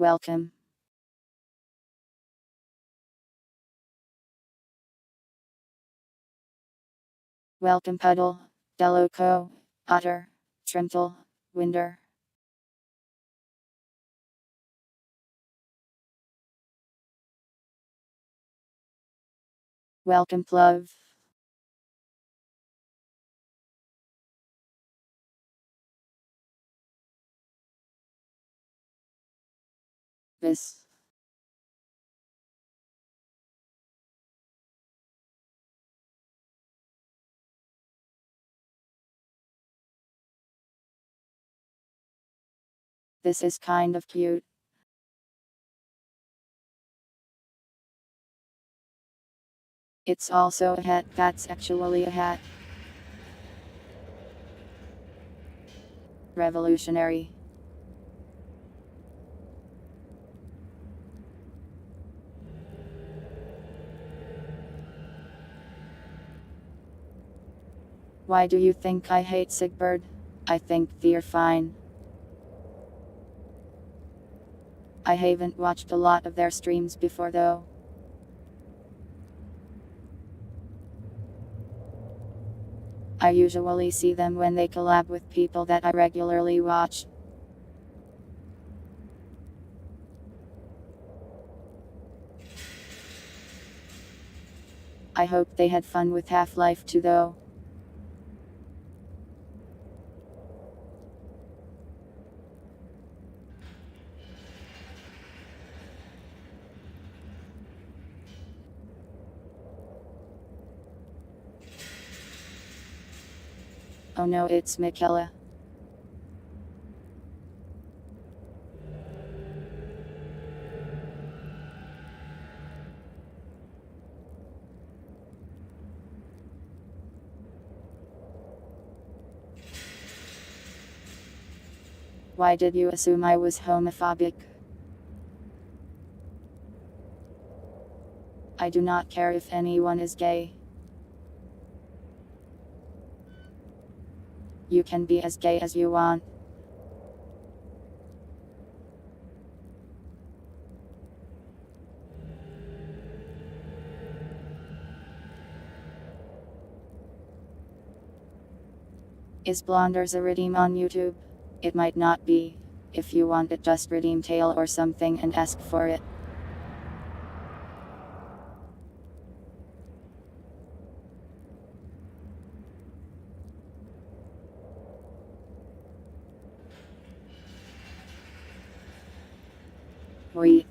Welcome. Welcome puddle, Deloco, otter, trimtle, winder. Welcome plove. This. This is kind of cute. It's also a hat, that's actually a hat. Revolutionary. Why do you think I hate Sigbird? I think they're fine. I haven't watched a lot of their streams before though. I usually see them when they collab with people that I regularly watch. I hope they had fun with Half-Life 2 though. Oh no, it's Michaela. Why did you assume I was homophobic? I do not care if anyone is gay. You can be as gay as you want. Is Blonders a redeem on YouTube? It might not be. If you want it, just redeem tail or something and ask for it. Wait.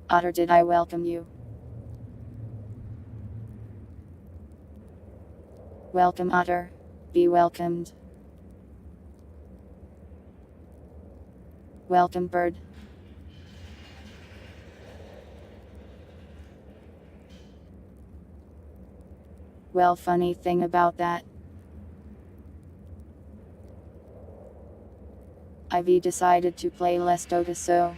Otter, did I welcome you? Welcome, Otter. Be welcomed. Welcome, bird. Well, funny thing about that. Ivy decided to play less Dota, so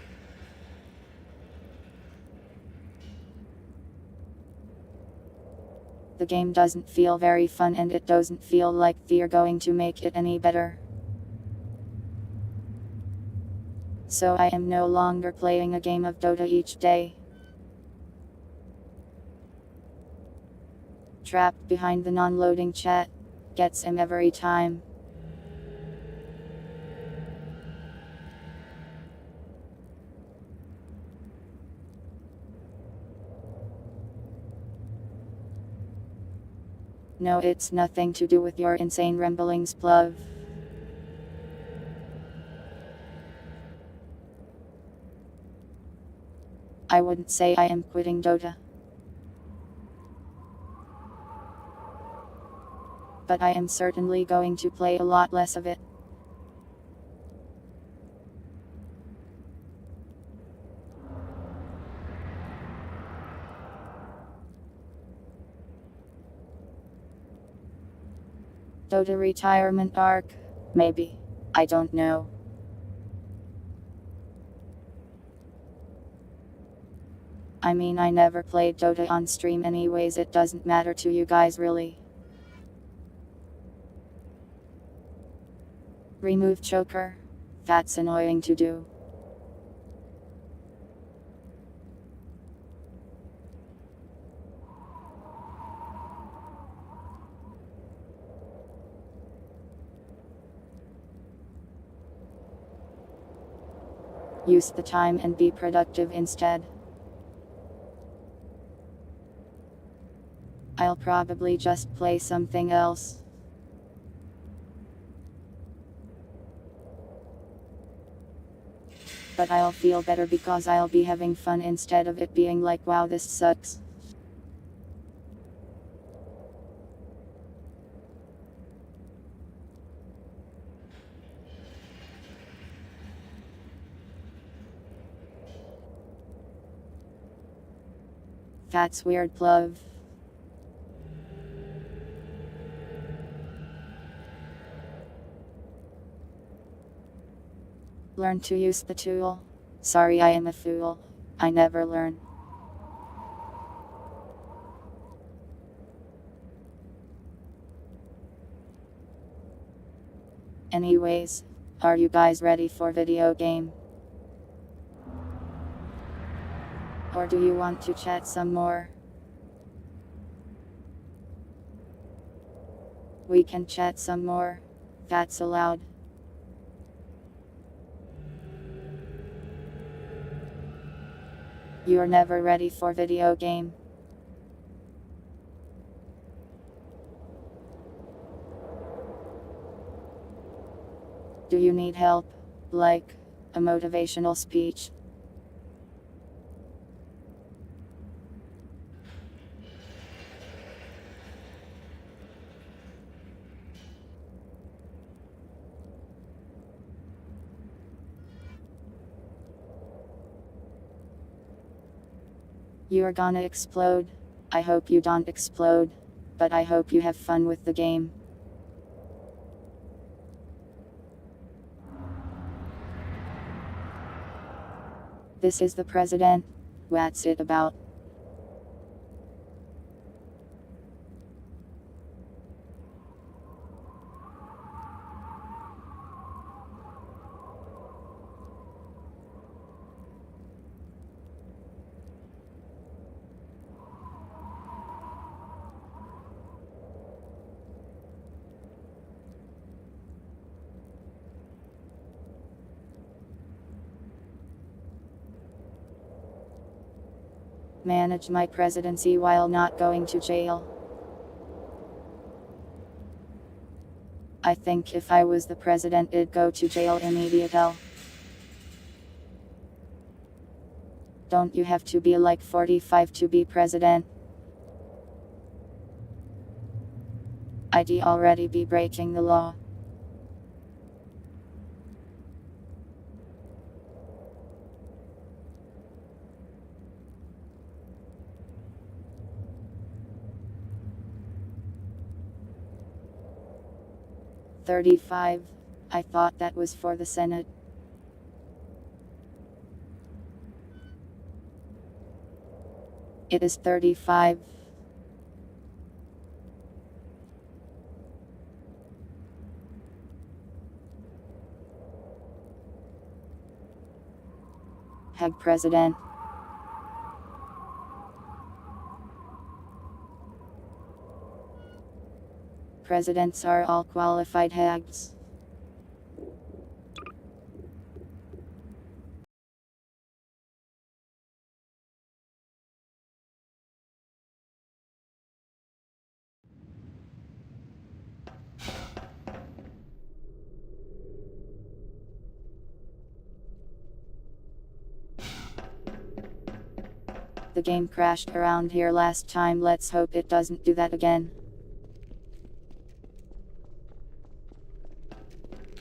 the game doesn't feel very fun and it doesn't feel like they're going to make it any better. So I am no longer playing a game of Dota each day. Trapped behind the non-loading chat. Gets him every time. No, it's nothing to do with your insane ramblings, plov. I wouldn't say I am quitting Dota. But I am certainly going to play a lot less of it. Dota retirement arc? Maybe. I don't know. I mean, I never played Dota on stream anyways, it doesn't matter to you guys really. Remove choker. That's annoying to do. Use the time and be productive instead. I'll probably just play something else. But I'll feel better because I'll be having fun instead of it being like, wow, this sucks. That's weird, Plov. Learn to use the tool. Sorry, I am a fool. I never learn. Anyways, are you guys ready for video game? Or do you want to chat some more? We can chat some more. That's allowed. You're never ready for video game. Do you need help? Like a motivational speech? You're gonna explode. I hope you don't explode. But I hope you have fun with the game. This is the president. What's it about? Manage my presidency while not going to jail. I think if I was the president, I'd go to jail immediately. Don't you have to be like 45 to be president? I'd already be breaking the law. $35. I thought that was for the Senate. It is 35. Hag President. Presidents are all qualified hags. The game crashed around here last time, let's hope it doesn't do that again.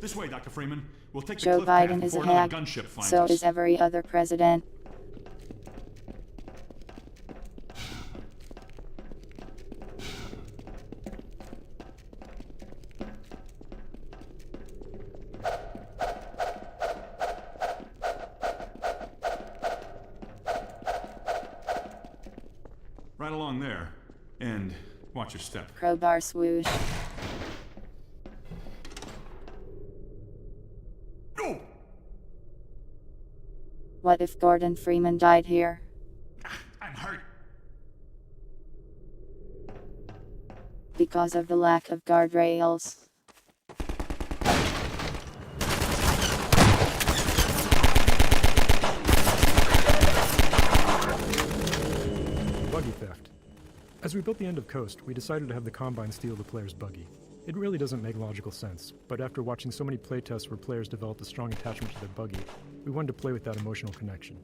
This way, Dr. Freeman. We'll take the Joe cliff path Biden is a before another hag, gunship finds so us. is every other president. And watch your step. Crowbar swoosh. No! What if Gordon Freeman died here? I'm hurt. Because of the lack of guardrails. Buggy theft. As we built the end of Coast, we decided to have the Combine steal the player's buggy. It really doesn't make logical sense, but after watching so many playtests where players developed a strong attachment to their buggy, we wanted to play with that emotional connection.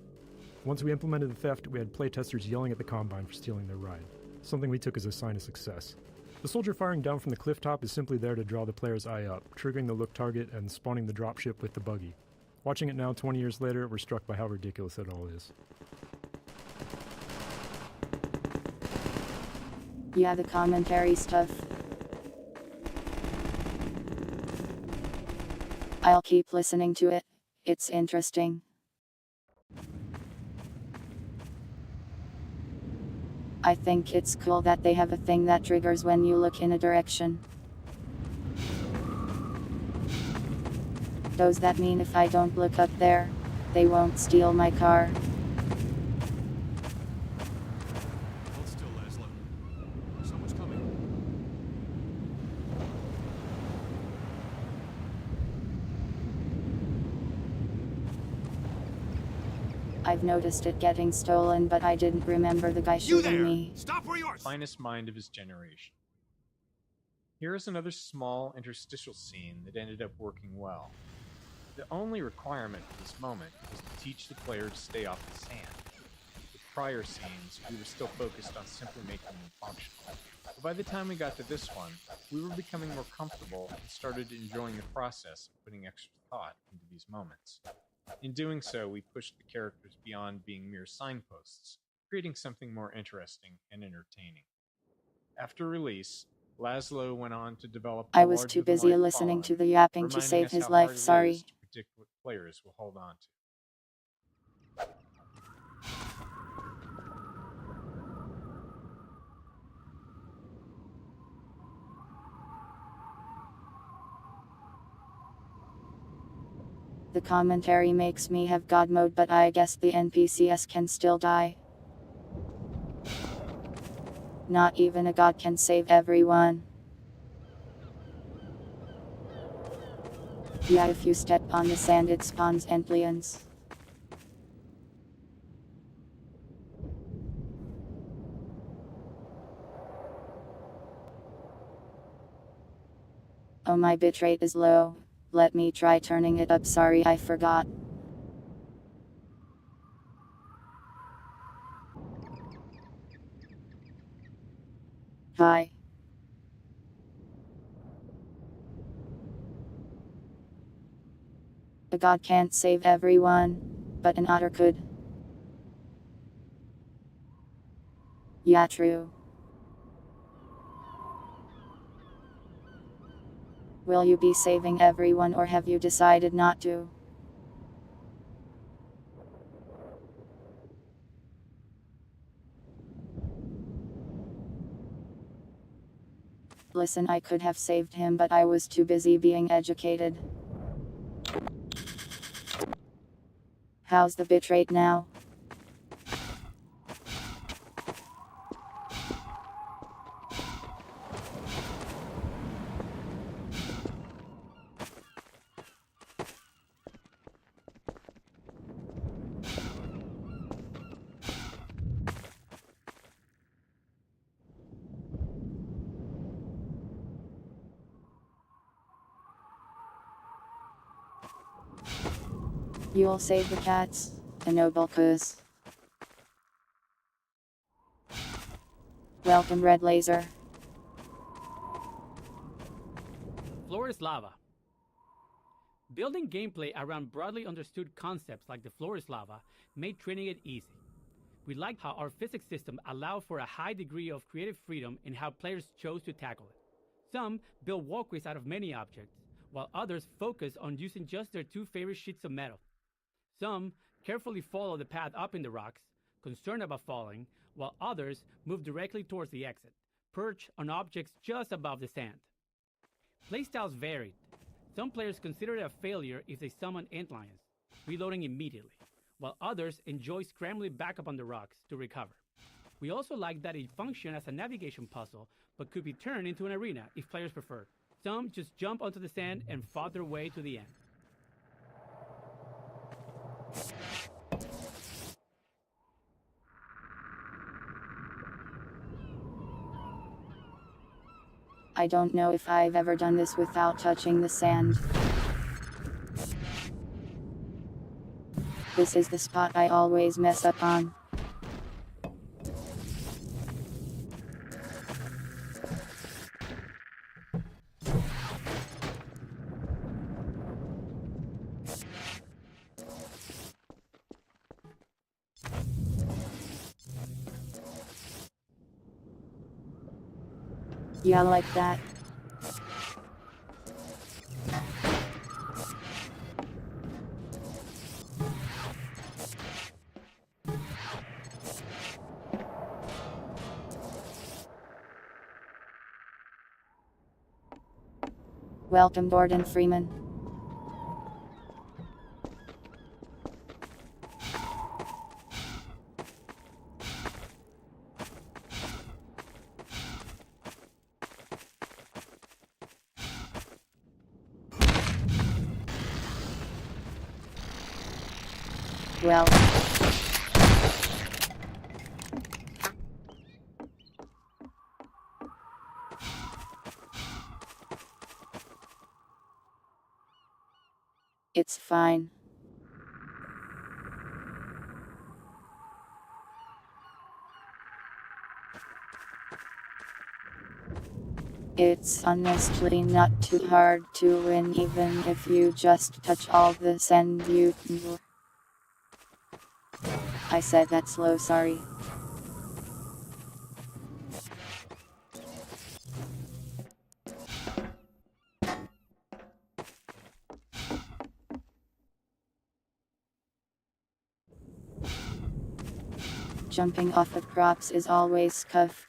Once we implemented the theft, we had playtesters yelling at the Combine for stealing their ride, something we took as a sign of success. The soldier firing down from the cliff top is simply there to draw the player's eye up, triggering the look target and spawning the dropship with the buggy. Watching it now 20 years later, we're struck by how ridiculous it all is. Yeah, the commentary stuff. I'll keep listening to it. It's interesting. I think it's cool that they have a thing that triggers when you look in a direction. Does that mean if I don't look up there, they won't steal my car? Hold still, Laszlo. Someone's coming. I've noticed it getting stolen, but I didn't remember the guy shooting me. Stop where you are! Finest mind of his generation. Here is another small interstitial scene that ended up working well. The only requirement for this moment was to teach the player to stay off the sand. With prior scenes, we were still focused on simply making them functional. But by the time we got to this one, we were becoming more comfortable and started enjoying the process of putting extra thought into these moments. In doing so, we pushed the characters beyond being mere signposts, creating something more interesting and entertaining. After release, Laszlo went on to develop a I was too busy larger-than-life listening to following, the yapping to reminding save us his how life, hard it sorry. is to predict what players will hold on to. The commentary makes me have God mode, but I guess the NPCs can still die. Not even a god can save everyone. Yeah, if you step on the sand it spawns Entlians. Oh, my bitrate is low. Let me try turning it up, sorry I forgot. Hi. A god can't save everyone, but an otter could. Yeah, true. Will you be saving everyone or have you decided not to? Listen, I could have saved him, but I was too busy being educated. How's the bitrate now? You'll save the cats, a noble cause. Welcome, Red Laser. Floor is lava. Building gameplay around broadly understood concepts like the floor is lava made training it easy. We liked how our physics system allowed for a high degree of creative freedom in how players chose to tackle it. Some built walkways out of many objects, while others focused on using just their two favorite sheets of metal. Some carefully followed the path up in the rocks, concerned about falling, while others moved directly towards the exit, perch on objects just above the sand. Playstyles varied. Some players consider it a failure if they summon antlions, reloading immediately, while others enjoy scrambling back up on the rocks to recover. We also like that it functioned as a navigation puzzle, but could be turned into an arena if players preferred. Some just jump onto the sand and fought their way to the end. I don't know if I've ever done this without touching the sand. This is the spot I always mess up on. Yeah, like that. Welcome, Gordon Freeman. Well, it's fine. It's honestly not too hard to win even if you just touch all the sand you can. I said that slow, sorry. Jumping off of props is always tough.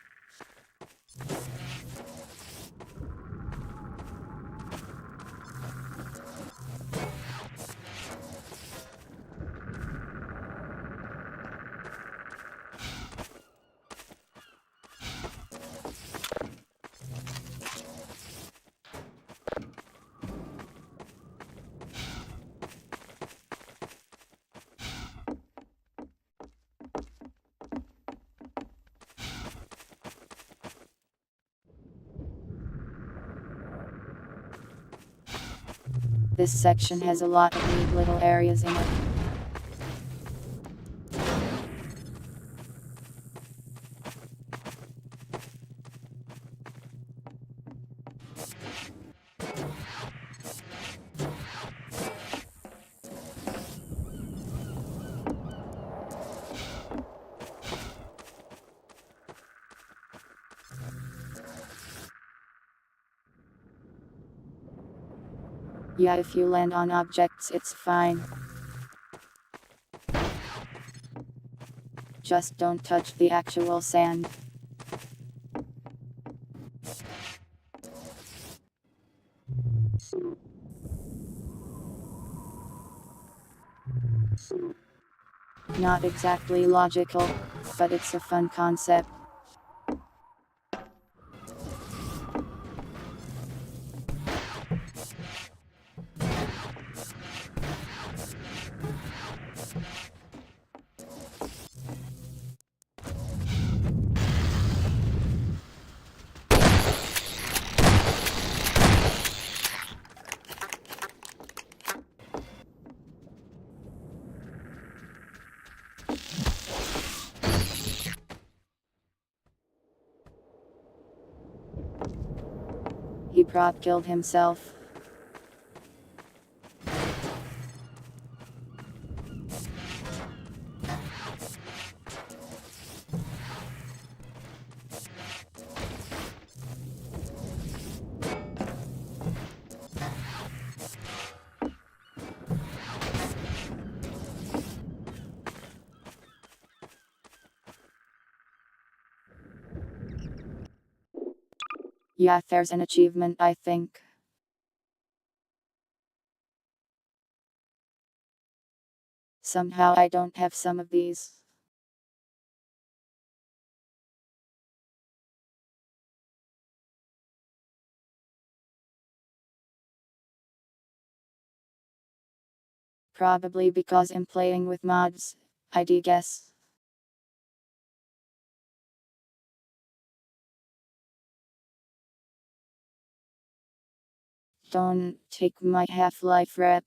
This section has a lot of neat little areas in it. Yeah, if you land on objects, it's fine. Just don't touch the actual sand. Not exactly logical, but it's a fun concept. He prop killed himself. Yeah, there's an achievement, I think. Somehow I don't have some of these. Probably because I'm playing with mods, I'd guess. Don't take my Half-Life rep.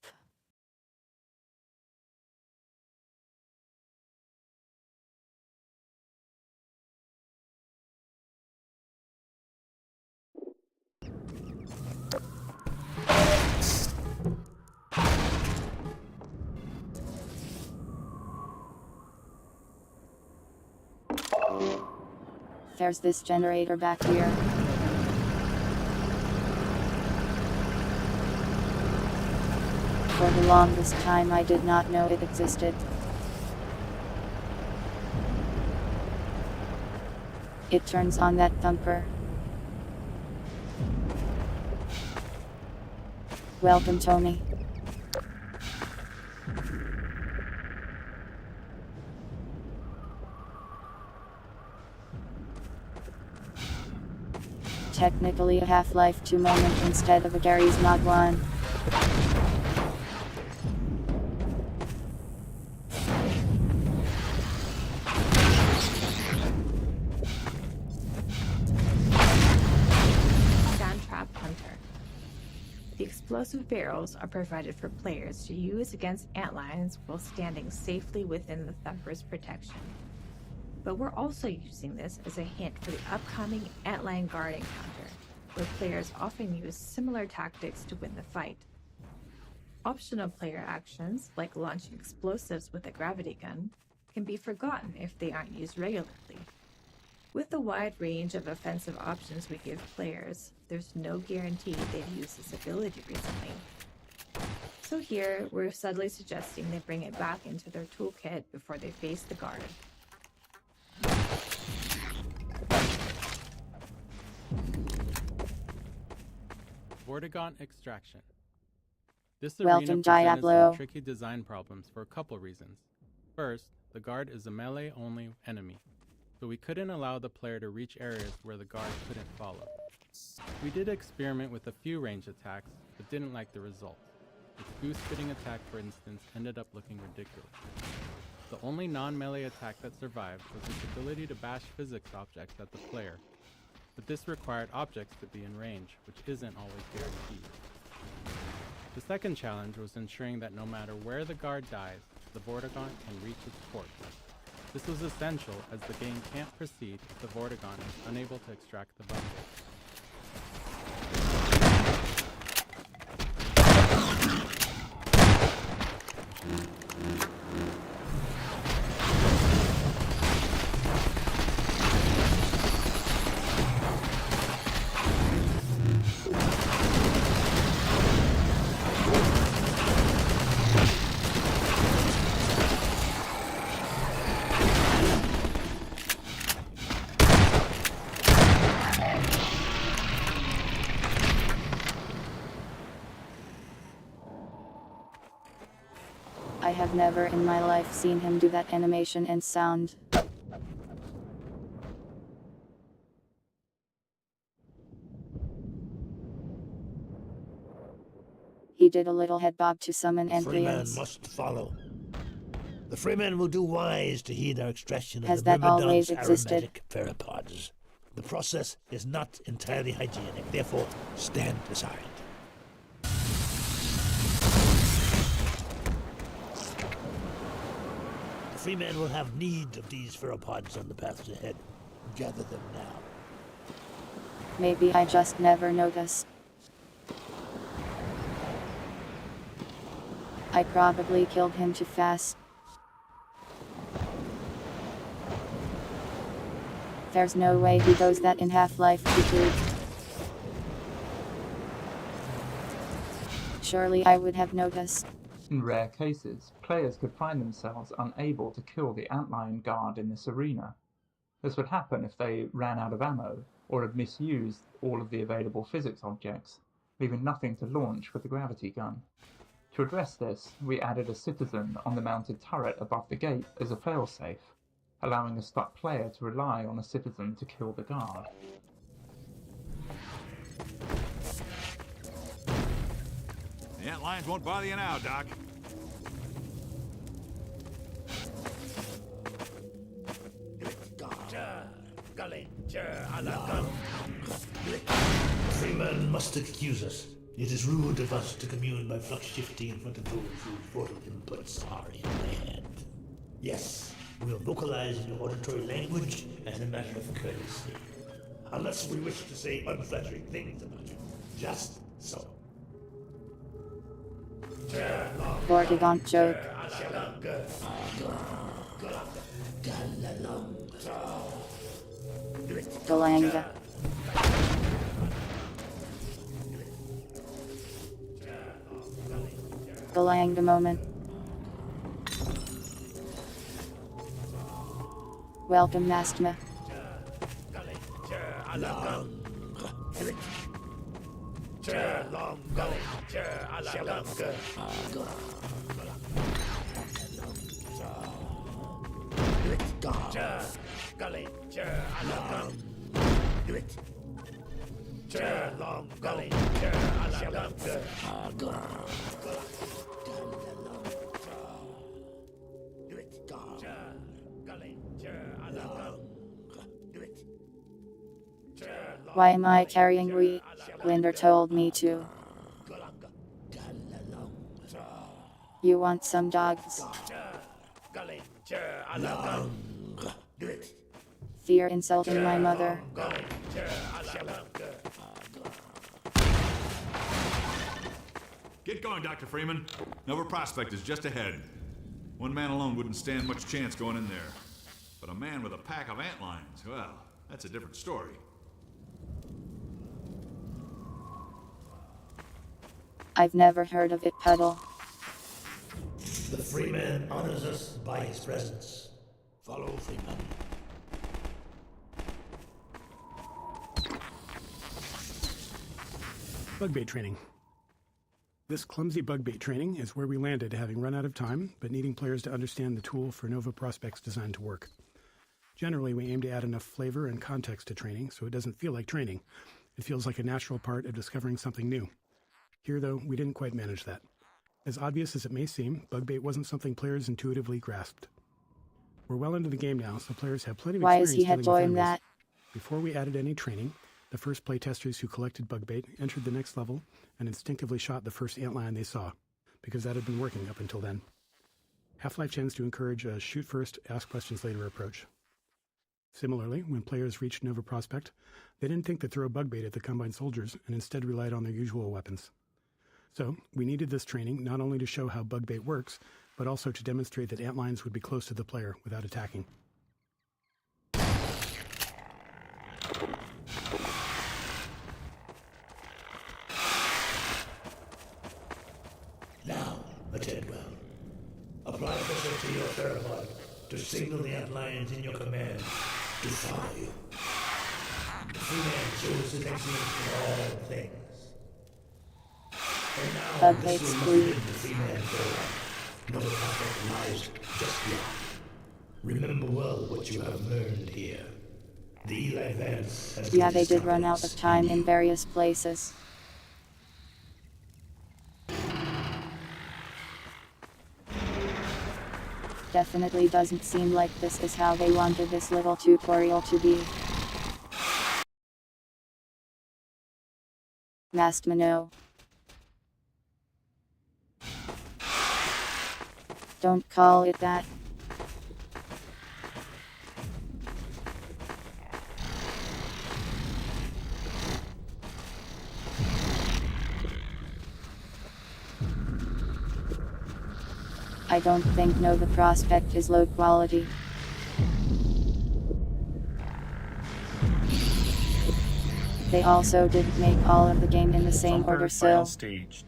There's this generator back here. For the longest time I did not know it existed. It turns on that thumper. Welcome, Tony. Technically a Half-Life 2 moment instead of a Gary's Mod 1. Sandtrap Hunter. The explosive barrels are provided for players to use against antlions while standing safely within the thumper's protection. But we're also using this as a hint for the upcoming antlion guard encounter, where players often use similar tactics to win the fight. Optional player actions, like launching explosives with a gravity gun, can be forgotten if they aren't used regularly. With the wide range of offensive options we give players, there's no guarantee they've used this ability recently. So here, we're subtly suggesting they bring it back into their toolkit before they face the guard. Vortigaunt extraction. This Welcome, arena presented Diablo. some tricky design problems for a couple reasons. First, the guard is a melee-only enemy, so we couldn't allow the player to reach areas where the guard couldn't follow. We did experiment with a few range attacks, but didn't like the result. Its goose-spitting attack, for instance, ended up looking ridiculous. The only non-melee attack that survived was its ability to bash physics objects at the player, but this required objects to be in range, which isn't always guaranteed. The second challenge was ensuring that no matter where the guard dies, the Vortigaunt can reach its corpse. This was essential as the game can't proceed if the Vortigaunt is unable to extract the bundle. I have never in my life seen him do that animation and sound. He did a little head bob to summon Freeman Antlions. must follow. The Freeman will do wise to heed our extraction of Has the that always Myrmidon's existed? aromatic pteropods. The process is not entirely hygienic, therefore stand aside. The Freeman will have need of these pteropods on the paths ahead. Gather them now. Maybe I just never noticed. I probably killed him too fast. There's no way he does that in Half-Life 2. Surely I would have noticed. In rare cases, players could find themselves unable to kill the antlion guard in this arena. This would happen if they ran out of ammo, or had misused all of the available physics objects, leaving nothing to launch with the gravity gun. To address this, we added a citizen on the mounted turret above the gate as a failsafe, allowing a stuck player to rely on a citizen to kill the guard. The antlions won't bother you now, Doc. Freeman must excuse us. It is rude of us to commune by flux shifting in front of those whose portal inputs are in their head. Yes, we'll vocalize in your auditory language as a matter of courtesy. Unless we wish to say unflattering things about you. Just so. Vortigaunt joke. Galanga. Galanga moment. Welcome, Nastma. Why am I carrying wheat? Linder told me to. You want some dogs? Fear insulting my mother. Get going, Dr. Freeman. Nova Prospect is just ahead. One man alone wouldn't stand much chance going in there. But a man with a pack of antlions, well, that's a different story. I've never heard of it, Puddle. The Freeman honors us by his presence. Follow Freeman. Bug bait training. This clumsy bug bait training is where we landed, having run out of time, but needing players to understand the tool for Nova Prospect's design to work. Generally, we aim to add enough flavor and context to training so it doesn't feel like training. It feels like a natural part of discovering something new. Here, though, we didn't quite manage that. As obvious as it may seem, bug bait wasn't something players intuitively grasped. We're well into the game now, so players have plenty of Why experience is he dealing with doing enemies. that? Before we added any training, the first playtesters who collected bug bait entered the next level and instinctively shot the first antlion they saw, because that had been working up until then. Half-Life tends to encourage a shoot first, ask questions later approach. Similarly, when players reached Nova Prospect, they didn't think to throw bug bait at the Combine soldiers and instead relied on their usual weapons. So, we needed this training not only to show how bug bait works, but also to demonstrate that antlions would be close to the player without attacking. Now, attend well. Apply pressure to your therapod to signal the antlions in your command to follow you. The Freeman shows his excellence in all things. And now, Bug this bait's will not blue. end the Freeman program. No prospect lies just yet. Remember well what you have learned here. The Eli Vance has Yeah, good they did run out of confidence time in in you. various places. Definitely doesn't seem like this is how they wanted this little tutorial to be. Mastmano. Don't call it that. I don't think Nova Prospect is low quality. They also didn't make all of the game in the same Thumper order, final so stage.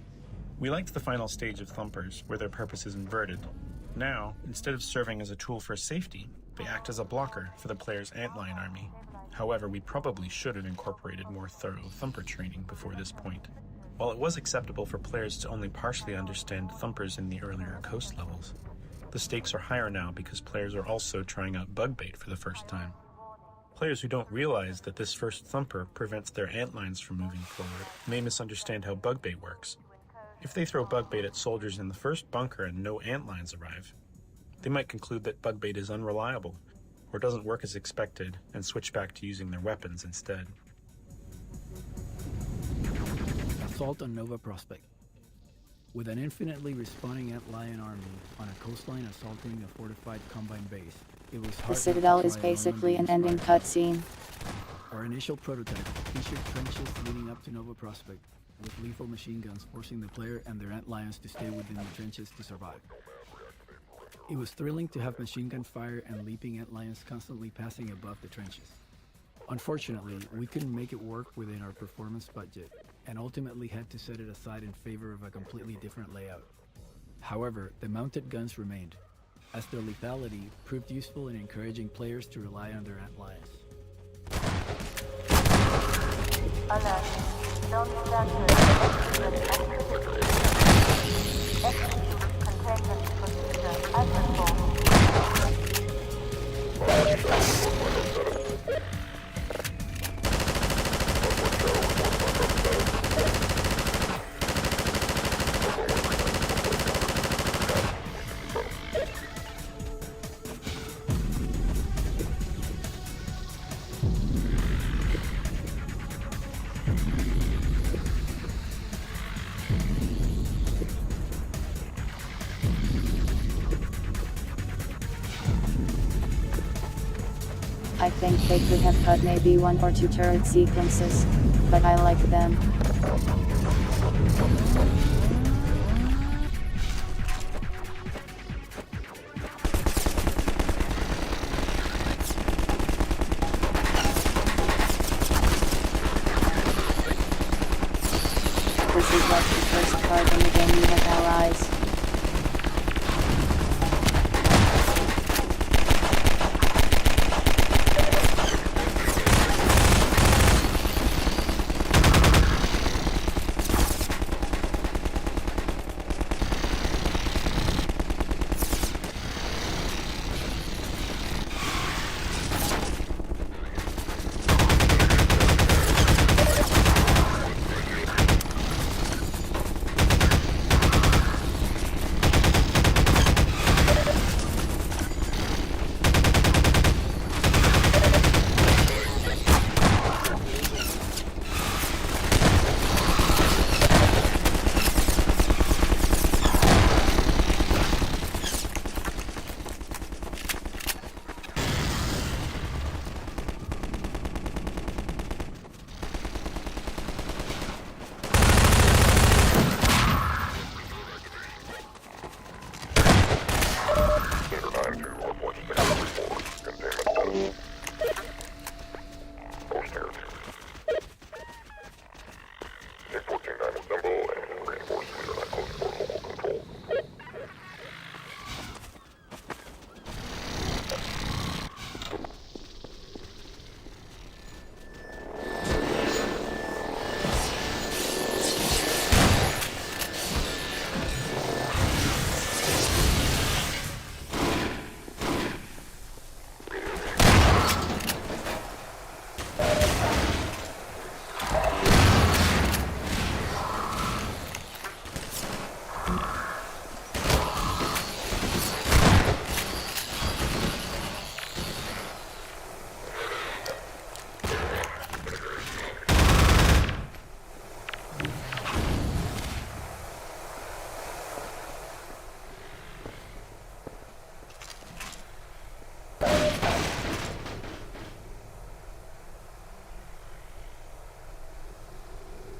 We liked the final stage of Thumpers, where their purpose is inverted. Now, instead of serving as a tool for safety, they act as a blocker for the player's antlion army. However, we probably should have incorporated more thorough Thumper training before this point. While it was acceptable for players to only partially understand Thumpers in the earlier Coast levels, the stakes are higher now because players are also trying out bug bait for the first time. Players who don't realize that this first Thumper prevents their antlines from moving forward may misunderstand how bug bait works. If they throw bug bait at soldiers in the first bunker and no antlines arrive, they might conclude that bug bait is unreliable or doesn't work as expected and switch back to using their weapons instead. Assault on Nova Prospect. With an infinitely respawning Antlion army on a coastline assaulting a fortified Combine base, it was hard The not Citadel to is try basically an along the ending inspired cutscene. Our initial prototype featured trenches leading up to Nova Prospect, with lethal machine guns forcing the player and their Antlions to stay within the trenches to survive. It was thrilling to have machine gun fire and leaping Antlions constantly passing above the trenches. Unfortunately, we couldn't make it work within our performance budget, and ultimately had to set it aside in favor of a completely different layout. However, the mounted guns remained, as their lethality proved useful in encouraging players to rely on their Antlions. Alert. Don't stand Execute containment procedure as before. I think they could have cut maybe 1 or 2 turret sequences, but I like them. This is like the first part in the game you have allies.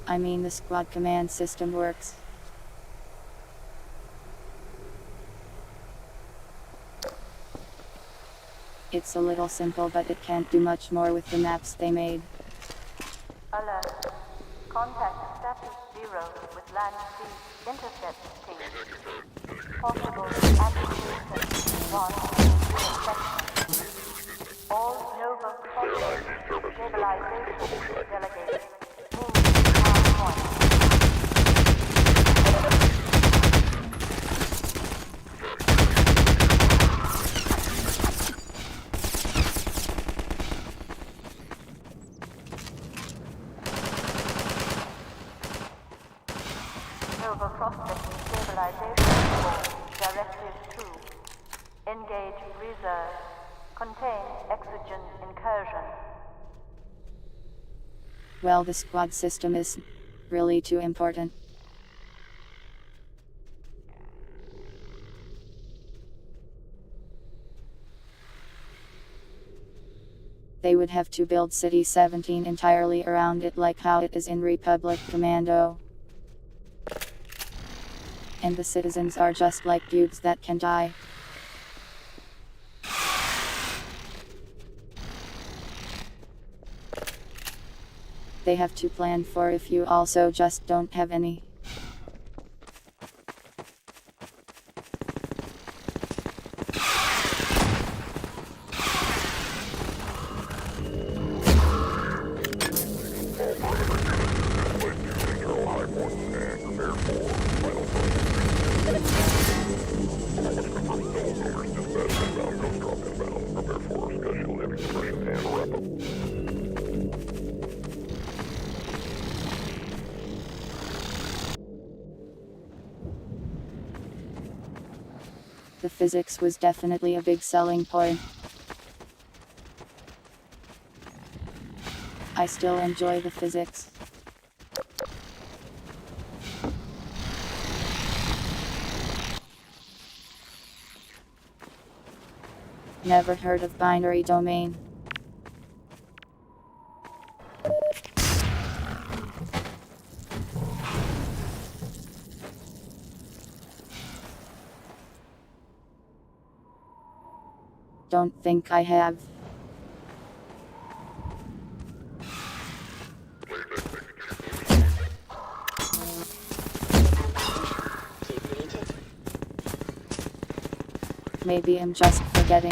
I mean, the squad command system works. It's a little simple, but it can't do much more with the maps they made. Alert. Contact status 0 with land speed intercept team. Possible activation 1 in section. All Nova Prospect Stabilization delegated. Move to point. Nova Prospect Stabilization Report. Directive 2. Engage reserve. Contain exogen incursion. Well, the squad system is really too important. They would have to build City 17 entirely around it like how it is in Republic Commando. And the citizens are just like cubes that can die. They have to plan for if you also just don't have any. The physics was definitely a big selling point. I still enjoy the physics. Never heard of binary domain. Don't think I have. Maybe I'm just forgetting.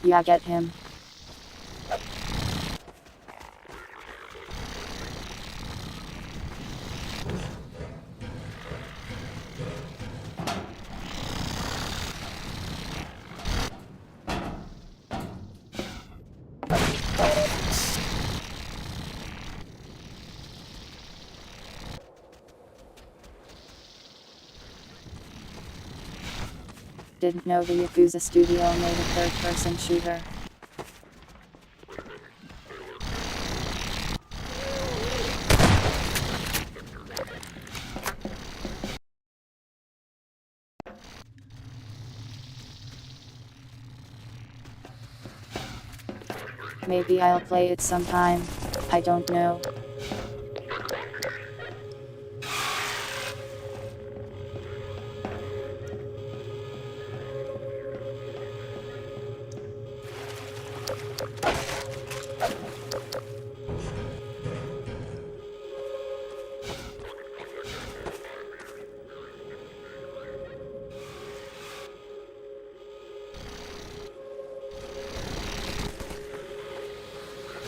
Yeah, get him. Didn't know the Yakuza studio made a third-person shooter. Maybe I'll play it sometime. I don't know.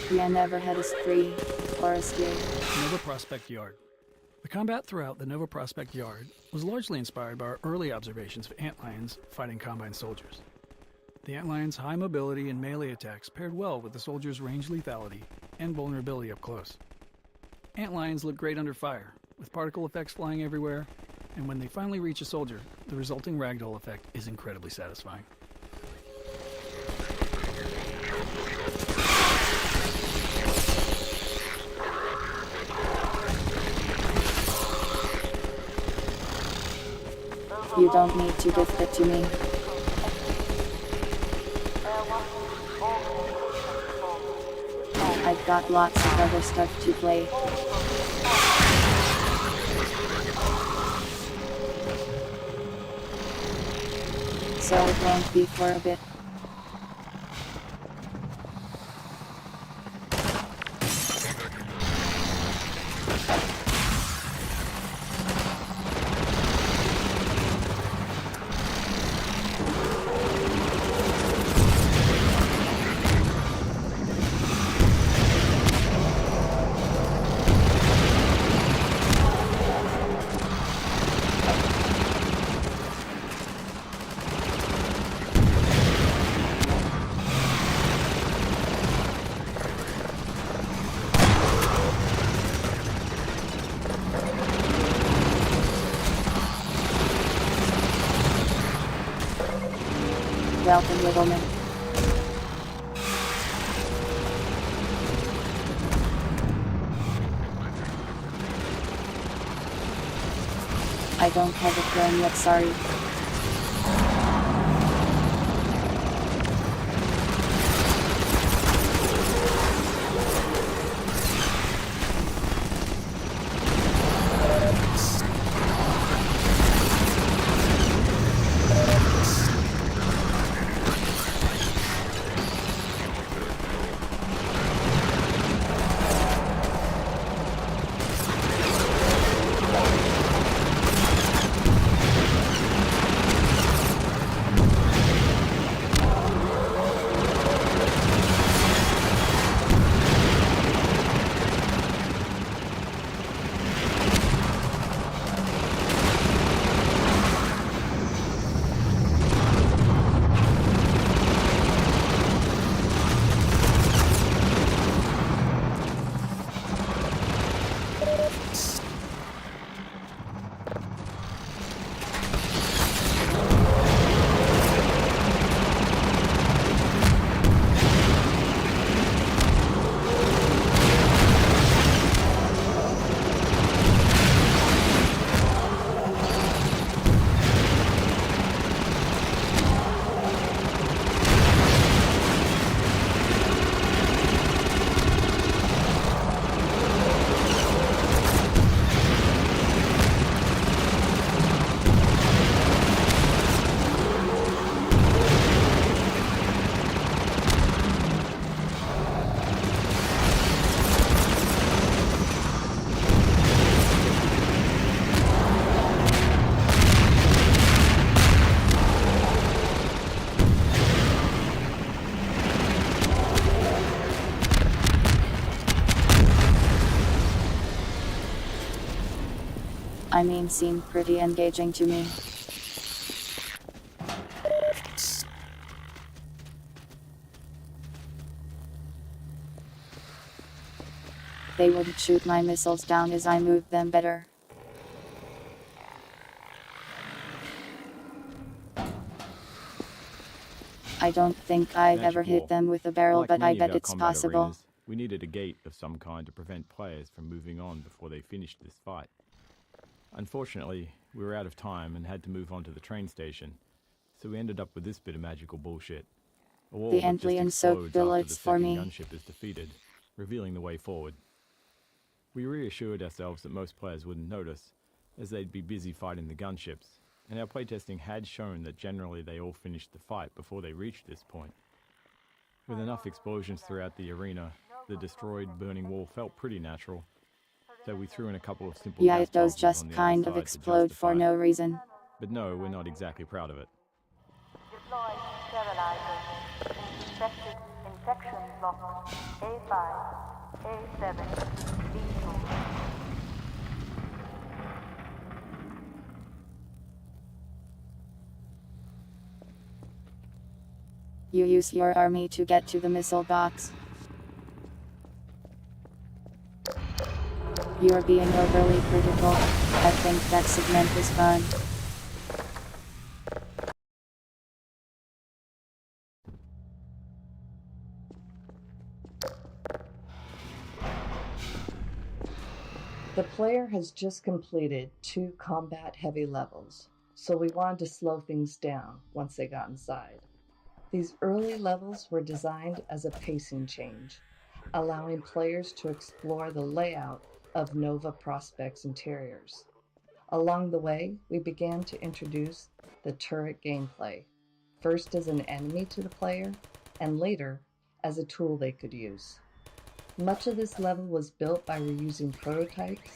Yeah, never had a spree or a steal. Nova Prospect Yard. The combat throughout the Nova Prospect Yard was largely inspired by our early observations of antlions fighting Combine soldiers. The antlions' high mobility and melee attacks paired well with the soldiers' range lethality and vulnerability up close. Antlions look great under fire, with particle effects flying everywhere, and when they finally reach a soldier, the resulting ragdoll effect is incredibly satisfying. You don't need to gift it to me. I've got lots of other stuff to play. So it won't be for a bit. Welcome, little man. I don't have a drone yet, sorry. I mean, seemed pretty engaging to me. They wouldn't shoot my missiles down as I moved them better. I don't think I've ever hit them with a barrel, Like but I many of bet our it's combat possible. arenas, we needed a gate of some kind to prevent players from moving on before they finished this fight. Unfortunately, we were out of time and had to move on to the train station, so we ended up with this bit of magical bullshit. A wall The that just Antlian soaked explodes after the bullets for second me. gunship is defeated, revealing the way forward. We reassured ourselves that most players wouldn't notice, as they'd be busy fighting the gunships, and our playtesting had shown that generally they all finished the fight before they reached this point. With enough explosions throughout the arena, the destroyed, burning wall felt pretty natural, so we threw in a couple of simple Yeah, gas it does bombs just on the kind other of side to explode for justify it. no reason. But no, we're not exactly proud of it. Deploy sterilizers in suspected infection blocks A5, A7, B2. You use your army to get to the missile box. You're being overly critical. I think that segment is fun. The player has just completed 2 combat-heavy levels, so we wanted to slow things down once they got inside. These early levels were designed as a pacing change, allowing players to explore the layout of Nova Prospect's interiors. Along the way, we began to introduce the turret gameplay, first as an enemy to the player, and later as a tool they could use. Much of this level was built by reusing prototypes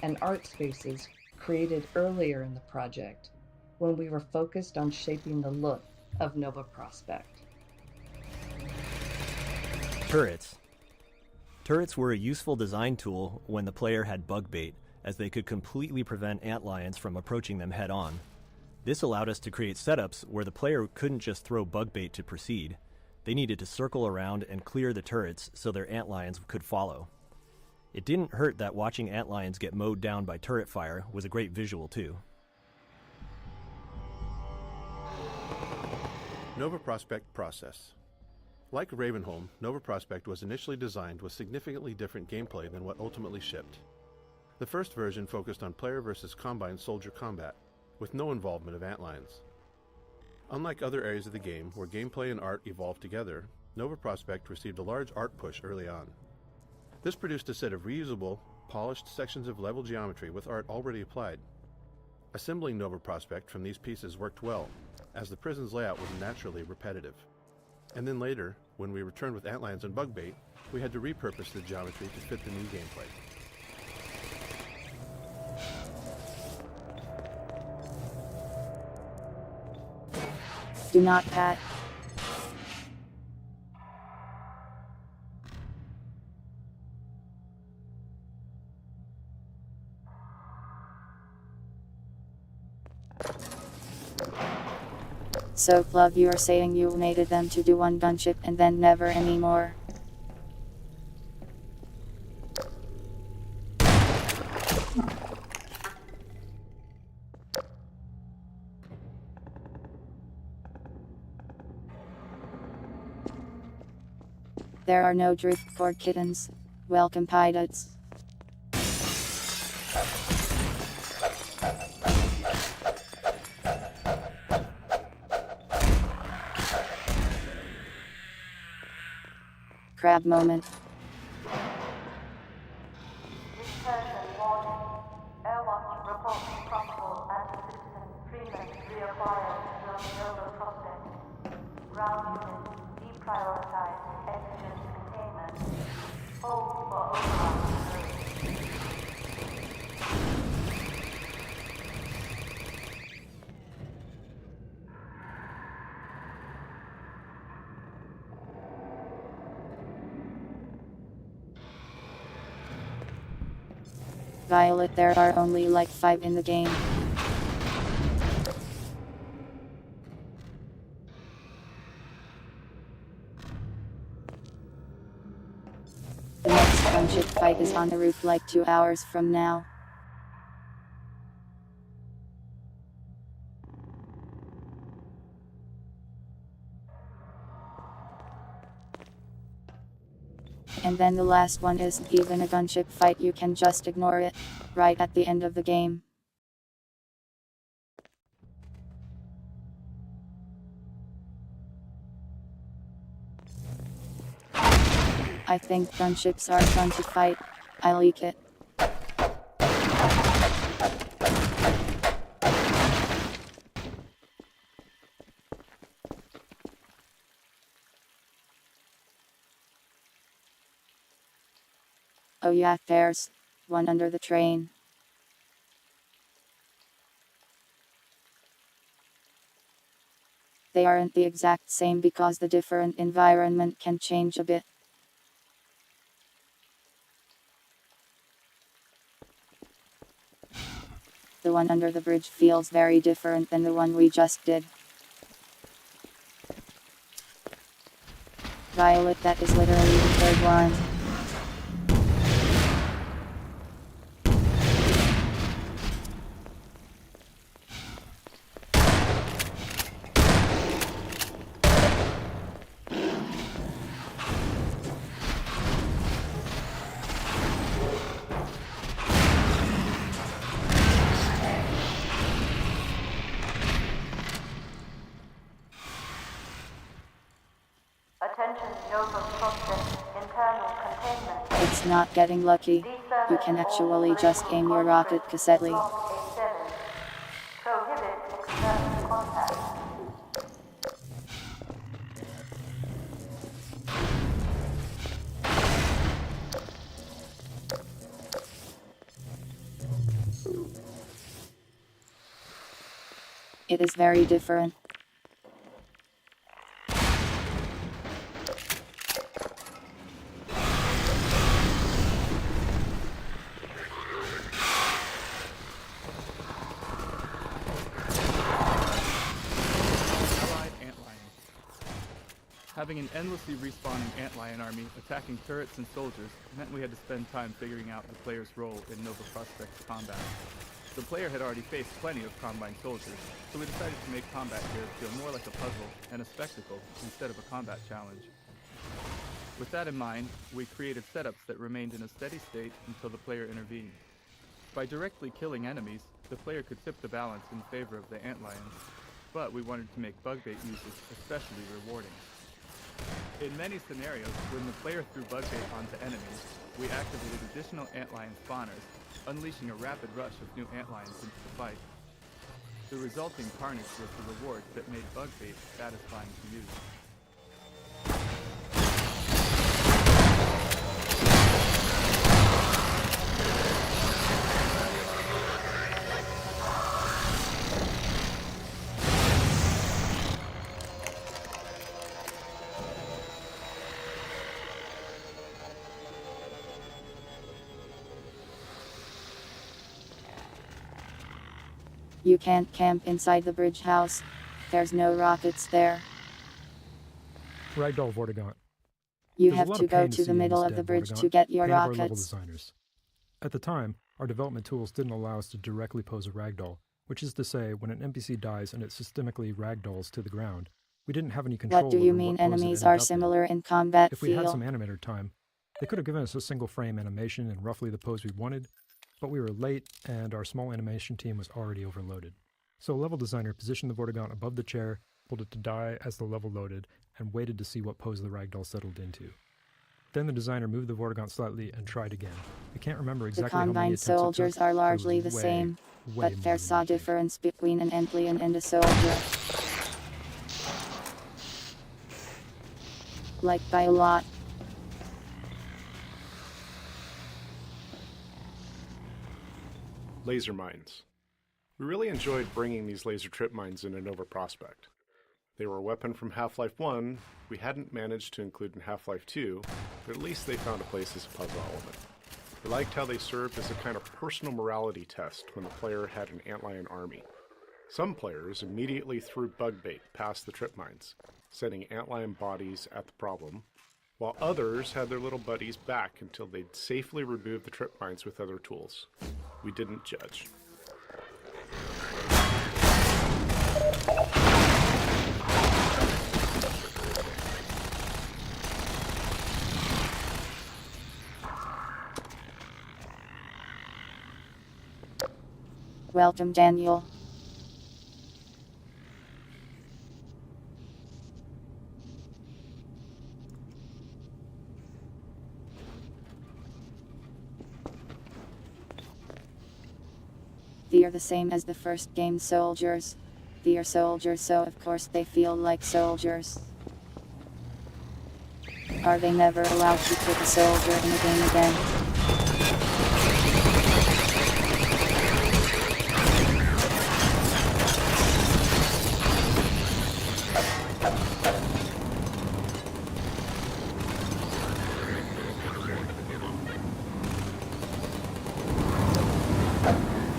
and art spaces created earlier in the project, when we were focused on shaping the look of Nova Prospect. Turrets. Turrets were a useful design tool when the player had bug bait, as they could completely prevent antlions from approaching them head-on. This allowed us to create setups where the player couldn't just throw bug bait to proceed. They needed to circle around and clear the turrets so their antlions could follow. It didn't hurt that watching antlions get mowed down by turret fire was a great visual too. Nova Prospect process. Like Ravenholm, Nova Prospect was initially designed with significantly different gameplay than what ultimately shipped. The first version focused on player versus Combine soldier combat, with no involvement of antlions. Unlike other areas of the game where gameplay and art evolved together, Nova Prospect received a large art push early on. This produced a set of reusable, polished sections of level geometry with art already applied. Assembling Nova Prospect from these pieces worked well, as the prison's layout was naturally repetitive. And then later, when we returned with antlions and bug bait, we had to repurpose the geometry to fit the new gameplay. Do not pat. So Plug, you're saying you mated them to do one gunship and then never anymore? There are no driftboard kittens. Welcome, pilots. Crab moment. Dispersion warning. Airwatch reports Constable and Citizen Freeman reacquired from Nova Prospect. Ground units deprioritize exigent containment. Hold for override. Violet, there are only like 5 in the game. The next gunship fight is on the roof like 2 hours from now. And then the last one isn't even a gunship fight, you can just ignore it, right at the end of the game. I think gunships are fun to fight. I like it. Oh yeah, there's one under the train. They aren't the exact same because the different environment can change a bit. The one under the bridge feels very different than the one we just did. Violet, that is literally the third one. Attention, Nova Prospect, internal containment. It's not getting lucky. You can actually just aim your rocket cassettely. A7. Prohibit external contact. It is very different. Having an endlessly respawning antlion army attacking turrets and soldiers meant we had to spend time figuring out the player's role in Nova Prospect combat. The player had already faced plenty of Combine soldiers, so we decided to make combat here feel more like a puzzle and a spectacle instead of a combat challenge. With that in mind, we created setups that remained in a steady state until the player intervened. By directly killing enemies, the player could tip the balance in favor of the antlions, but we wanted to make bug bait usage especially rewarding. In many scenarios, when the player threw bug bait onto enemies, we activated additional antlion spawners, unleashing a rapid rush of new antlions into the fight. The resulting carnage was the reward that made bug bait satisfying to use. You can't camp inside the bridge house. There's no rockets there. Ragdoll Vortigaunt. You There's have a lot to of go pain to see the in middle this of the dead bridge Vortigaunt, to get your pain of our level rockets. designers. At the time, our development tools didn't allow us to directly pose a ragdoll, which is to say, when an NPC dies and it systemically ragdolls to the ground, we didn't have any control What do you over mean what pose it enemies ended are up in. similar in combat If we had feel? some animator time, they could have given us a single frame animation and roughly the pose we wanted, but we were late and our small animation team was already overloaded. So a level designer positioned the Vortigaunt above the chair, told it to die as the level loaded, and waited to see what pose the ragdoll settled into. Then the designer moved the Vortigaunt slightly and tried again. I can't remember exactly The how many combined attempts it took, soldiers are but it was largely the way, same, way but more there's than a difference between an antlion and a soldier. Like by a lot. Laser mines. We really enjoyed bringing these laser trip mines into Nova Prospect. They were a weapon from Half-Life 1 we hadn't managed to include in Half-Life 2, but at least they found a place as a puzzle element. We liked how they served as a kind of personal morality test when the player had an antlion army. Some players immediately threw bug bait past the trip mines, sending antlion bodies at the problem, while others had their little buddies back until they'd safely removed the trip mines with other tools. We didn't judge. Welcome, Daniel. They're the same as the first game soldiers. They're soldiers, so of course they feel like soldiers. Are they never allowed to put a soldier in a game again?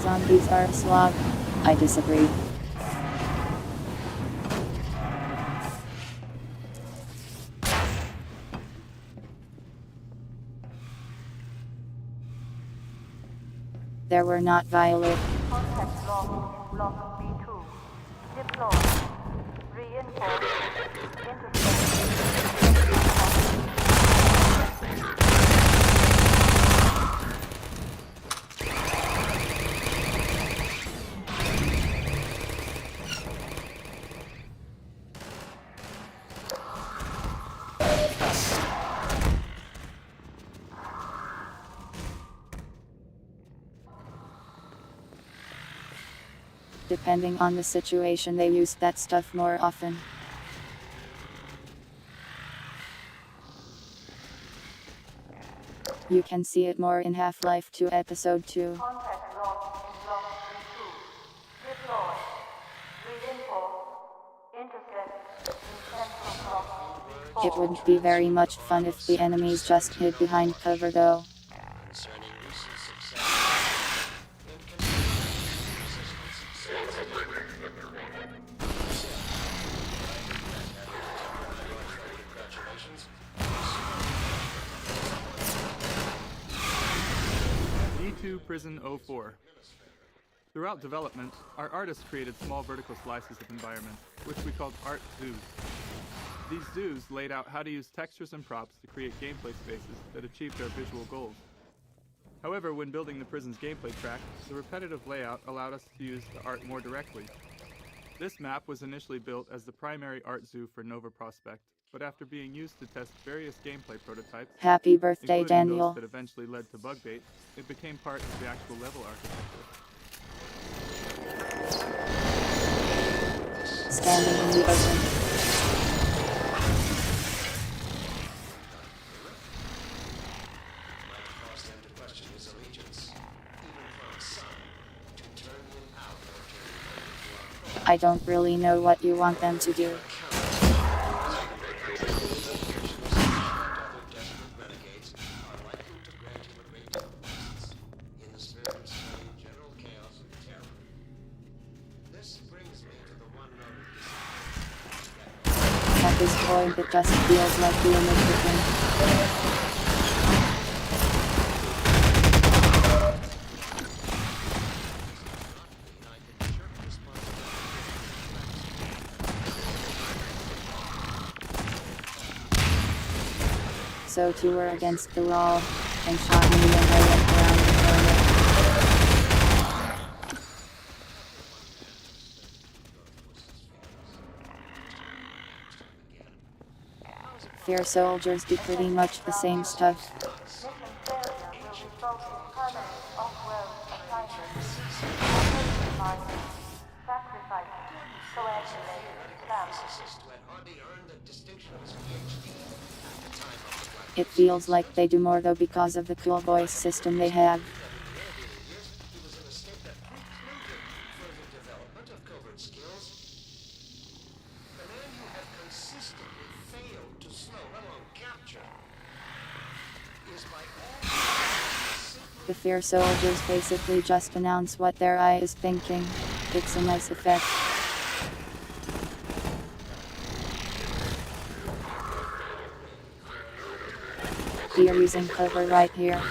Zombies are a slog. I disagree. There were not violet. Contact lost in Block B2. Deploy. Reinforce. Depending on the situation, they use that stuff more often. You can see it more in Half-Life 2 Episode 2. Contact lost in Block B2. Deploy. Reinforce. Intercept. In Central Block. It wouldn't be very much fun if the enemies just hid behind cover though. D2 Prison 04. Throughout development, our artists created small vertical slices of environment, which we called art zoos. These zoos laid out how to use textures and props to create gameplay spaces that achieved our visual goals. However, when building the prison's gameplay track, the repetitive layout allowed us to use the art more directly. This map was initially built as the primary art zoo for Nova Prospect, but after being used to test various gameplay prototypes, Happy birthday, including Daniel. those that eventually led to bug bait, it became part of the actual level architecture. Standing in the open. I don't really know what you want them to do. At this point, it just feels like the image begins. So two were against the wall, and shot me when I went around the corner. Their soldiers do pretty much the same stuff. It feels like they do more though because of the cool voice system they have. The fair soldiers basically just announce what their eye is thinking. It's a nice effect. We are using cover right here.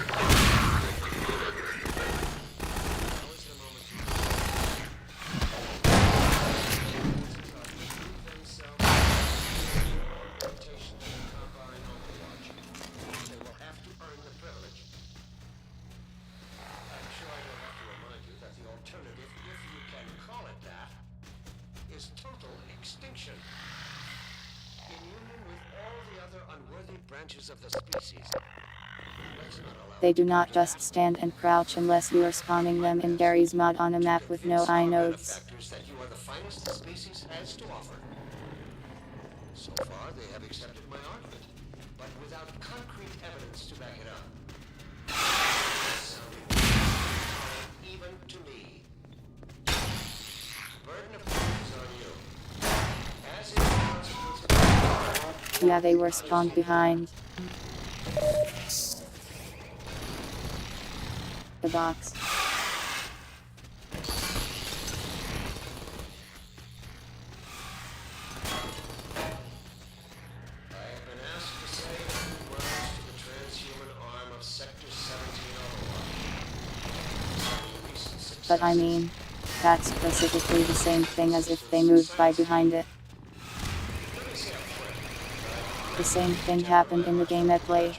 They do not just stand and crouch unless you are spawning them in Gary's mod on a map with no inodes. So far, they have accepted my argument, but without concrete evidence to back it up. Even to me. Burden of proof is on you. As is consequence. Yeah, they were spawned behind the box. But I mean, that's specifically the same thing as if they moved by behind it. The same thing happened in the game at play.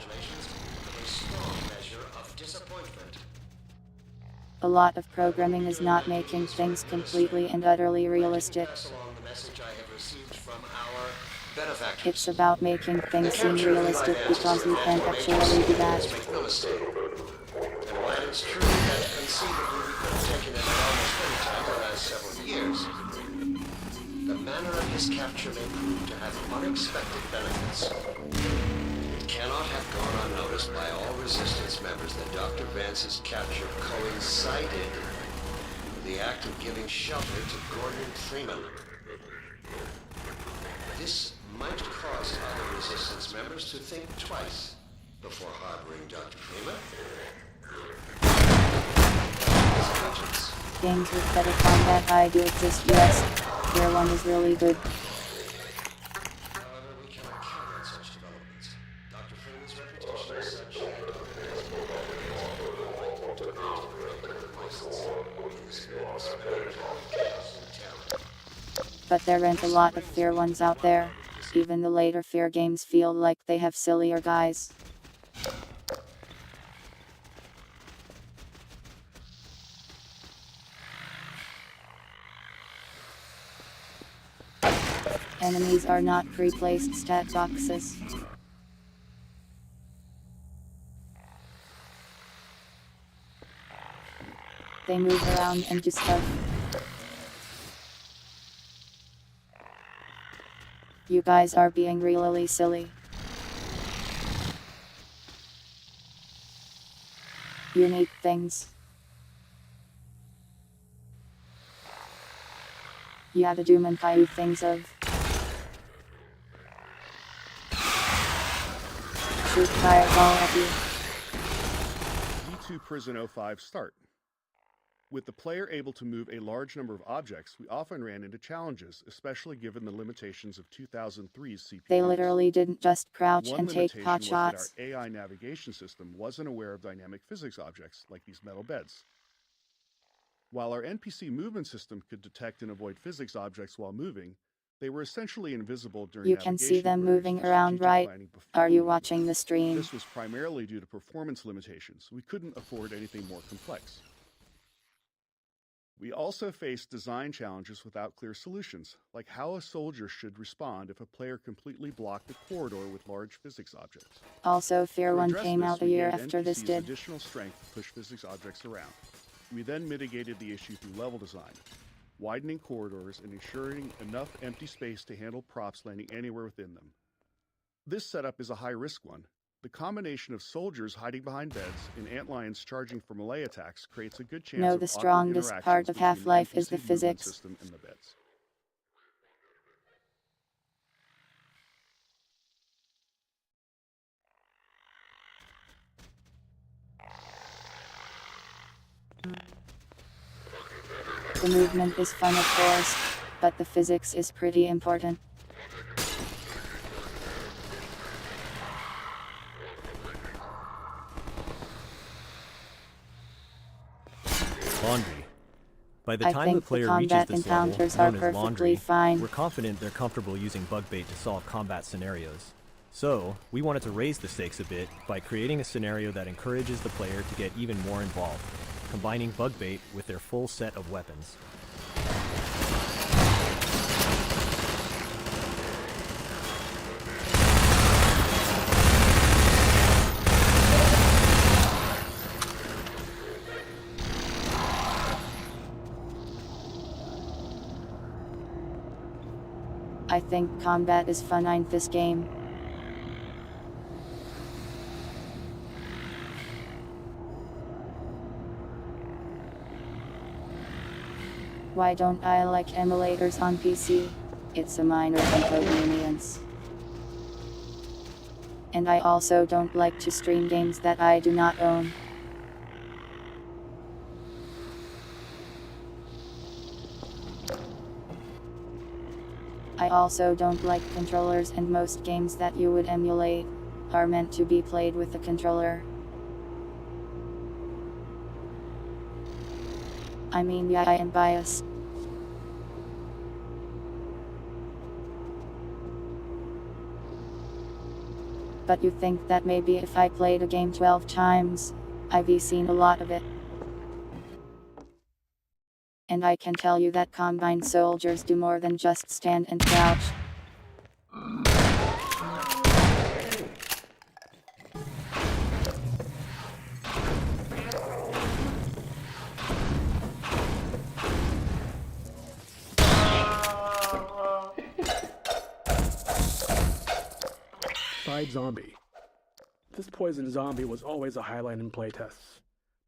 A lot of programming is not making things completely and utterly realistic. It's about making things seem realistic because you can't actually do that. And while it's true that conceivably we could have taken it almost any time the last several years, the manner of his capture may prove to have unexpected benefits. It cannot have gone unnoticed by all Resistance members that Dr. Vance's capture coincided with the act of giving shelter to Gordon Freeman. This might cause other Resistance members to think twice before harboring Dr. Freeman. Games with better combat I do exist, yes. Tier 1 is really good. However, we cannot count on such developments. Dr. Freeman's reputation is such that in But there aren't a lot of fear ones out there. Even the later fear games feel like they have sillier guys. Enemies are not pre-placed stat boxes. They move around and do stuff. You guys are being really silly. You need things. You have to do Mankai things of. Shoot fireball at you. E2 Prison 05 start. With the player able to move a large number of objects, we often ran into challenges, especially given the limitations of 2003's CPUs. They literally didn't just crouch One and take limitation pot was shots. that our AI navigation system wasn't aware of dynamic physics objects, like these metal beds. While our NPC movement system could detect and avoid physics objects while moving, they were essentially invisible during You can see them moving around, right? Are you watching the stream? This was primarily due to performance limitations. We couldn't afford anything more complex. We also faced design challenges without clear solutions, like how a soldier should respond if a player completely blocked a corridor with large physics objects. Also, Fear To 1 address came this, out a we year gave after this NPCs did. additional strength to push physics objects around. We then mitigated the issue through level design, widening corridors and ensuring enough empty space to handle props landing anywhere within them. This setup is a high-risk one. The combination of soldiers hiding behind beds and antlions charging for melee attacks creates a good chance No, of the awkward strongest interactions part of between the Half-Life is NPC the movement physics. system and the beds. The movement is fun, of course, but the physics is pretty important. Laundry. By the I time the think the player reaches combat this level, encounters known are as perfectly laundry, fine. we're confident they're comfortable using bug bait to solve combat scenarios. So, we wanted to raise the stakes a bit by creating a scenario that encourages the player to get even more involved, combining bug bait with their full set of weapons. I think combat is fun in this game. Why don't I like emulators on PC? It's a minor inconvenience. And I also don't like to stream games that I do not own. I also don't like controllers, and most games that you would emulate are meant to be played with a controller. I mean, yeah, I am biased. But you think that maybe if I played a game 12 times, I've seen a lot of it. And I can tell you that combined soldiers do more than just stand and crouch. Side zombie. This poison zombie was always a highlight in playtests.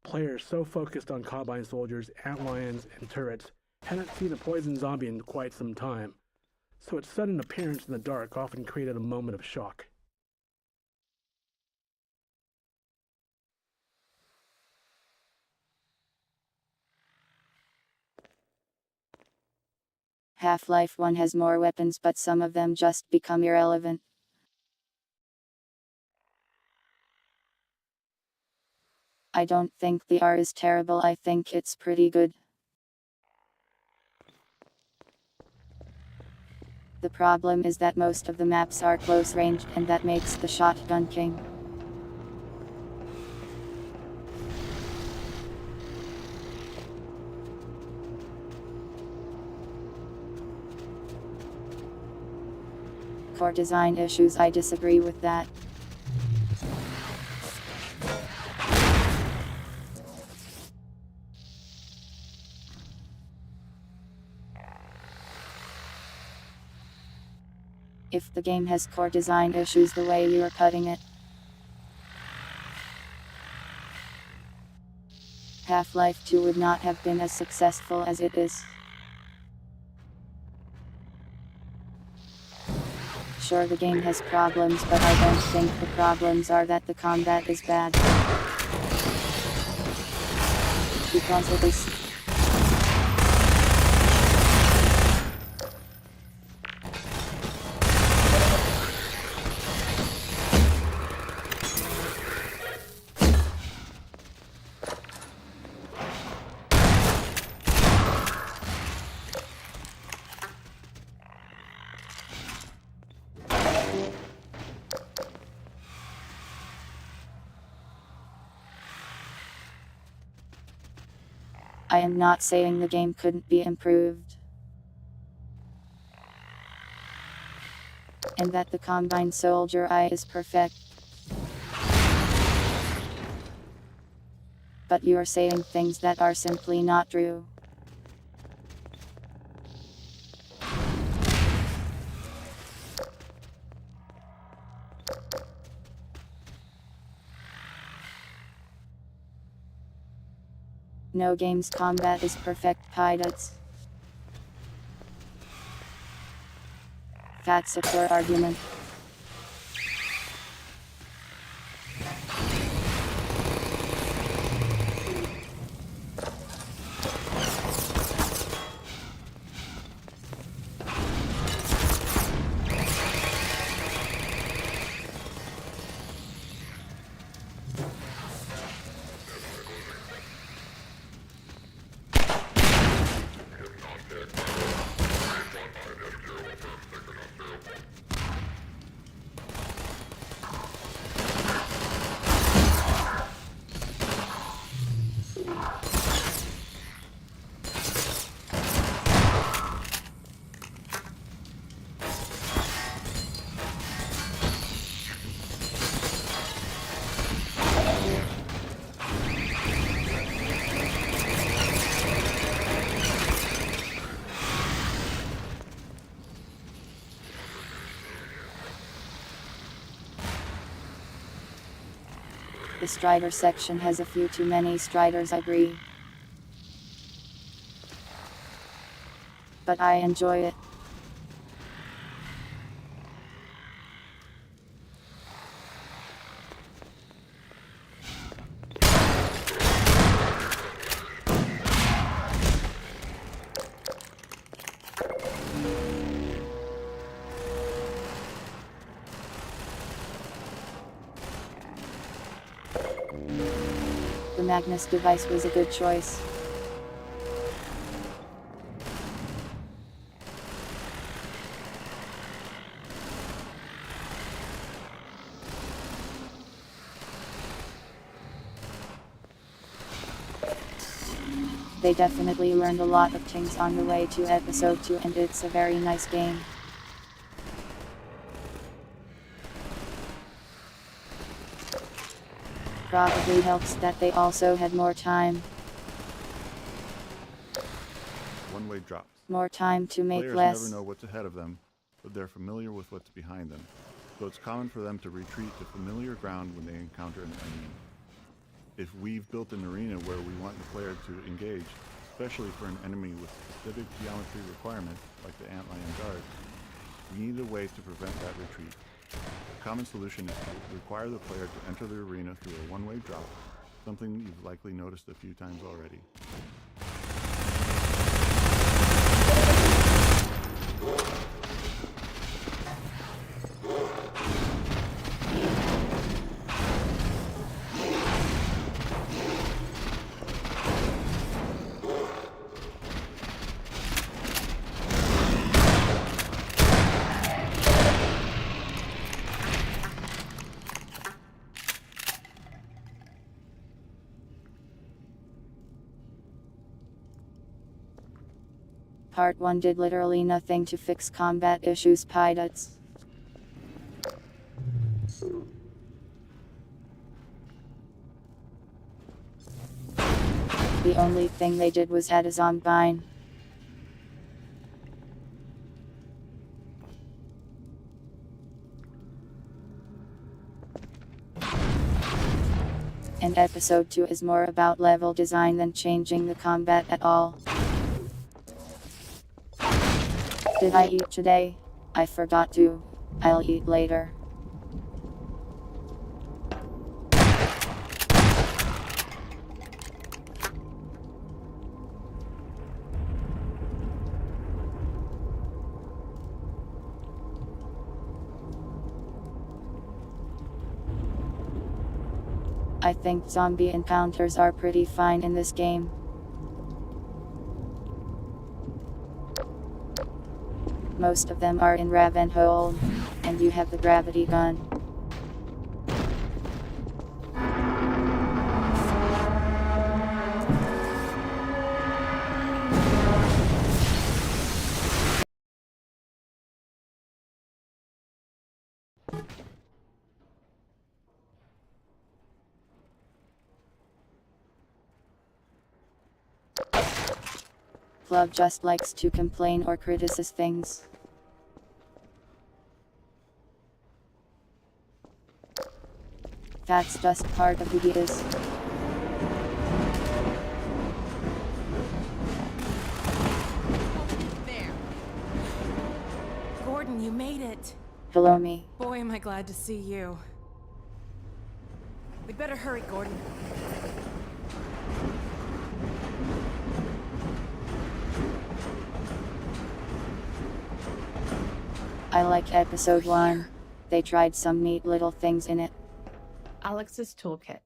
Players so focused on combine soldiers, antlions, and turrets hadn't seen a poison zombie in quite some time, so its sudden appearance in the dark often created a moment of shock. Half-Life 1 has more weapons, but some of them just become irrelevant. I don't think the R is terrible, I think it's pretty good. The problem is that most of the maps are close range, and that makes the shotgun king. Core design issues, I disagree with that. If the game has core design issues the way you are putting it, Half-Life 2 would not have been as successful as it is. Sure, the game has problems, but I don't think the problems are that the combat is bad. Because it is. I am not saying the game couldn't be improved, and that the Combine Soldier Eye is perfect. But you are saying things that are simply not true. No game's combat is perfect, pilots. That's a poor argument. The Strider section has a few too many Striders, I agree. But I enjoy it. The Magnus device was a good choice. They definitely learned a lot of things on the way to episode 2, and it's a very nice game. Probably helps that they also had more time. One-way drops. More time to make Players less. never know what's ahead of them, but they're familiar with what's behind them, so it's common for them to retreat to familiar ground when they encounter an enemy. If we've built an arena where we want the player to engage, especially for an enemy with specific geometry requirements like the antlion guards, we need a way to prevent that retreat. A common solution is to require the player to enter the arena through a one-way drop, something you've likely noticed a few times already. Part 1 did literally nothing to fix combat issues, pilots. The only thing they did was add a zombie. And episode 2 is more about level design than changing the combat at all. Did I eat today? I forgot to. I'll eat later. I think zombie encounters are pretty fine in this game. Most of them are in Ravenhold, and you have the gravity gun. Love just likes to complain or criticize things. That's just part of who he is. There. Gordon, you made it. Hello, me. Boy, am I glad to see you. We'd better hurry, Gordon. I like episode 1. They tried some neat little things in it. Alex's toolkit.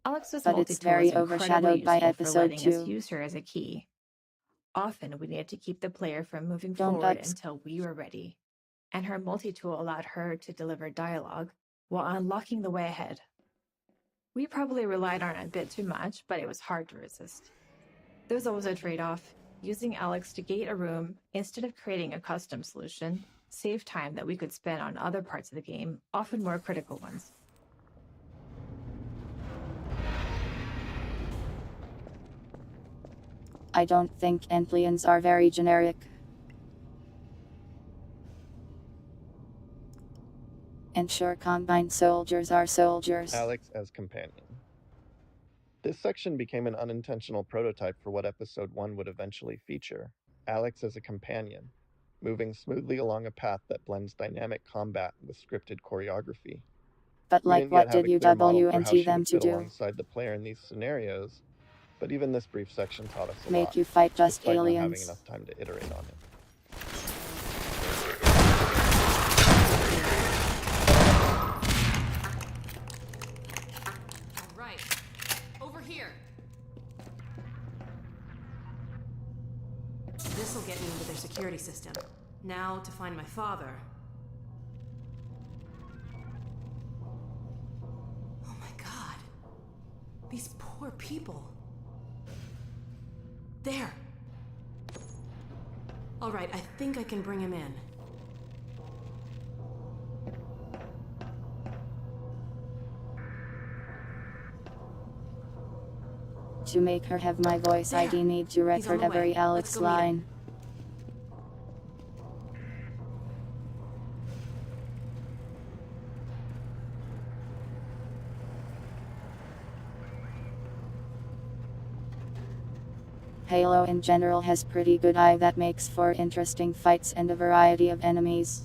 Alex's But it's very multi-tool is overshadowed by incredibly useful for episode letting 2. us use her as a key. Often we needed to keep the player from moving Don't forward ups- until we were ready, and her multi-tool allowed her to deliver dialogue while unlocking the way ahead. We probably relied on it a bit too much, but it was hard to resist. There's always a trade-off. Using Alex to gate a room instead of creating a custom solution saved time that we could spend on other parts of the game, often more critical ones. I don't think Entlians are very generic. And sure, combined soldiers are soldiers. Alex as companion. This section became an unintentional prototype for what episode 1 would eventually feature. Alex as a companion, moving smoothly along a path that blends dynamic combat with scripted choreography. But We like, didn't what yet have did a clear model for how UWNT she them would to fit do? alongside the player in these scenarios, but even this brief section taught us a Make lot, you fight just despite not having aliens. enough time to iterate on it. All right. Over here. This'll get me into their security system. Now to find my father. Oh my god. These poor people. There. All right, I think I can bring him in. To make her have my voice, There. ID need to He's on record the way. every Let's Alex go meet him. line. Halo in general has pretty good eye that makes for interesting fights and a variety of enemies.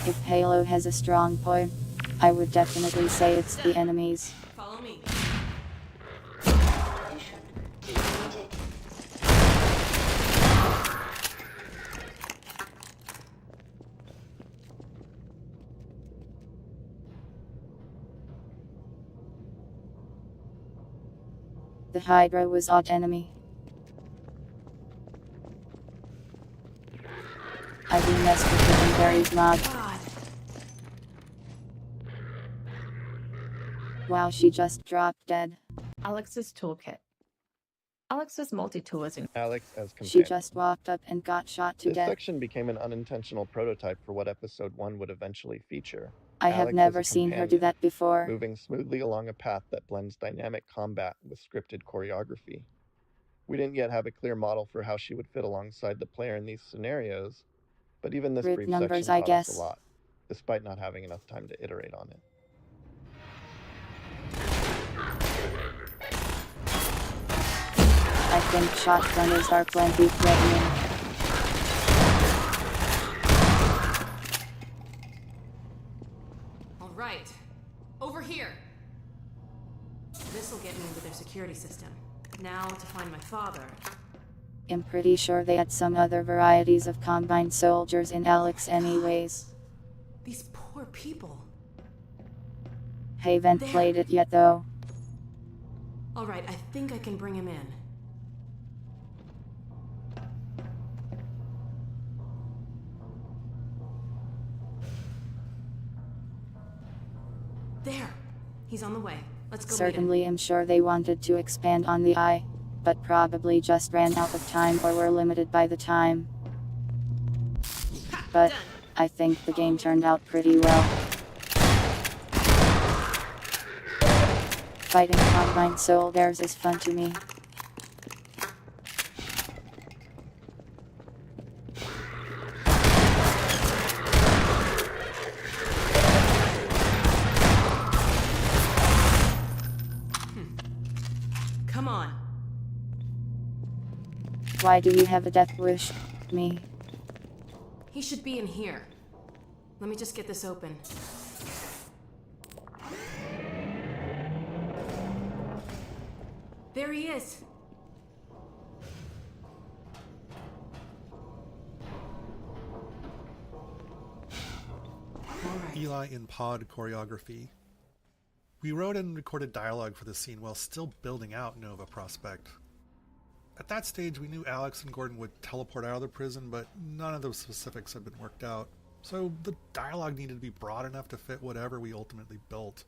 If Halo has a strong point, I would definitely say it's the enemies. Follow me. The Hydra was odd enemy. I do mess with the legendary's mob. Wow, she just dropped dead. Alex's toolkit. Alex was multi-tooling. Alex as She companion. just walked up and got shot to This death. section became an unintentional prototype for what episode 1 would eventually feature. I have Alex never as a seen her do companion, that before. moving smoothly along a path that blends dynamic combat with scripted choreography. We didn't yet have a clear model for how she would fit alongside the player in these scenarios, but even this Group brief numbers, section I taught us a guess. lot, despite not having enough time to iterate on it. I think shotgunners are plenty threatening. All right. Over here. This'll get me into their security system. Now to find my father. I'm pretty sure they had some other varieties of combined soldiers in Alex anyways. These poor people. Haven't There. played it yet though. All right, I think I can bring him in. There. He's on the way. Let's go Certainly I'm sure they wanted to expand on the eye, but probably just ran out of time or were limited by the time. But I think the game turned out pretty well. Fighting combined soldiers is fun to me. Come on. Why do you have a death wish? Me? He should be in here. Let me just get this open. There he is. Eli in pod choreography. We wrote and recorded dialogue for the scene while still building out Nova Prospect. At that stage, we knew Alex and Gordon would teleport out of the prison, but none of those specifics had been worked out, so the dialogue needed to be broad enough to fit whatever we ultimately built.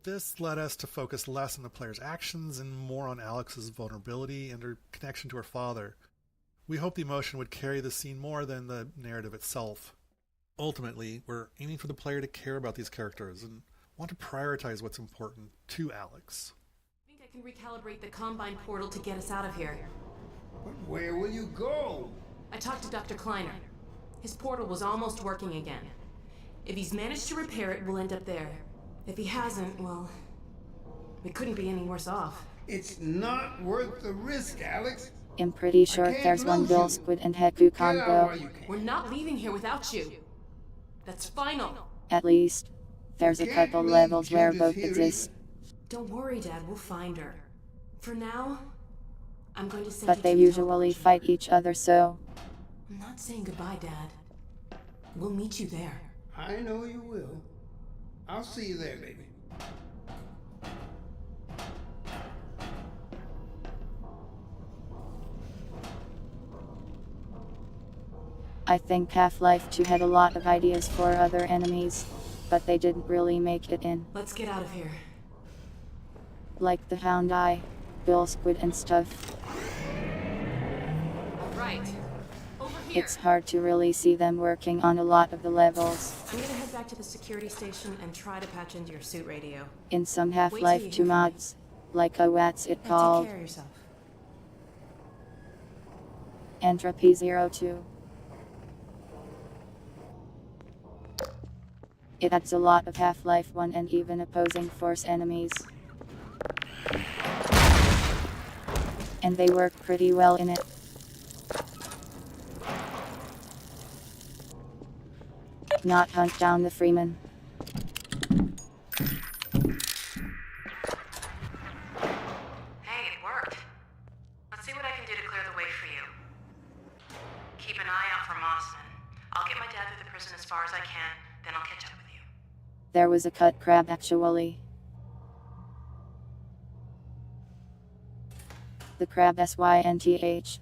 This led us to focus less on the player's actions and more on Alex's vulnerability and her connection to her father. We hoped the emotion would carry the scene more than the narrative itself. Ultimately, we're aiming for the player to care about these characters and want to prioritize what's important to Alex. I think I can recalibrate the Combine portal to get us out of here. But where will you go? I talked to Dr. Kleiner. His portal was almost working again. If he's managed to repair it, we'll end up there. If he hasn't, well, we couldn't be any worse off. It's not worth the risk, Alex. I'm pretty sure can't there's one lose Bill you. Squid and Heku combo. We're not leaving here without you. That's final. At least, there's a couple levels where both exist. Don't worry, Dad. We'll find her. For now, I'm going to send But you they to the usually fight each other, so I'm not saying goodbye, Dad. We'll meet you there. I know you will. I'll see you there, baby. I think Half-Life 2 had a lot of ideas for other enemies, but they didn't really make it in. Let's get out of here. Like the Hound Eye, Bill Squid and stuff. All right. Over here. It's hard to really see them working on a lot of the levels. I'm gonna head back to the security station and try to patch into your suit radio. In some Wait till Half-Life you 2 hear from me. mods, like what's it Now called? take care of yourself. Entropy 02. It adds a lot of Half-Life 1 and even opposing force enemies. And they work pretty well in it. Not hunt down the Freeman. Hey, it worked. Let's see what I can do to clear the way for you. Keep an eye out for Mossman. I'll get my dad through the prison as far as I can, then I'll catch up with you. There was a cut crab actually. The crab SYNTH.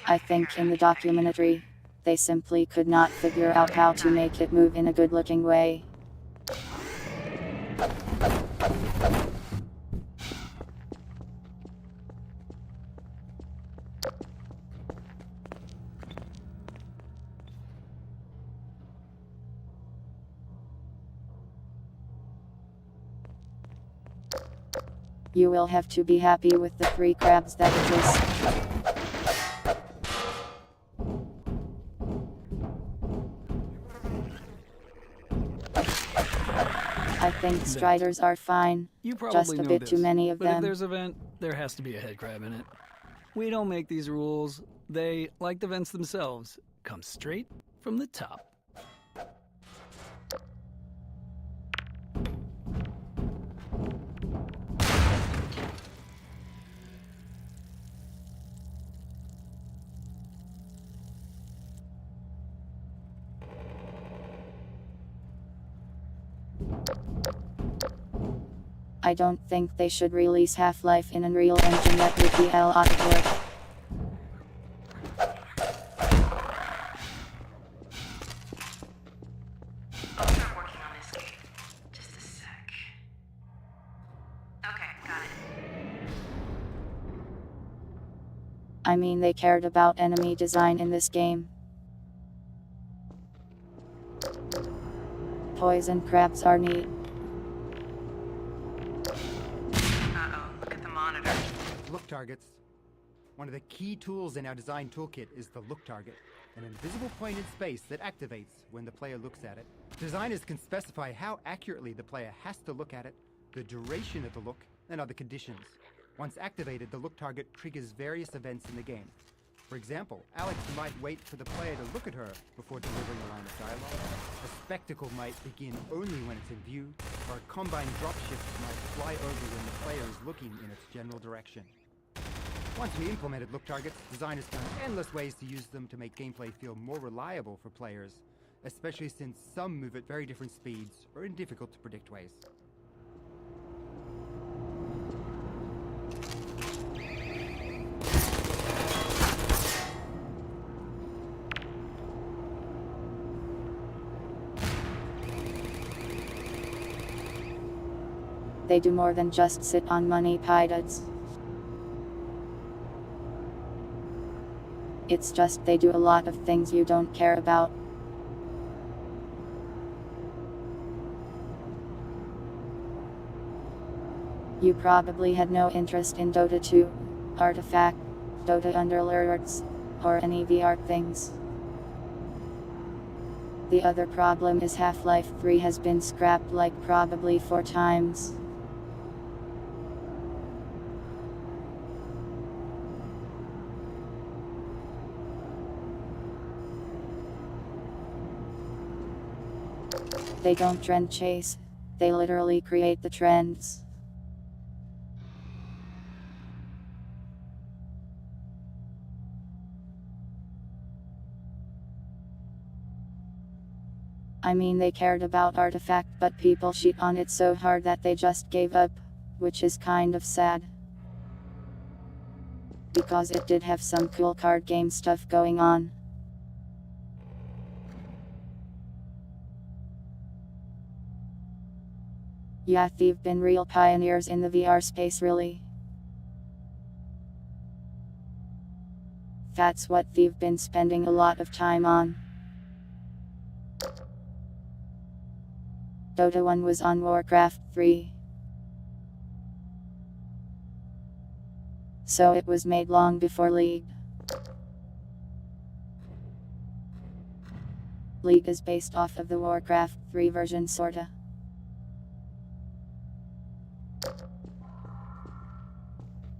I think in the documentary, they simply could not figure out how to make it move in a good-looking way. You will have to be happy with the 3 crabs that exist. I think striders are fine. You probably Just a know bit this, too many of but if them. there's a vent, there has to be a head crab in it. We don't make these rules. They, like the vents themselves, come straight from the top. I don't think they should release Half-Life in Unreal Engine. That would be a lot of work. I'll start working on this gate. Just a sec. Okay, got it. I mean, they cared about enemy design in this game. Poison crabs are neat. Look at the monitor. Look targets. One of the key tools in our design toolkit is the look target, an invisible point in space that activates when the player looks at it. Designers can specify how accurately the player has to look at it, the duration of the look, and other conditions. Once activated, the look target triggers various events in the game. For example, Alex might wait for the player to look at her before delivering a line of dialogue. A spectacle might begin only when it's in view, or a combine dropshift might fly over when the player is looking in its general direction. Once we implemented look targets, designers found endless ways to use them to make gameplay feel more reliable for players, especially since some move at very different speeds or in difficult to predict ways. They do more than just sit on money pilots. It's just they do a lot of things you don't care about. You probably had no interest in Dota 2, Artifact, Dota Underlords, or any VR things. The other problem is Half-Life 3 has been scrapped like probably 4 times. They don't trend chase, they literally create the trends. I mean, they cared about Artifact, but people shit on it so hard that they just gave up, which is kind of sad. Because it did have some cool card game stuff going on. Yeah, they've been real pioneers in the VR space, really. That's what they've been spending a lot of time on. Dota 1 was on Warcraft 3. So it was made long before League. League is based off of the Warcraft 3 version, sorta.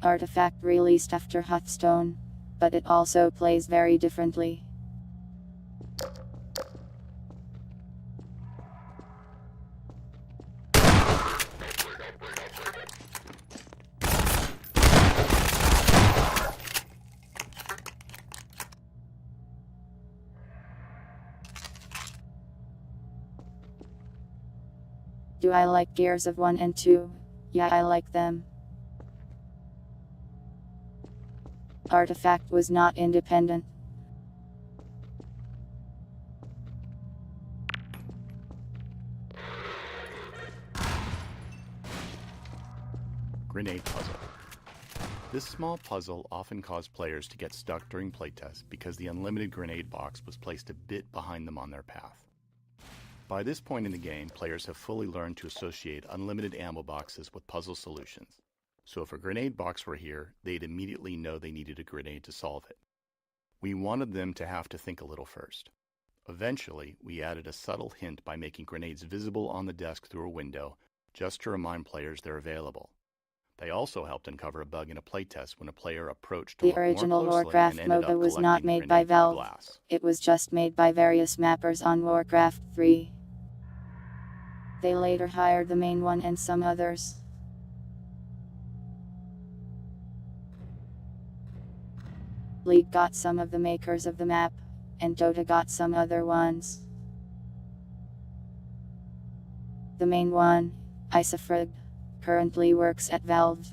Artifact released after Hearthstone, but it also plays very differently. Do I like Gears of 1 and 2? Yeah, I like them. Artifact was not independent. Grenade Puzzle. This small puzzle often caused players to get stuck during playtests because the unlimited grenade box was placed a bit behind them on their path. By this point in the game, players have fully learned to associate unlimited ammo boxes with puzzle solutions. So if a grenade box were here, they'd immediately know they needed a grenade to solve it. We wanted them to have to think a little first. Eventually, we added a subtle hint by making grenades visible on the desk through a window, just to remind players they're available. They also helped uncover a bug in a playtest when a player approached to The look more original closely Warcraft and ended MOBA up was not collecting made by grenades in Valve. glass. It was just made by various mappers on Warcraft 3. They later hired the main one and some others. League got some of the makers of the map, and Dota got some other ones. The main one, Isofrag, currently works at Valve.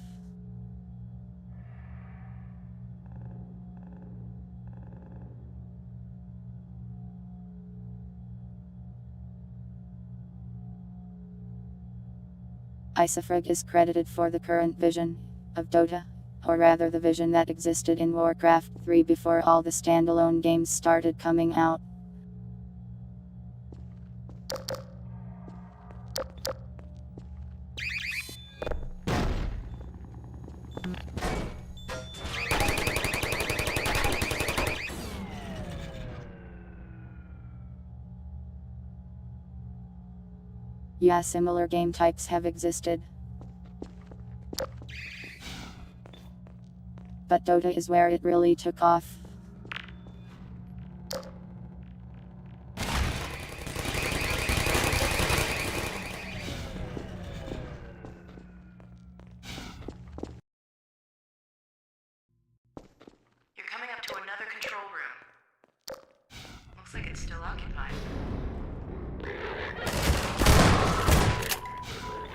Isofrag is credited for the current vision of Dota, or rather the vision that existed in Warcraft 3 before all the standalone games started coming out. Yeah, similar game types have existed. But Dota is where it really took off. You're coming up to another control room. Looks like it's still occupied.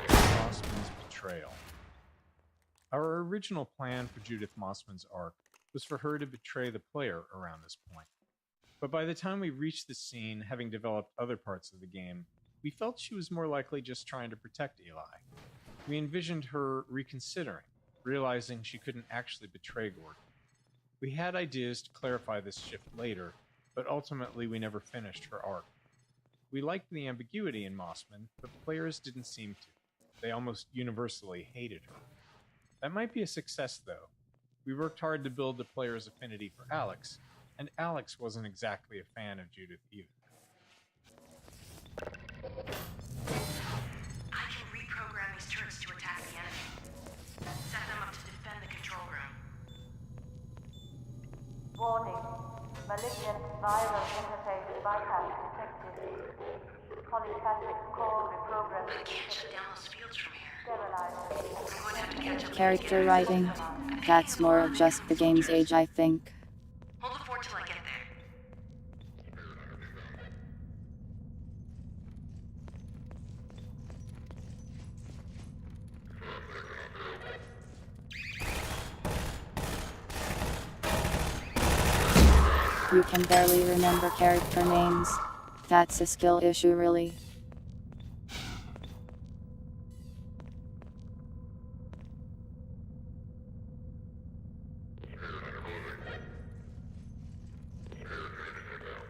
Mossman's betrayal. Our original plan for Judith Mossman's arc was for her to betray the player around this point. But by the time we reached this scene, having developed other parts of the game, we felt she was more likely just trying to protect Eli. We envisioned her reconsidering, realizing she couldn't actually betray Gordon. We had ideas to clarify this shift later, but ultimately we never finished her arc. We liked the ambiguity in Mossman, but players didn't seem to. They almost universally hated her. That might be a success, though. We worked hard to build the player's affinity for Alex, and Alex wasn't exactly a fan of Judith either. I can reprogram these turrets to attack the enemy. Set them up to defend the control room. Warning. Malignant viral interface bypass detected. Polypathic core reprogramming. I can't shut down those fields from here. Sterilized. I'm going to have to catch up. Character writing, that's more of just the game's age, I think. Hold the fort till I get there. You can barely remember character names. That's a skill issue, really.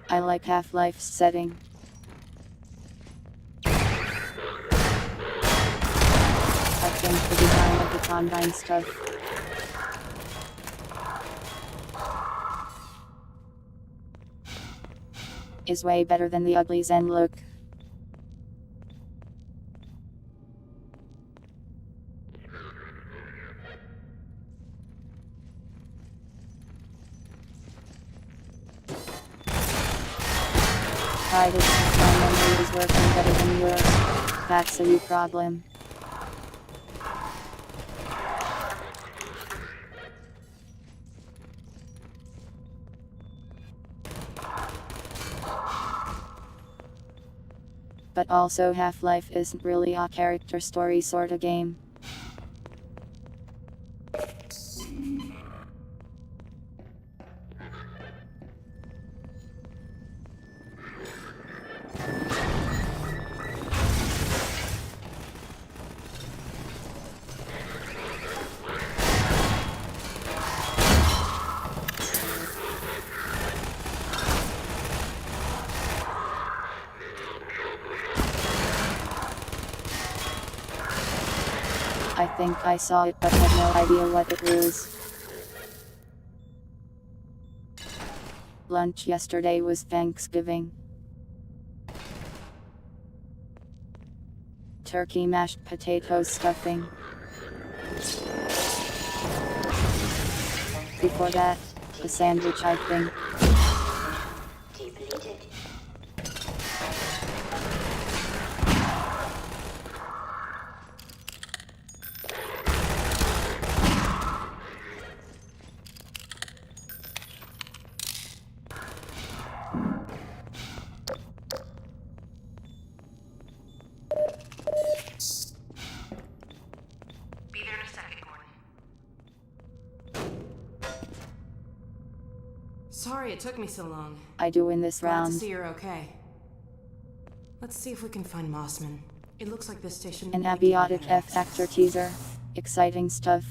I like Half-Life's setting. I think the design of the Combine stuff is way better than the ugly Zen look. I did think my memory is working better than yours. That's a you problem. But also Half-Life isn't really a character story sorta game. I think I saw it but had no idea what it was. Lunch yesterday was Thanksgiving. Turkey, mashed potatoes, stuffing. Before that, a sandwich, I think. Be there in a second, Gordon. Sorry it took me so long. I do in this Glad to round. see you're okay. Let's see if we can find Mossman. It looks like this station. An might give you abiotic better F access. Factor teaser. Exciting stuff.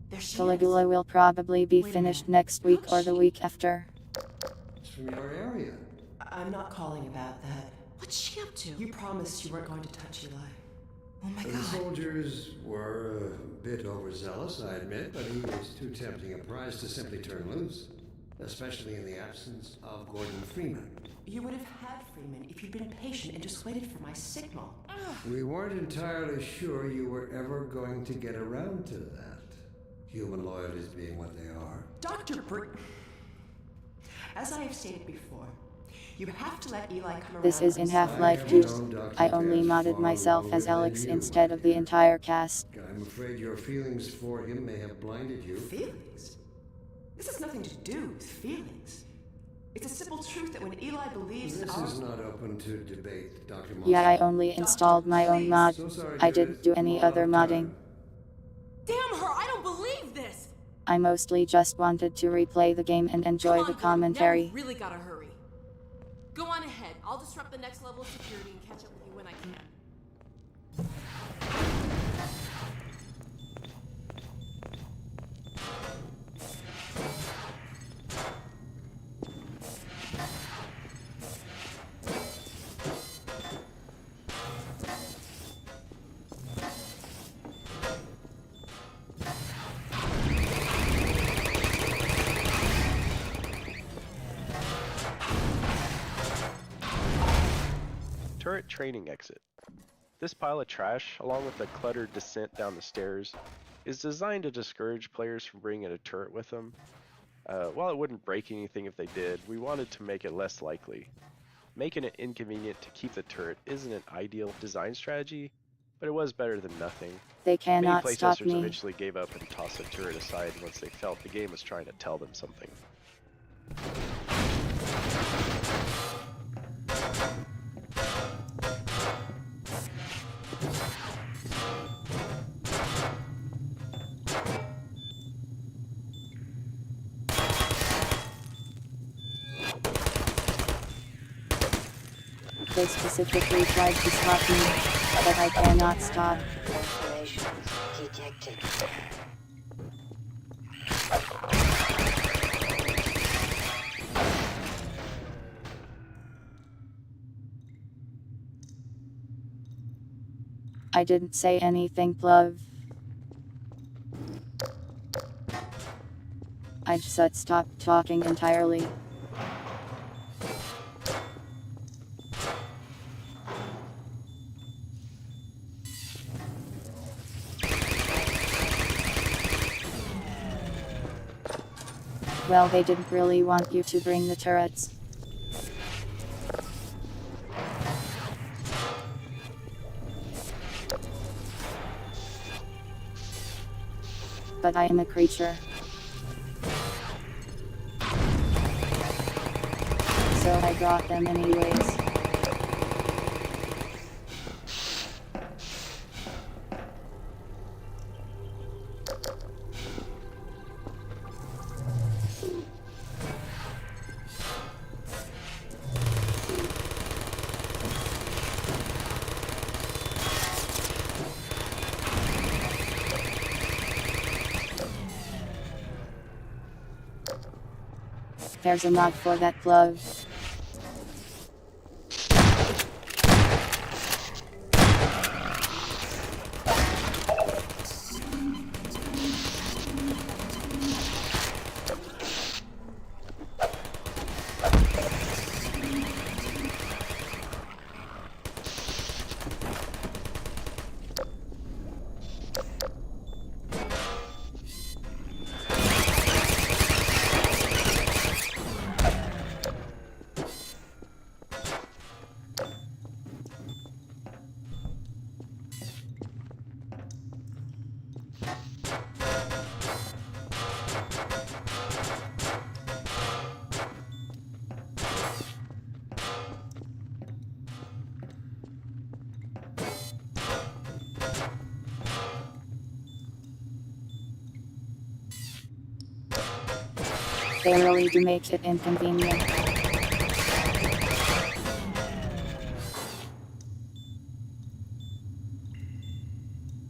There she is. Caligula will probably be Wait a finished minute. next week or the week after. It's from your area. I'm not calling about that. What's she up to? You promised you weren't going to touch Eli. Oh my The god. soldiers were a bit overzealous, I admit, but he was too tempting a prize to simply turn loose, especially in the absence of Gordon Freeman. You would have had Freeman if you'd been patient and just waited for my signal. We weren't entirely sure you were ever going to get around to that. Human loyalties being what they are. Dr. As I have stated before, you have to let Eli come around. This is in and Half-Life have 2. known Dr. I only Vance modded far myself as longer Alex than you, instead my of the dear. entire cast. I'm afraid your feelings for him may have blinded you. Feelings? This has nothing to do with feelings. It's a simple truth that when Eli believes This our... is not open to debate, Dr. Moss. Yeah, I only installed my own mod. So sorry, I Judith. didn't do any We're out other of modding. time. Damn her, I don't believe this! I mostly just wanted to replay the game and enjoy the commentary. Now we really gotta hurry. Go on ahead. I'll disrupt the next level of security and catch up with you when I can. Turret training exit. This pile of trash, along with the cluttered descent down the stairs, is designed to discourage players from bringing a turret with them. While it wouldn't break anything if they did, we wanted to make it less likely. Making it inconvenient to keep the turret isn't an ideal design strategy, but it was better than nothing. They cannot Many stop playtesters me. eventually gave up and tossed the turret aside once they felt the game was trying to tell them something. They specifically tried to stop me, but I cannot stop. Detected. I didn't say anything, love. I just stopped talking entirely. Well, they didn't really want you to bring the turrets. But I am a creature. So I brought them anyways. There's a mod for that glove. They really do make it inconvenient.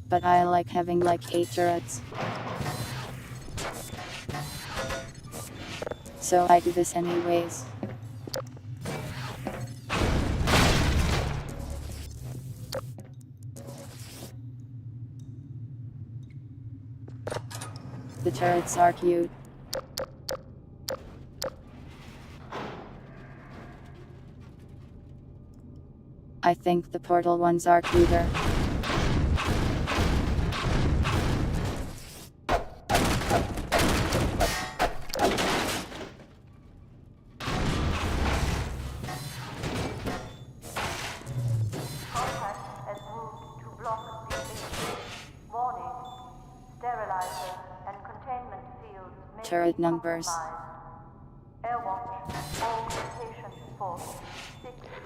But I like having like 8 turrets. So I do this anyways. The turrets are cute. I think the portal ones are cuter. Turret numbers.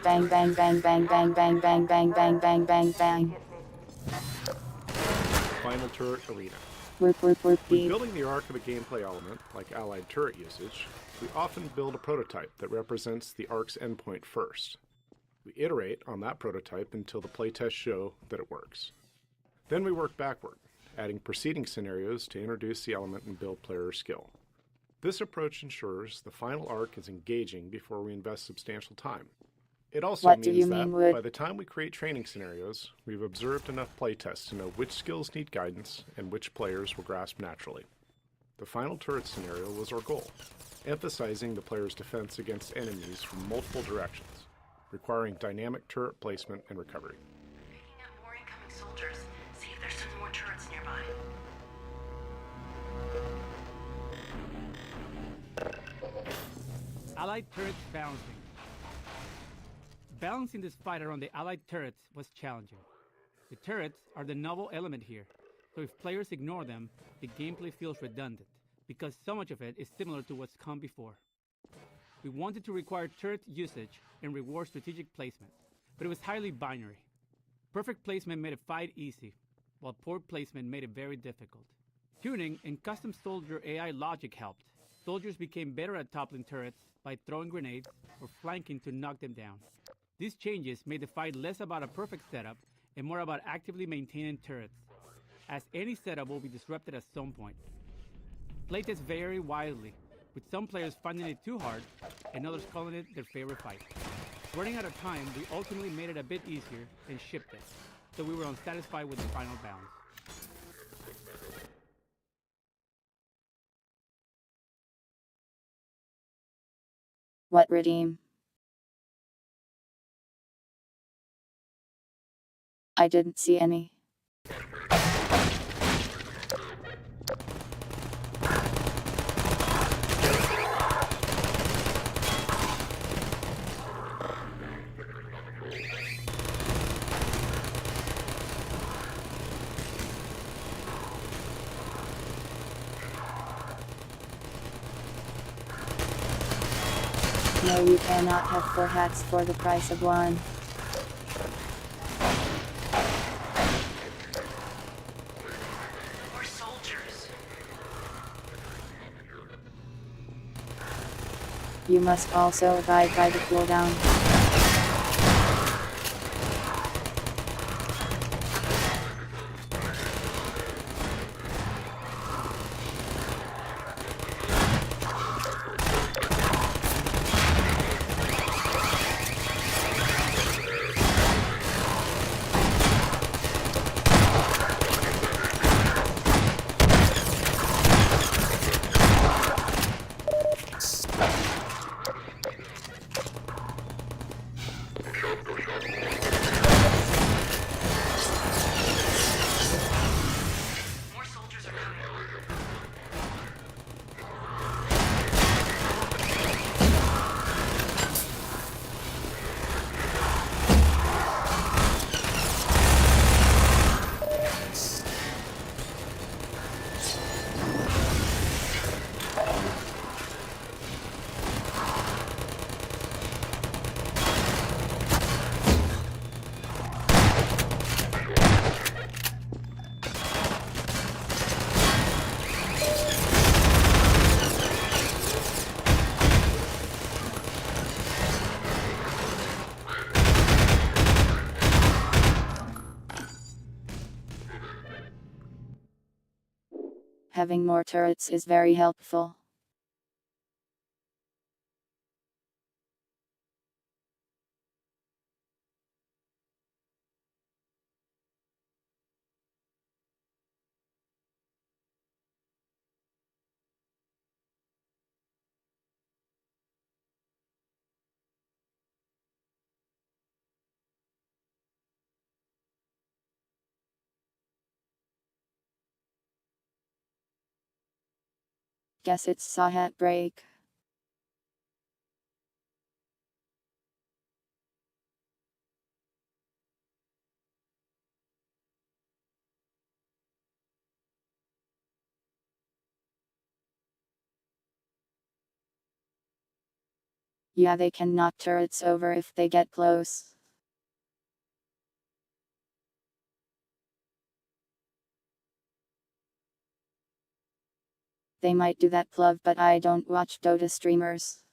Bang bang bang bang bang bang bang bang bang bang bang bang. Final turret arena. Whoop whoop whoop When beep. building the arc of a gameplay element, like allied turret usage, we often build a prototype that represents the arc's endpoint first. We iterate on that prototype until the playtests show that it works. Then we work backward, adding preceding scenarios to introduce the element and build player skill. This approach ensures the final arc is engaging before we invest substantial time. It also What do means you that mean, Wood? by the time we create training scenarios, we've observed enough playtests to know which skills need guidance and which players will grasp naturally. The final turret scenario was our goal, emphasizing the player's defense against enemies from multiple directions, requiring dynamic turret placement and recovery. Picking up more incoming soldiers. See if there's some more turrets nearby. Allied turrets balancing. Balancing this fight around the allied turrets was challenging. The turrets are the novel element here, so if players ignore them, the gameplay feels redundant, because so much of it is similar to what's come before. We wanted to require turret usage and reward strategic placement, but it was highly binary. Perfect placement made a fight easy, while poor placement made it very difficult. Tuning and custom soldier AI logic helped. Soldiers became better at toppling turrets by throwing grenades or flanking to knock them down. These changes made the fight less about a perfect setup and more about actively maintaining turrets, as any setup will be disrupted at some point. Playtests vary wildly, with some players finding it too hard and others calling it their favorite fight. Running out of time, we ultimately made it a bit easier and shipped it, so we were unsatisfied with the final balance. What redeem? I didn't see any. No, you cannot have 4 hats for the price of 1. More soldiers. You must also abide by the cooldown. Having more turrets is very helpful. Guess it's saw hat break. Yeah, they can knock turrets over if they get close. They might do that plug, but I don't watch Dota streamers.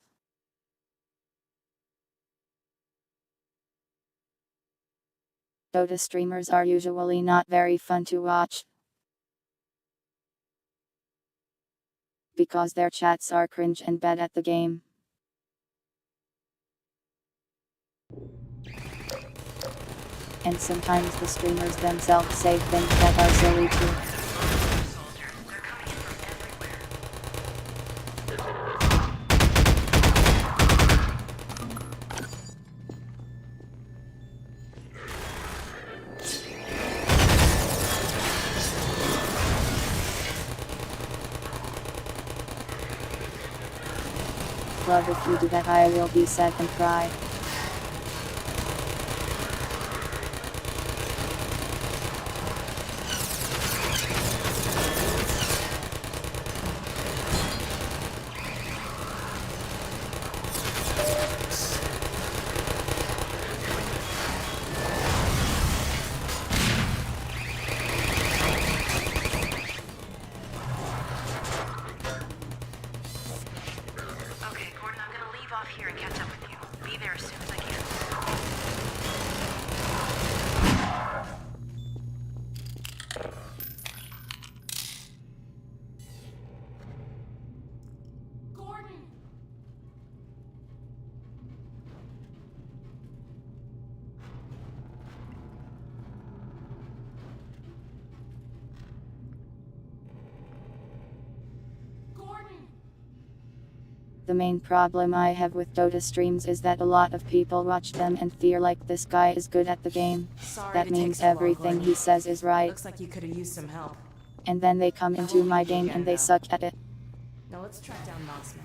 Dota streamers are usually not very fun to watch, because their chats are cringe and bad at the game. And sometimes the streamers themselves say things that are silly too. Love, if you do that I will be sad and cry. Here and catch up with you. Be there as soon as I can. The main problem I have with Dota streams is that a lot of people watch them and feel like this guy is good at the game. Sorry That to take means so long, everything Gordon. he says is right. Looks like you could have used some help. And then they come into my game and they suck at it. Now let's track down Mossman.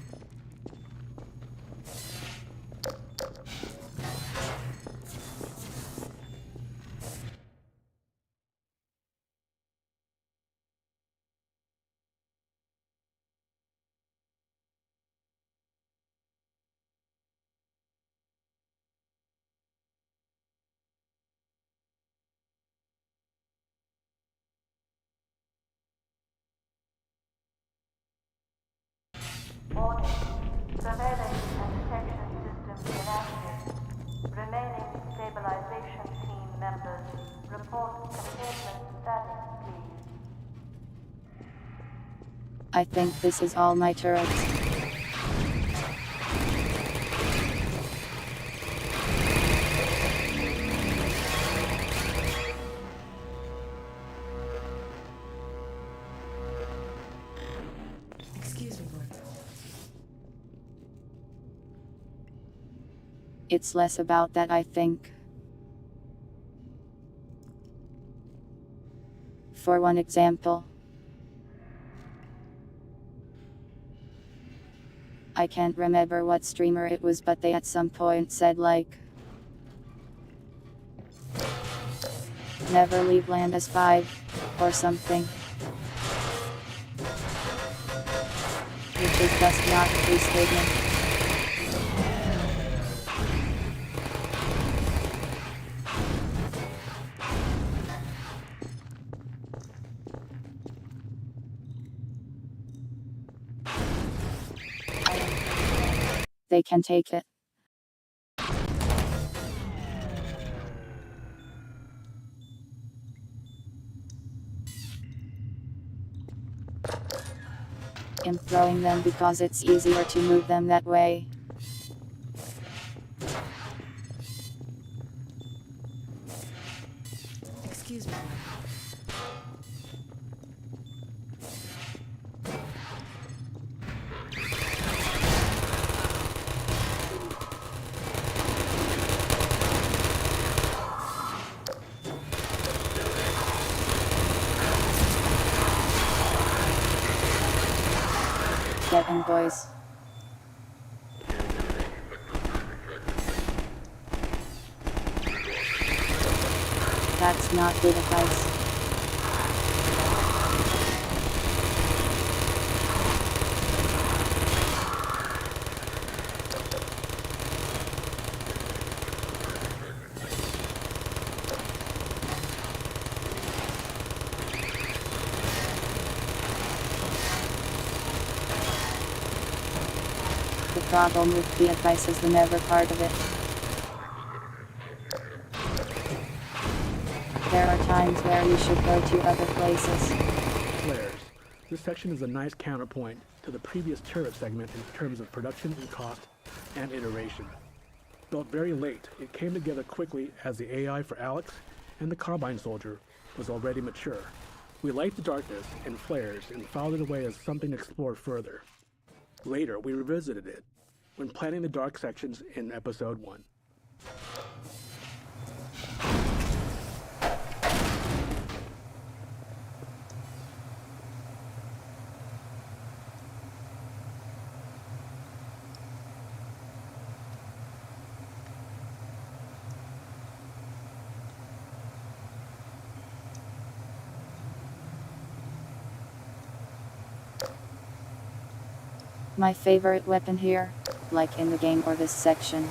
Warning. Surveillance and detection systems inactive. Remaining stabilization team members report containment status, please. I think this is all my turrets. Excuse me, Gordon. It's less about that, I think. For one example, I can't remember what streamer it was, but they at some point said like, never leave land as 5, or something. Which is just not a true statement. They can take it. I'm throwing them because it's easier to move them that way. Excuse me. Get in, boys. That's not good advice. The problem with the advice is the never part of it. There are times where you should go to other places. Flares. This section is a nice counterpoint to the previous turret segment in terms of production and cost and iteration. Built very late, it came together quickly as the AI for Alex and the Combine Soldier was already mature. We liked the darkness and flares and filed it away as something to explore further. Later, we revisited it when planning the dark sections in Episode 1. My favorite weapon here, like in the game or this section.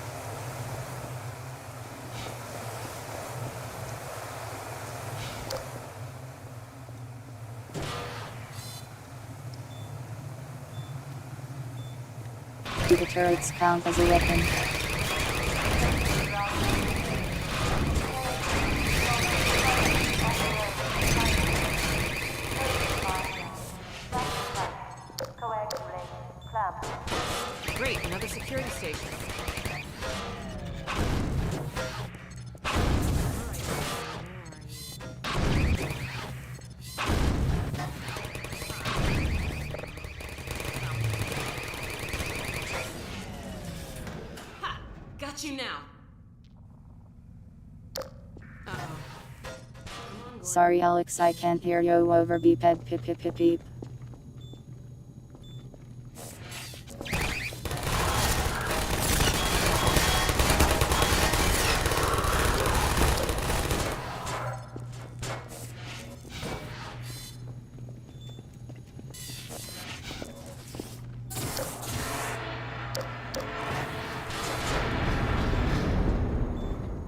Do the turrets count as a weapon? Great, another security station. Ha! Got you now. Sorry Alex, I can't hear you over beep pip pip pip pip beep.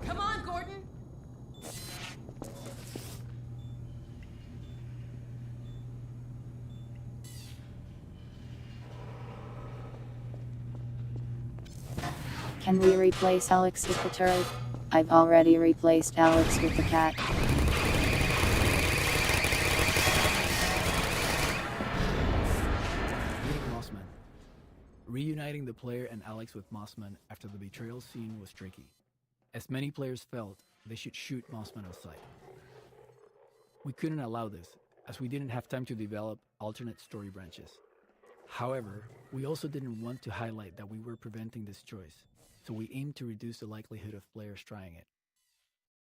Come on, Gordon. Can we replace Alex with the turret? I've already replaced Alex with the cat. Meeting Mossman. Reuniting the player and Alex with Mossman after the betrayal scene was tricky. As many players felt, they should shoot Mossman on sight. We couldn't allow this, as we didn't have time to develop alternate story branches. However, we also didn't want to highlight that we were preventing this choice, so we aimed to reduce the likelihood of players trying it.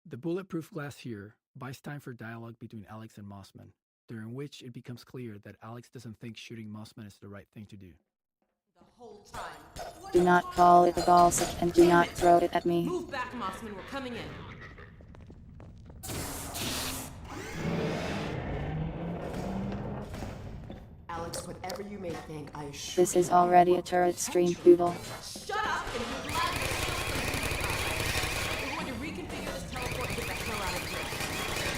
The bulletproof glass here buys time for dialogue between Alex and Mossman, during which it becomes clear that Alex doesn't think shooting Mossman is the right thing to do. The whole time. Do not call it a ball set and do not throw it at me. Move back, Mossman. We're coming in. Alex, whatever you may think, I assure This is already a turret stream poodle. Shut up and be glad we're going to reconfigure this teleport and get the hell out of here.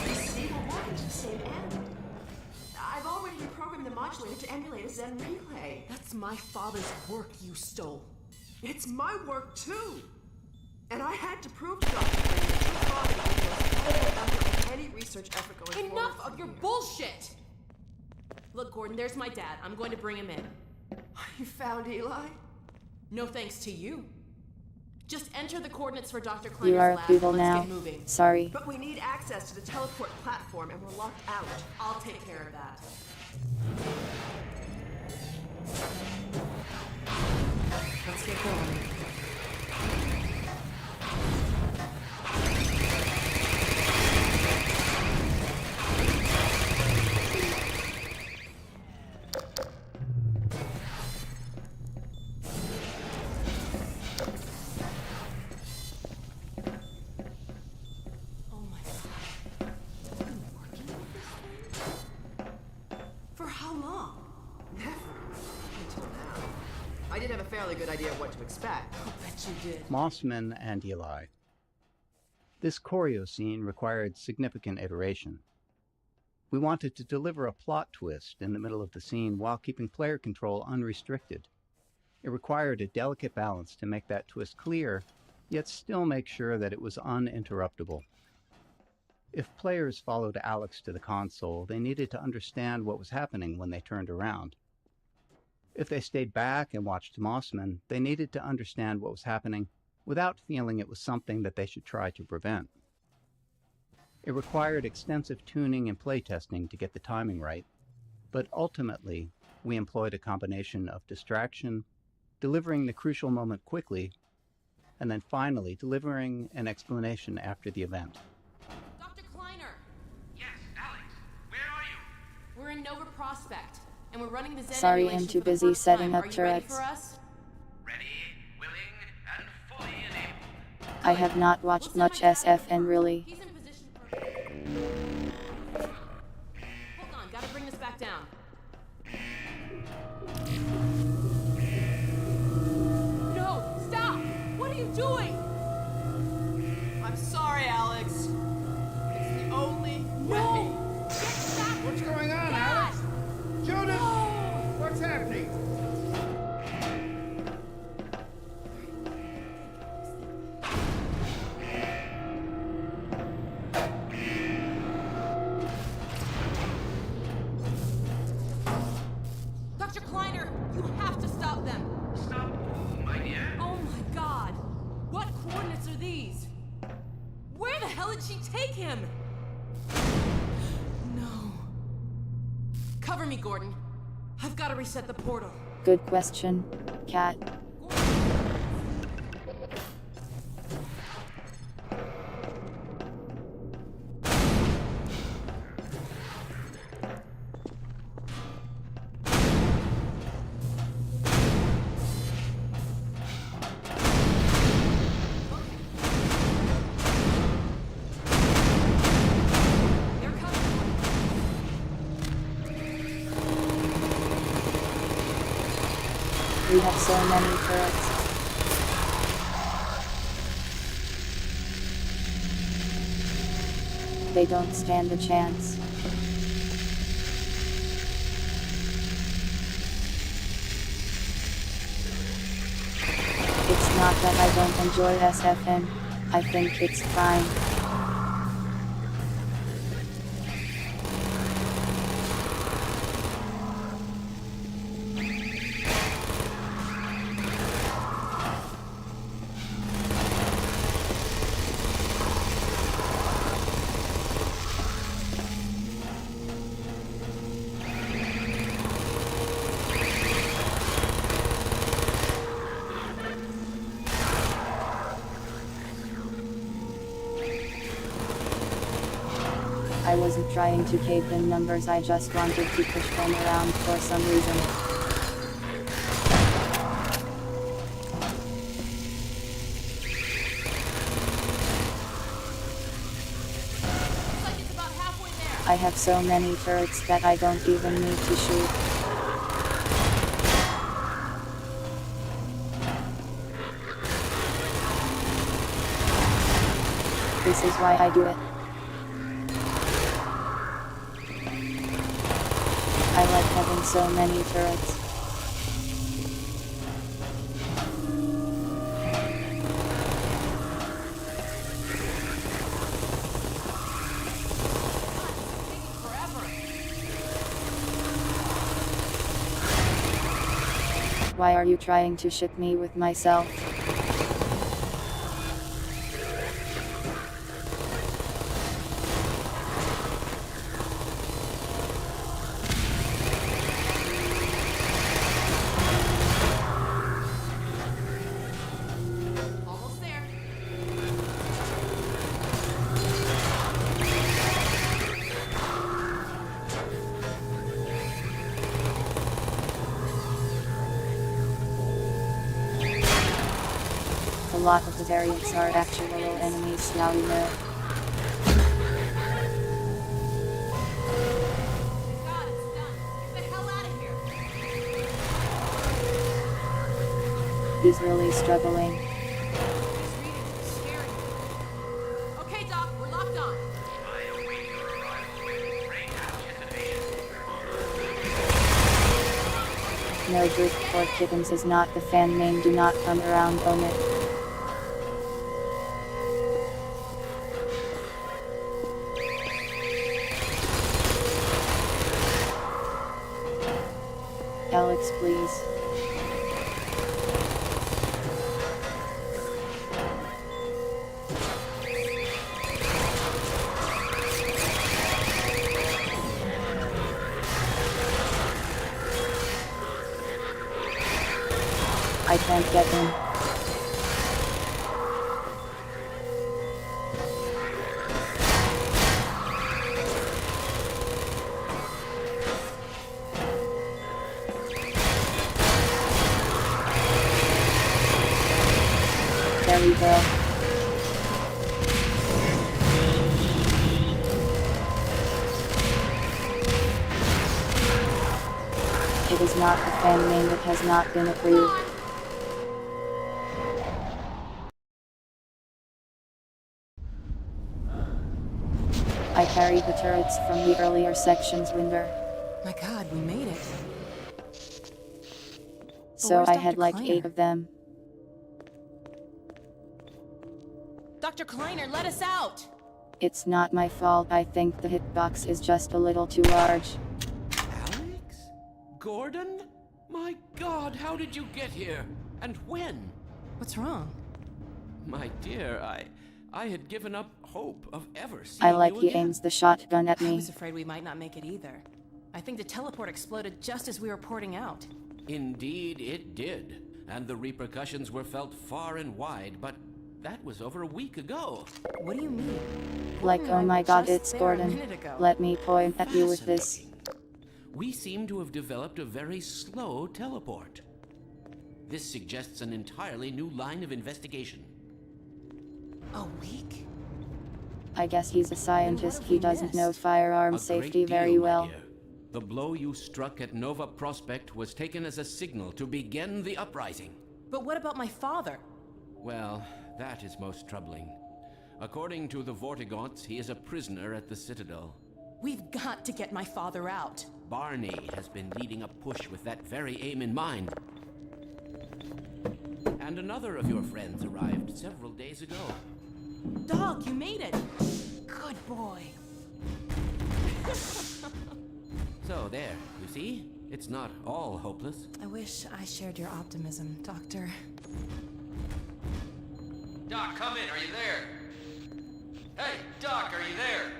You see, we're working to the same end. I've already reprogrammed the modulator to emulate a Zen relay. That's my father's work you stole. It's my work too. And I had to prove to Dr. Green that your father was the number of any research effort going forward. Enough of your bullshit! Look, Gordon, there's my dad. I'm going to bring him in. You found Eli? No thanks to you. Just enter the coordinates for Dr. Kleiner's You are lab people and let's now. get moving. Sorry. But we need access to the teleport platform and we're locked out. I'll take care of that. Let's get going. For how long? Never. Until now. I did have a fairly good idea of what to expect. I'll bet you did. Mossman and Eli. This choreo scene required significant iteration. We wanted to deliver a plot twist in the middle of the scene while keeping player control unrestricted. It required a delicate balance to make that twist clear, yet still make sure that it was uninterruptible. If players followed Alex to the console, they needed to understand what was happening when they turned around. If they stayed back and watched Mossman, they needed to understand what was happening without feeling it was something that they should try to prevent. It required extensive tuning and playtesting to get the timing right, but ultimately, we employed a combination of distraction, delivering the crucial moment quickly, and then finally delivering an explanation after the event. Dr. Kleiner! Yes, Alex. Where are you? We're in Nova Prospect, and we're running the Zen Sorry, emulation I'm too for the busy first setting time. up Are you turrets. ready for us? Ready, willing, and fully enabled. I have not watched much SFN really. He's in position for... Hold on, gotta bring this back down. No! Stop! What are you doing? I'm sorry, Alex. It's the only way. What's going on, Dad! Alex? Judith! What's happening? Dr. Kleiner, you have to stop them! Stop who, my dear? Oh my god! What coordinates are these? Where the hell did she take him? No. Cover me, Gordon. I've got to reset the portal. Good question, Cat. They're coming. We have so many turrets. They don't stand a chance. It's not that I don't enjoy SFN. I think it's fine. I wasn't trying to cave in numbers, I just wanted to push them around for some reason. Looks like it's about halfway there. I have so many turrets that I don't even need to shoot. This is why I do it. I like having so many turrets. Why are you trying to ship me with myself? Almost there. A lot of the variants are actual enemies now, you know. God, it's done. Get the hell out of here. He's really struggling. Scary. Okay, Doc, we're locked on. No, Drift for Kittens is not the fan name. Do not come around on it. Alex, please. I can't get in. There we go. It is not the fan name. It has not been approved. I carried the turrets from the earlier sections, Winder. My God, we made it. So where's I Dr. had like Kleiner? 8 of them. Dr. Kleiner, let us out! It's not my fault. I think the hitbox is just a little too large. Alex? Gordon? My God, how did you get here? And when? What's wrong? My dear, I had given up hope of ever seeing I like you he again. aims the shotgun at I me. was afraid we might not make it either. I think the teleport exploded just as we were porting out. Indeed, it did. And the repercussions were felt far and wide, but that was over a week ago. What do you mean? Like, Gordon and oh I my were god, just it's there a Gordon. minute ago. Let me point at you with this. We seem to have developed a very slow teleport. This suggests an entirely new line of investigation. A week? I guess he's a scientist. have He we doesn't know missed? firearm A safety great very deal, my well. dear. The blow you struck at Nova Prospect was taken as a signal to begin the uprising. But what about my father? Well, that is most troubling. According to the Vortigaunts, he is a prisoner at the Citadel. We've got to get my father out. Barney has been leading a push with that very aim in mind. And another of your friends arrived several days ago. Dog, you made it! Good boy. So there, you see? It's not all hopeless. I wish I shared your optimism, Doctor. Doc, come in. Are you there? Hey, Doc, are you there?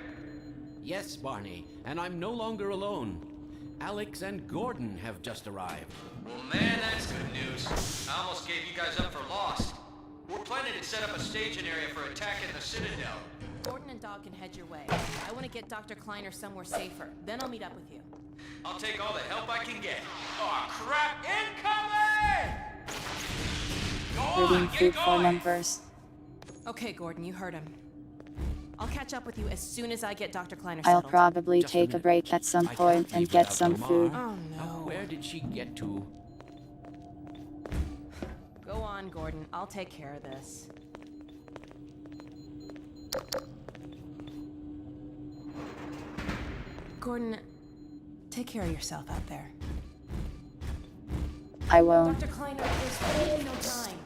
Yes, Barney, and I'm no longer alone. Alex and Gordon have just arrived. Well, man, that's good news. I almost gave you guys up for lost. We're planning to set up a staging area for attacking the Citadel. Gordon and Dog can head your way. I want to get Dr. Kleiner somewhere safer. Then I'll meet up with you. I'll take all the help I can get. Oh, crap! Incoming! Go Reading on, get fruitful going! numbers. Okay, Gordon, you heard him. I'll catch up with you as soon as I get Dr. Kleiner I'll settled. probably Just a take a minute. break at some I point can't and leave get without some Lamar. food. Oh, Now, no. where did she get to? Go on, Gordon. I'll take care of this. Gordon, take care of yourself out there. I won't. Dr. Kleiner, there's really no time.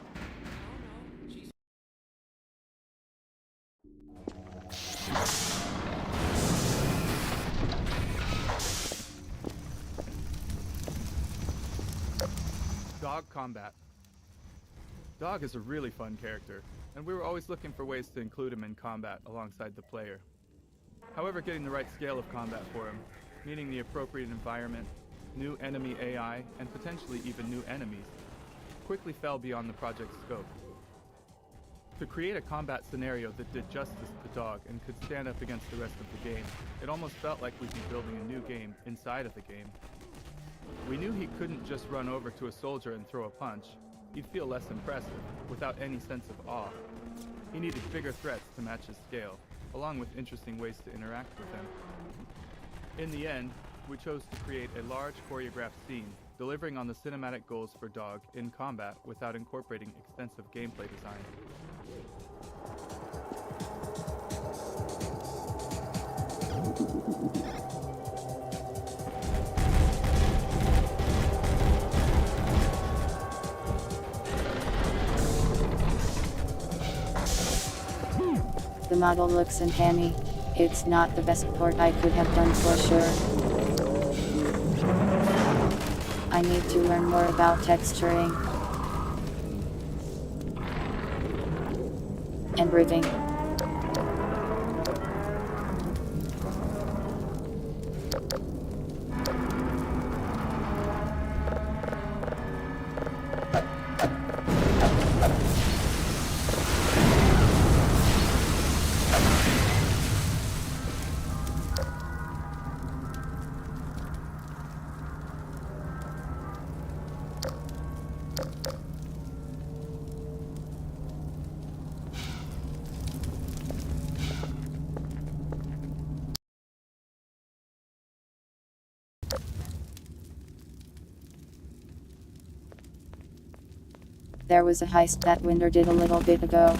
Dog combat. Dog is a really fun character, and we were always looking for ways to include him in combat alongside the player. However, getting the right scale of combat for him, meaning the appropriate environment, new enemy AI, and potentially even new enemies, quickly fell beyond the project's scope. To create a combat scenario that did justice to Dog and could stand up against the rest of the game, it almost felt like we'd be building a new game inside of the game. We knew he couldn't just run over to a soldier and throw a punch. He'd feel less impressive, without any sense of awe. He needed bigger threats to match his scale, along with interesting ways to interact with him. In the end, we chose to create a large choreographed scene, delivering on the cinematic goals for Dog in combat without incorporating extensive gameplay design. The model looks uncanny. It's not the best port I could have done for sure. I need to learn more about texturing and breathing. There was a heist that Winder did a little bit ago.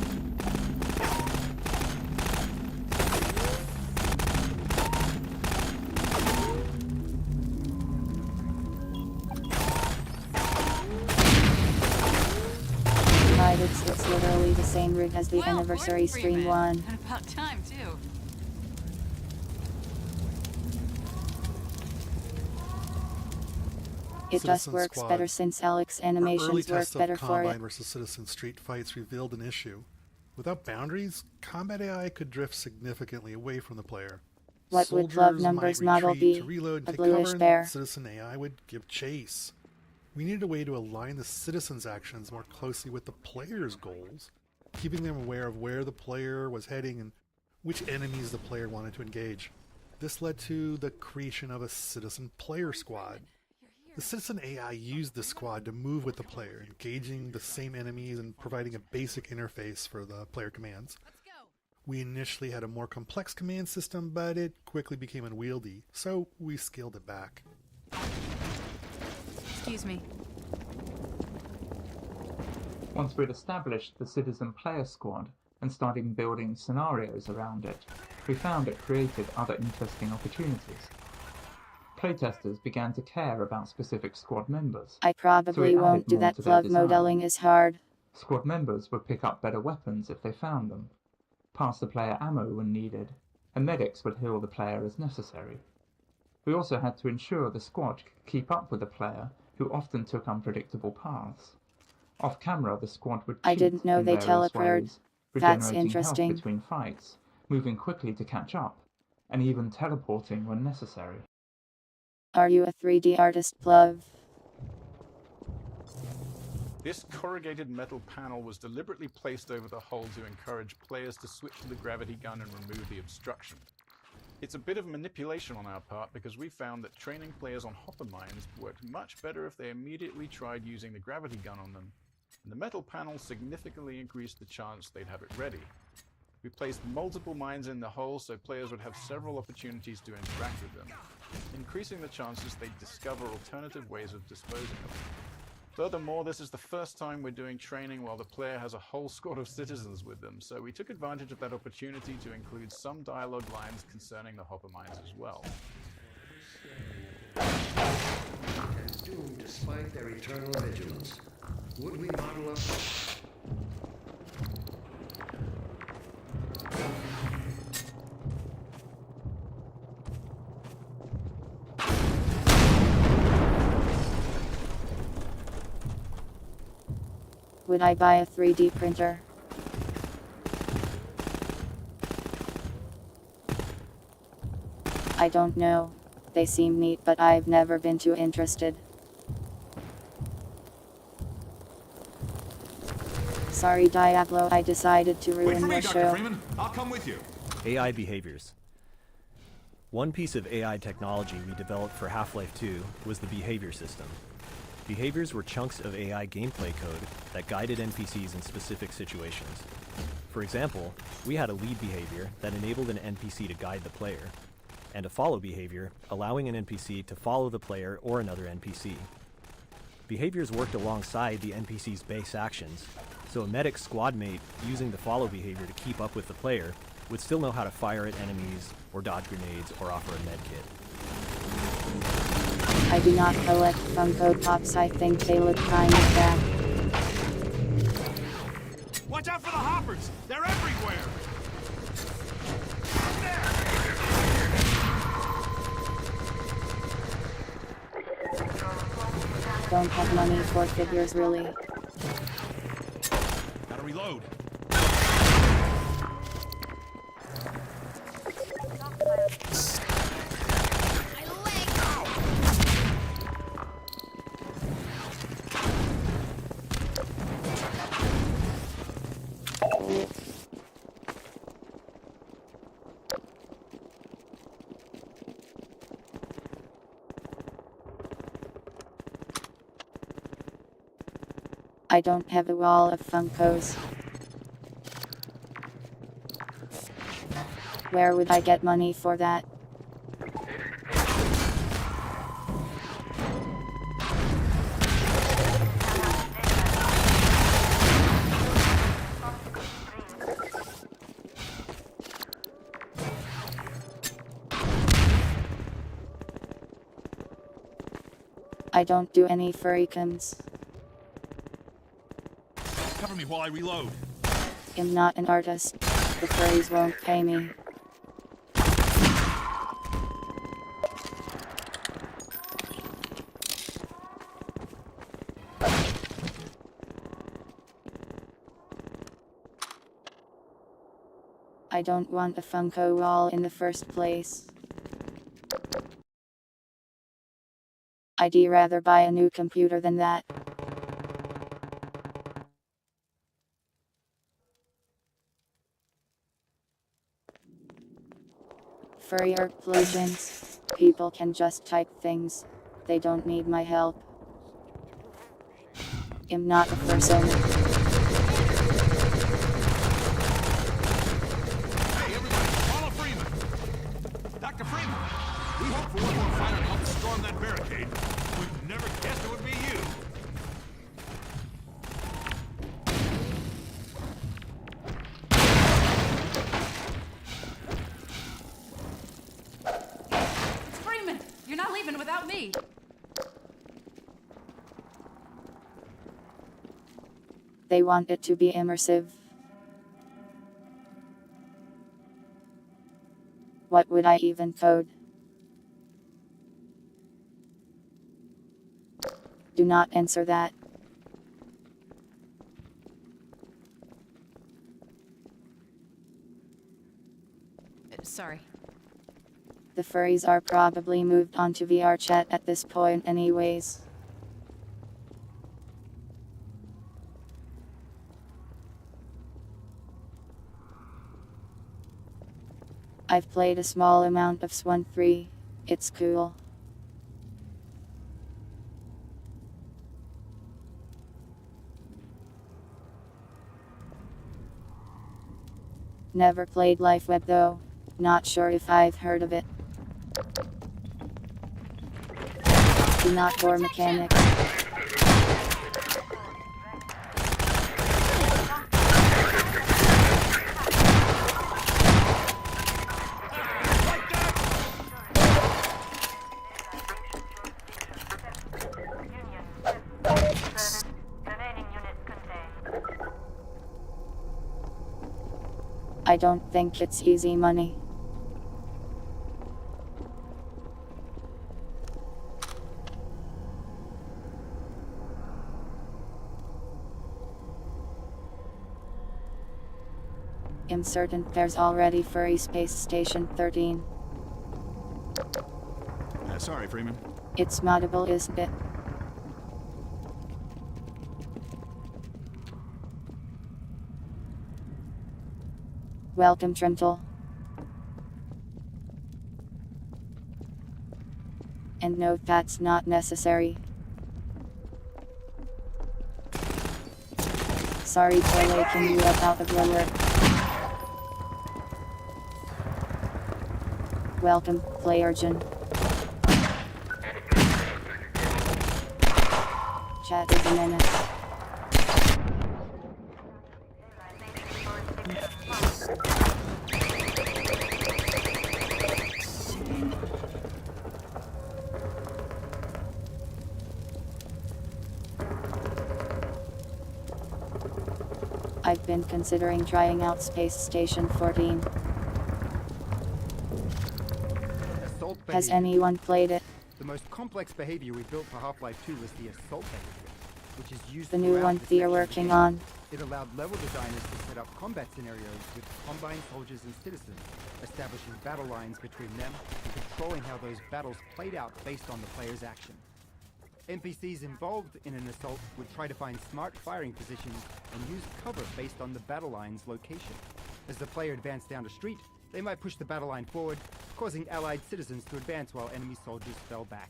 It's literally the same route as the anniversary stream one. And about time, too. It just works Squad. better since Alex Our early animations work tests of better for Combine it. versus Citizen Street fights revealed an issue. Without boundaries, combat AI could drift significantly away from the player. What would Love Soldiers Numbers might model retreat be? to reload and A take bluish cover, and bear. Citizen AI would give chase. We needed a way to align the citizens' actions more closely with the player's goals, keeping them aware of where the player was heading and which enemies the player wanted to engage. This led to the creation of a Citizen Player Squad. The Citizen AI used the squad to move with the player, engaging the same enemies and providing a basic interface for the player commands. We initially had a more complex command system, but it quickly became unwieldy, so we scaled it back. Excuse me. Once we'd established the Citizen Player Squad and started building scenarios around it, we found it created other interesting opportunities. Playtesters began to care about specific squad members. I probably so won't do that. Plug modeling is hard. Squad members would pick up better weapons if they found them, pass the player ammo when needed, and medics would heal the player as necessary. We also had to ensure the squad could keep up with the player, who often took unpredictable paths. Off camera, the squad would I cheat didn't know in they various teleported. ways, That's regenerating interesting. health between fights, moving quickly to catch up, and even teleporting when necessary. Are you a 3D artist, Plug? This corrugated metal panel was deliberately placed over the hull to encourage players to switch to the gravity gun and remove the obstruction. It's a bit of manipulation on our part because we found that training players on hopper mines worked much better if they immediately tried using the gravity gun on them, and the metal panel significantly increased the chance they'd have it ready. We placed multiple mines in the hull so players would have several opportunities to interact with them, increasing the chances they'd discover alternative ways of disposing of them. Furthermore, this is the first time we're doing training while the player has a whole squad of citizens with them, so we took advantage of that opportunity to include some dialogue lines concerning the hopper mines as well. And doomed despite their eternal vigilance. Would we model up? Would I buy a 3D printer? I don't know. They seem neat, but I've never been too interested. Sorry, Diablo, I decided to ruin your show. Freeman. I'll come with you. AI behaviors. One piece of AI technology we developed for Half-Life 2 was the behavior system. Behaviors were chunks of AI gameplay code that guided NPCs in specific situations. For example, we had a lead behavior that enabled an NPC to guide the player, and a follow behavior allowing an NPC to follow the player or another NPC. Behaviors worked alongside the NPC's base actions, so a medic squad mate using the follow behavior to keep up with the player would still know how to fire at enemies, or dodge grenades, or offer a med kit. I do not collect Funko Pops, I think they look kind of bad. Watch out for the hoppers! They're everywhere! Don't have money for figures, really. Gotta reload. I don't have a wall of Funkos. Where would I get money for that? I don't do any furrycams. Cover me while I reload. I'm not an artist. The furries won't pay me. I don't want a Funko wall in the first place. I'd rather buy a new computer than that. Furry are plugins. People can just type things. They don't need my help. I'm not a person. Hey, everybody, follow Freeman! Dr. Freeman, we hope for one more fighter to help storm that barricade. We've never guessed it would be you. Freeman, you're not leaving without me. They want it to be immersive. What would I even code? Do not answer that. Sorry. The furries are probably moved on to VR chat at this point anyways. I've played a small amount of Swan 3. It's cool. Never played LifeWeb though. Not sure if I've heard of it. Do not bore mechanics. I don't think it's easy money. I'm certain there's already Furry Space Station 13. Sorry, Freeman. It's moddable, isn't it? Welcome, Trental. And no, that's not necessary. Sorry for waking you up out of your work. Welcome, Playergen. Chat is a menace. I've been considering trying out Space Station 14. Has anyone played it? The most complex behavior we built for Half-Life 2 was the assault behavior, which is used The new throughout one the they're section of the working game. on. It allowed level designers to set up combat scenarios with Combine soldiers and citizens, establishing battle lines between them and controlling how those battles played out based on the player's action. NPCs involved in an assault would try to find smart firing positions and use cover based on the battle line's location. As the player advanced down a street, they might push the battle line forward, causing allied citizens to advance while enemy soldiers fell back.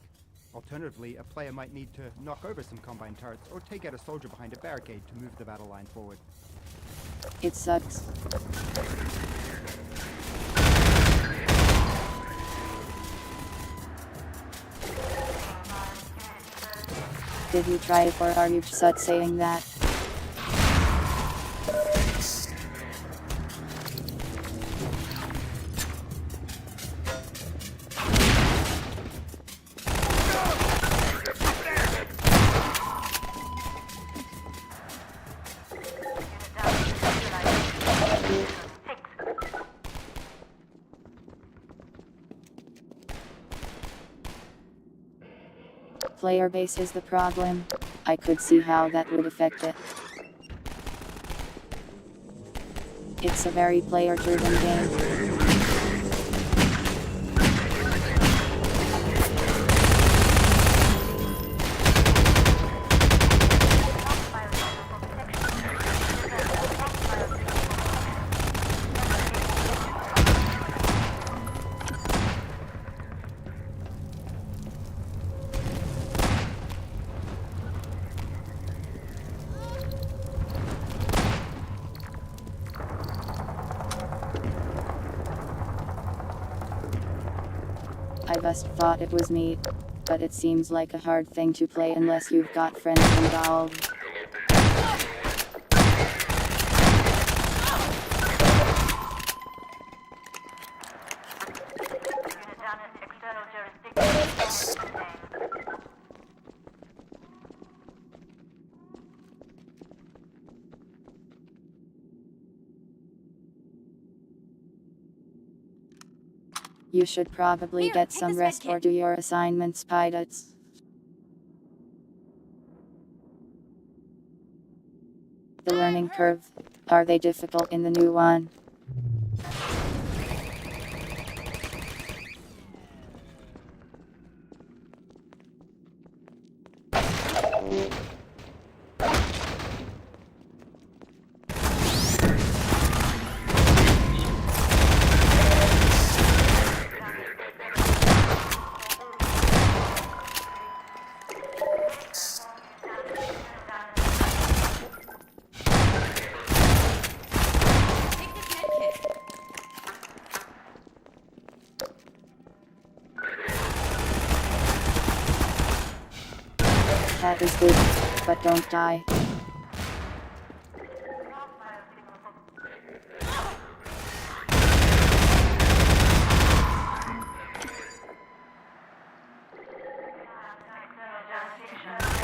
Alternatively, a player might need to knock over some Combine turrets or take out a soldier behind a barricade to move the battle line forward. It sucks. Did you try it, or are you just saying that? Player base is the problem. I could see how that would affect it. It's a very player-driven game. I just thought it was neat, but it seems like a hard thing to play unless you've got friends involved. You should probably get some rest or do your assignments, pilots. The learning curve. Are they difficult in the new one? That is good, but don't die.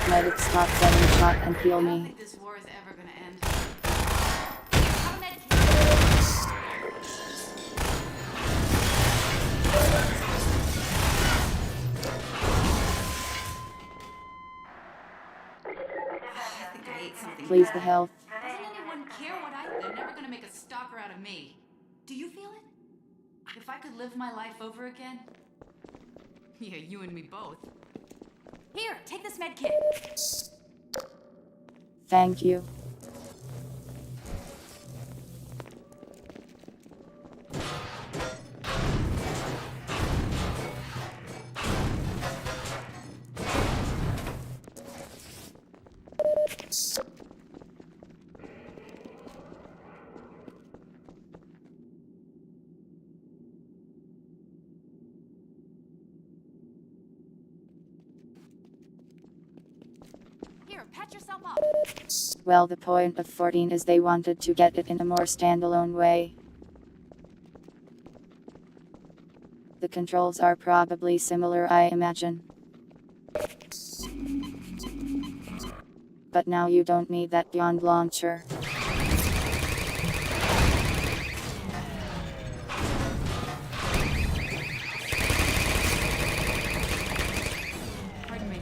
Let it stop getting shot and heal me. I don't think this war is ever gonna end. I think I ate something Please, bad. the health. Doesn't anyone care what I... They're never gonna make a stalker out of me. me. Do you feel it? If I could live my life over again? Yeah, you and me both. Here, take this med kit. Thank you. Here, patch yourself up. Well, the point of 14 is they wanted to get it in a more standalone way. The controls are probably similar, I imagine. But now you don't need that Beyond launcher. Pardon me.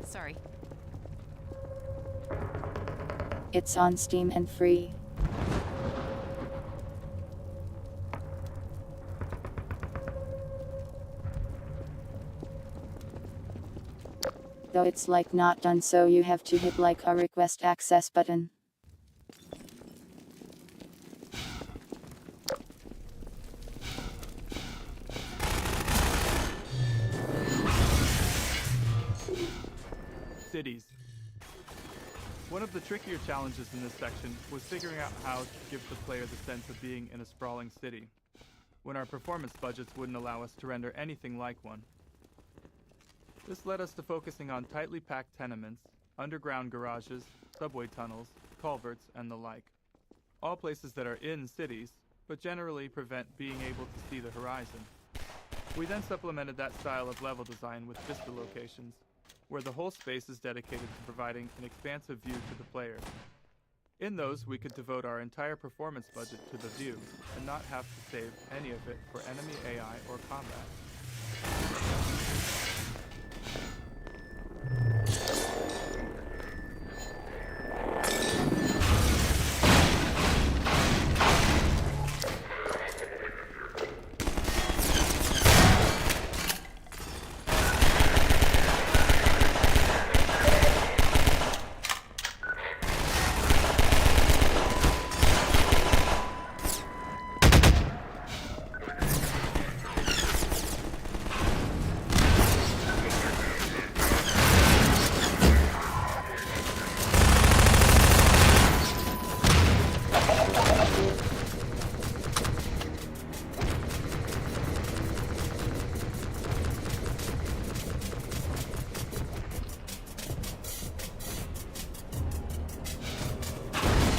Sorry. It's on Steam and free. Though it's like not done, so you have to hit like a request access button. Cities. One of the trickier challenges in this section was figuring out how to give the player the sense of being in a sprawling city, when our performance budgets wouldn't allow us to render anything like one. This led us to focusing on tightly packed tenements, underground garages, subway tunnels, culverts, and the like. All places that are in cities, but generally prevent being able to see the horizon. We then supplemented that style of level design with vista locations, where the whole space is dedicated to providing an expansive view to the player. In those, we could devote our entire performance budget to the view, and not have to save any of it for enemy AI or combat.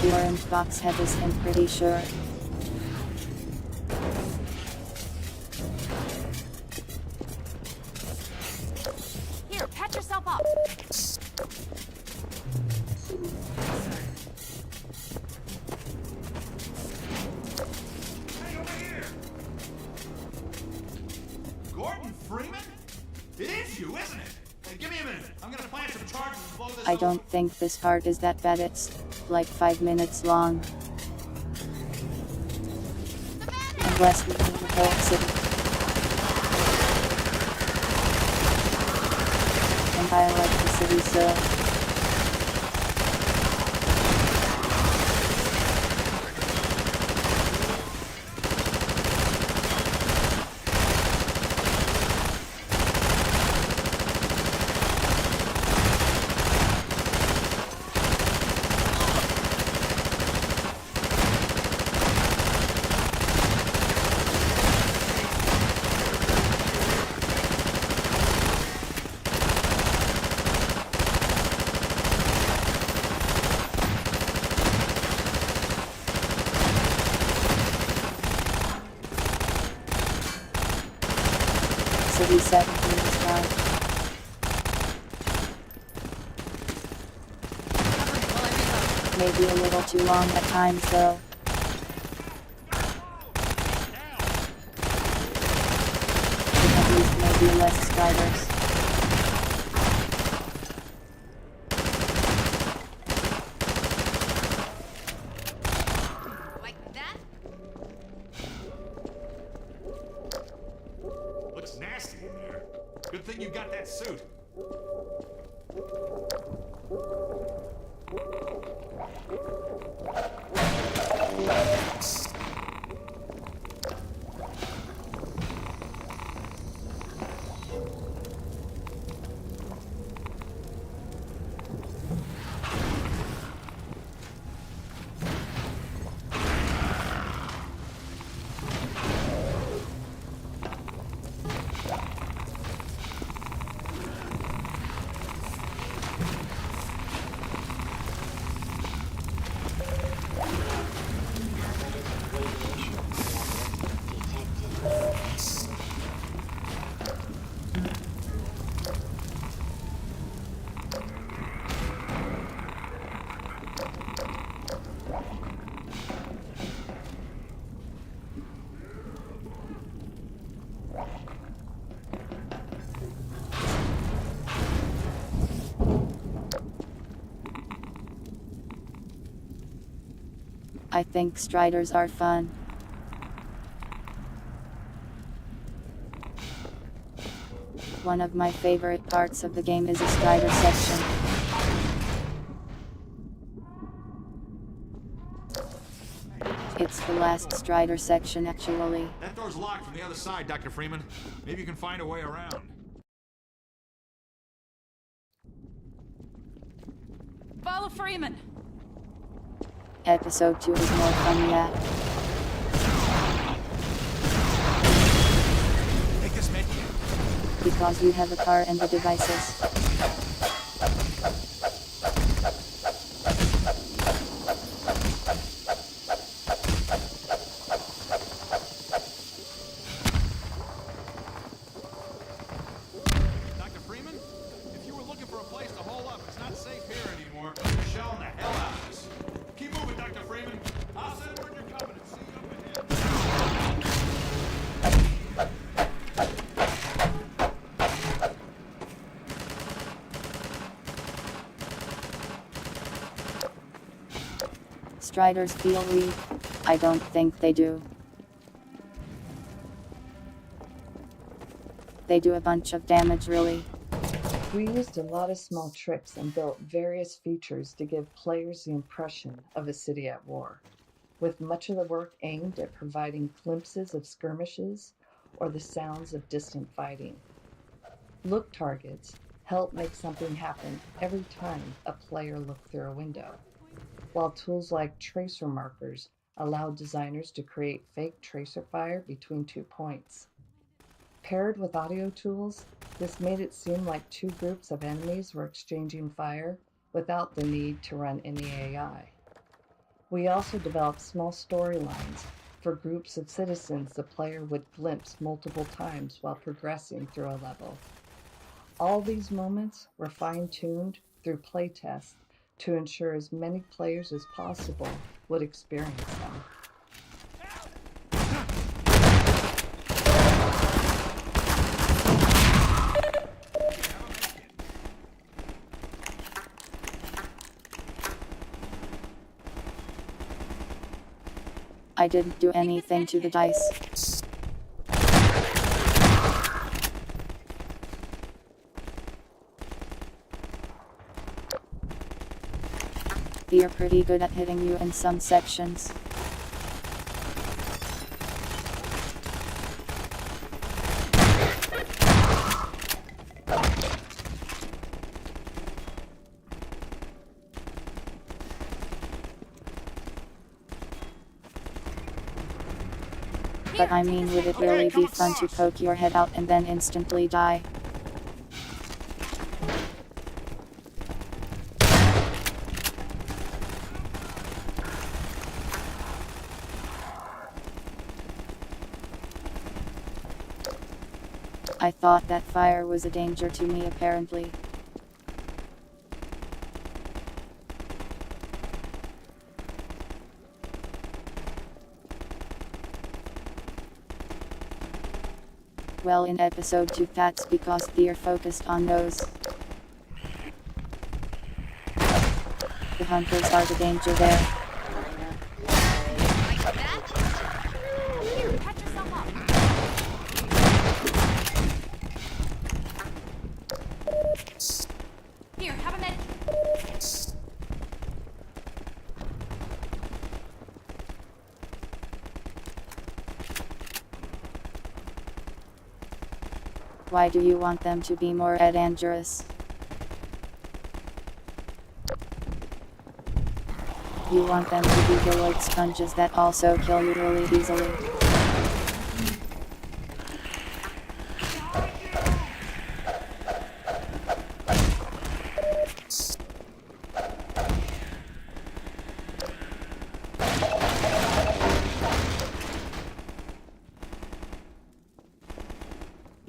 The orange box had this, I'm pretty sure. Here, patch yourself up. Hey, over here! Gordon Freeman? It is you, isn't it? Hey, give me a minute. I'm gonna plant some charges and blow this I up. don't think this part is that bad, it's like 5 minutes long. Unless we leave the whole city. And I like the city so. City 17 is down. This may be a little too long at times though. At least maybe less striders. Like that? Looks nasty in there. Good thing you got that suit. I think striders are fun. One of my favorite parts of the game is a strider section. It's the last strider section actually. That door's locked from the other side, Dr. Freeman. Maybe you can find a way around. Follow Freeman. Episode 2 is more fun, yeah. Take this med kit. Because you have a car and the devices. Dr. Freeman, if you were looking for a place to hole up, it's not safe here anymore. You're shelling the hell out of us. Keep moving, Dr. Freeman. I'll send word you're coming and see you up ahead. Striders feel weak? I don't think they do. They do a bunch of damage, really. We used a lot of small tricks and built various features to give players the impression of a city at war, with much of the work aimed at providing glimpses of skirmishes or the sounds of distant fighting. Look targets help make something happen every time a player looked through a window, while tools like tracer markers allowed designers to create fake tracer fire between 2 points. Paired with audio tools, this made it seem like two groups of enemies were exchanging fire without the need to run any AI. We also developed small storylines for groups of citizens the player would glimpse multiple times while progressing through a level. All these moments were fine-tuned through playtests to ensure as many players as possible would experience them. I didn't do anything to the dice. They're pretty good at hitting you in some sections. But I mean, would it really be fun to poke your head out and then instantly die? I thought that fire was a danger to me apparently. Well, in episode 2 that's because they're focused on those. The hunters are the danger there. Here, patch yourself up. Here, have a med. Why do you want them to be more dangerous? You want them to be the like sponges that also kill you really easily.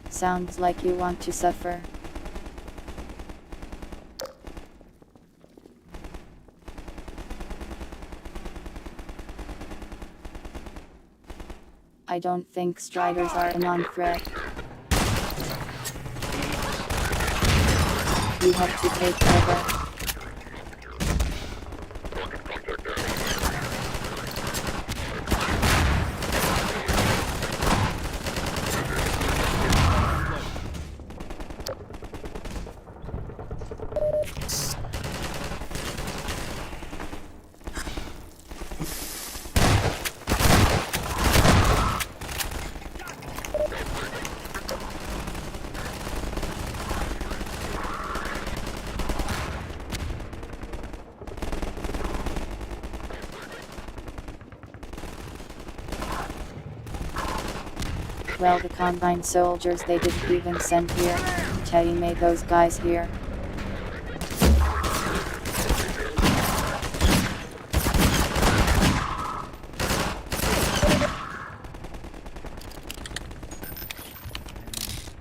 Sounds like you want to suffer. I don't think Striders are a non-threat. You have to take cover. Well, the Combine soldiers they didn't even send here. Teddy made those guys here.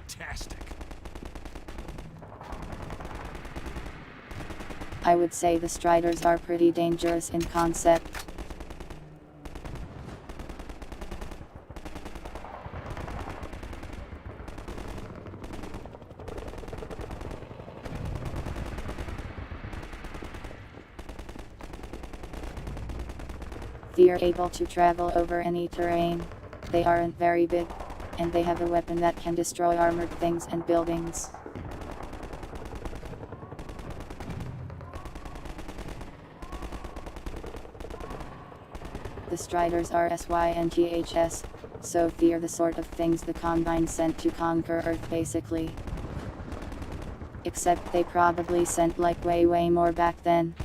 Fantastic. I would say the Striders are pretty dangerous in concept. They're able to travel over any terrain. They aren't very big, and they have a weapon that can destroy armored things and buildings. The Striders are SYNTHS, so they're the sort of things the Combine sent to conquer Earth basically. Except they probably sent like way more back then.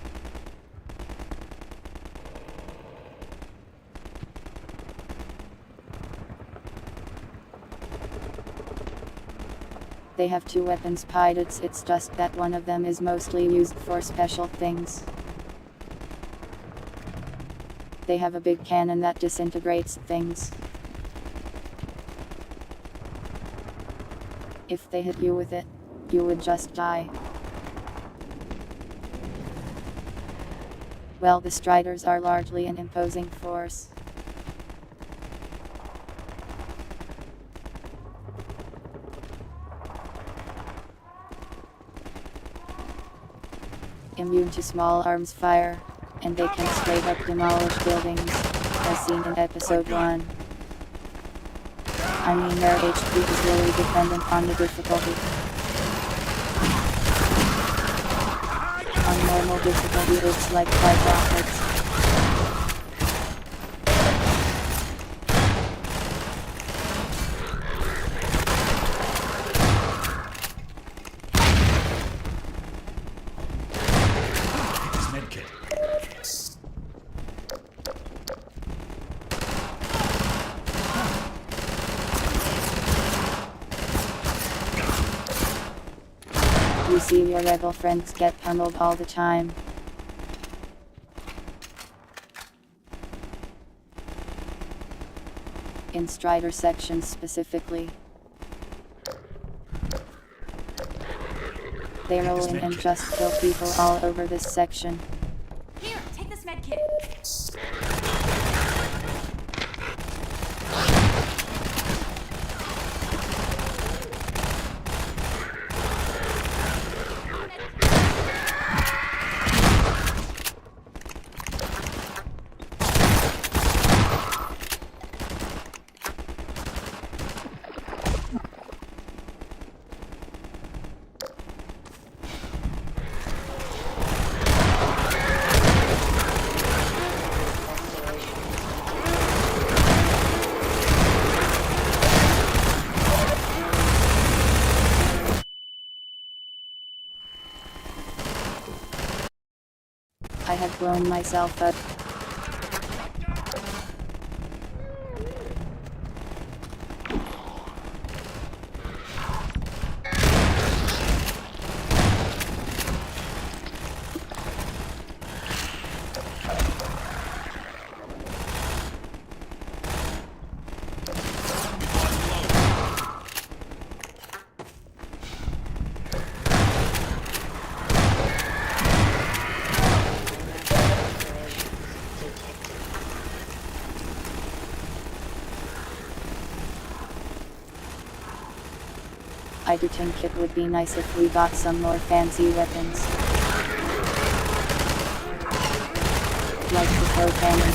They have two weapons pilots, it's just that one of them is mostly used for special things. They have a big cannon that disintegrates things. If they hit you with it, you would just die. Well, the Striders are largely an imposing force. Immune to small arms fire, and they can straight up demolish buildings, as seen in episode 1. I mean, their HP is really dependent on the difficulty. On normal difficulty it's like 5 rockets. You see your rebel friends get pummeled all the time. In Strider sections specifically. They roll in and just kill people all over this section. Here, take this med kit. I had blown myself up. I do think it would be nice if we got some more fancy weapons. Like the throw cannon.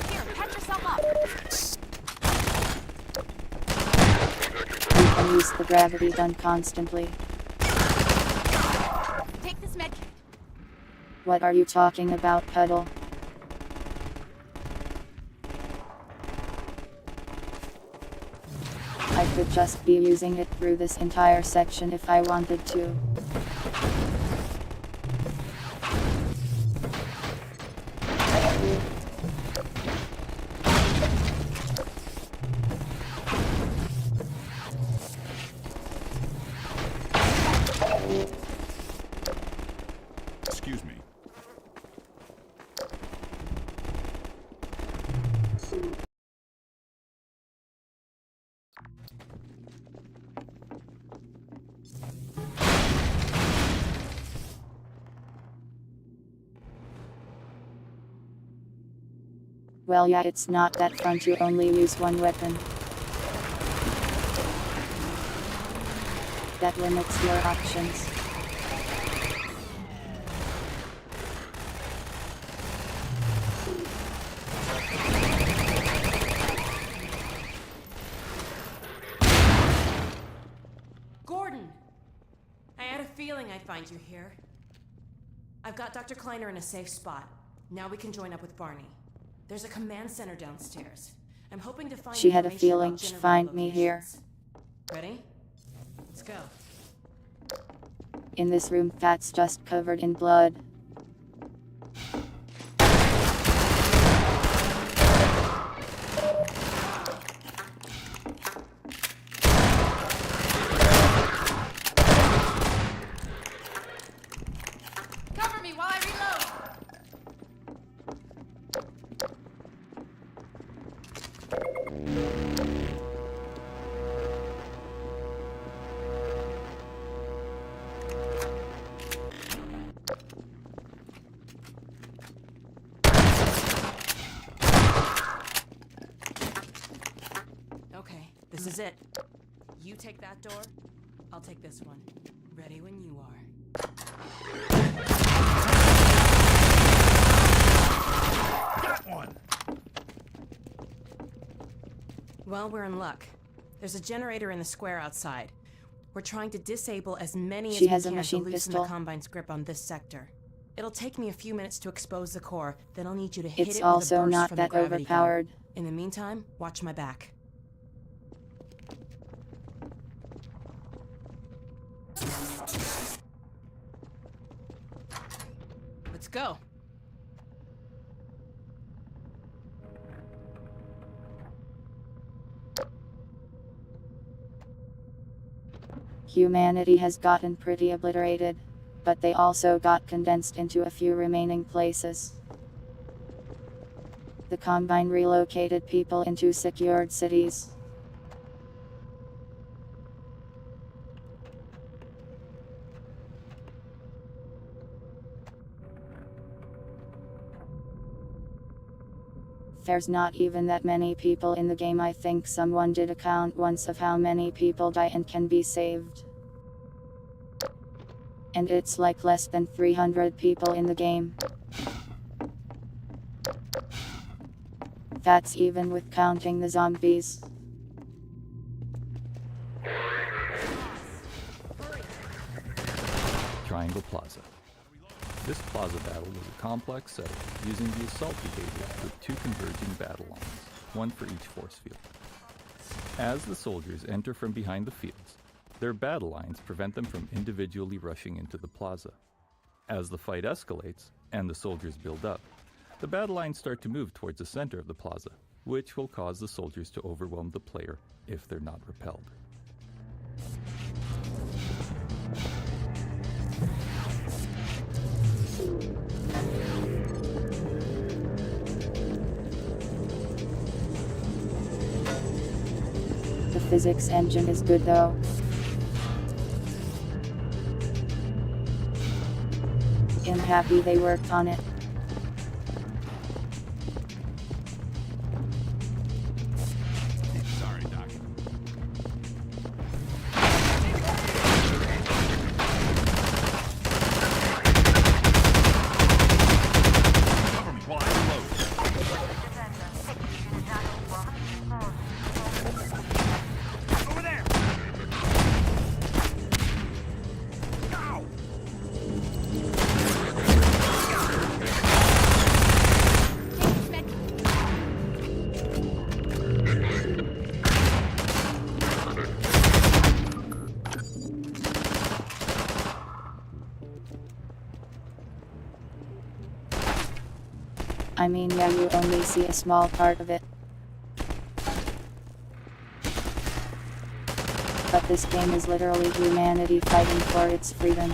Here, catch yourself up. We can use the gravity gun constantly. Take this med kit. What are you talking about, Puddle? I could just be using it through this entire section if I wanted to. Excuse me. Well, yeah, it's not that fun to only use one weapon. That limits your options. Gordon! I had a feeling I'd find you here. I've got Dr. Kleiner in a safe spot. Now we can join up with Barney. There's a command center downstairs. I'm hoping to find She had a information feeling about she'd Jennifer find me here. locations. Ready? Let's go. In this room that's just covered in blood. Cover me while I reload. Okay, this is it. You take that door, I'll take this one. Ready when you are. Got one! Well, we're in luck. There's a generator in the square outside. We're trying to disable as many She as has we a can machine to loosen pistol. the Combine's grip on this sector. It'll take me a few minutes to expose the core, then I'll need you to hit It's it also with a burst not from that the gravity gun. overpowered. In the meantime, watch my back. Let's go. Humanity has gotten pretty obliterated, but they also got condensed into a few remaining places. The Combine relocated people into secured cities. There's not even that many people in the game. I think someone did a count once of how many people die and can be saved. And it's like less than 300 people in the game. That's even with counting the zombies. Triangle Plaza. This plaza battle was a complex setting using the assault behavior with two converging battle lines, one for each force field. As the soldiers enter from behind the fields, their battle lines prevent them from individually rushing into the plaza. As the fight escalates and the soldiers build up, the battle lines start to move towards the center of the plaza, which will cause the soldiers to overwhelm the player if they're not repelled. The physics engine is good though. I'm happy they worked on it. Sorry, Doc. Cover me while I reload. Over there! Ow! I mean, yeah, you only see a small part of it. But this game is literally humanity fighting for its freedom.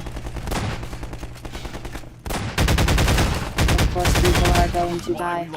Of course people are going to die.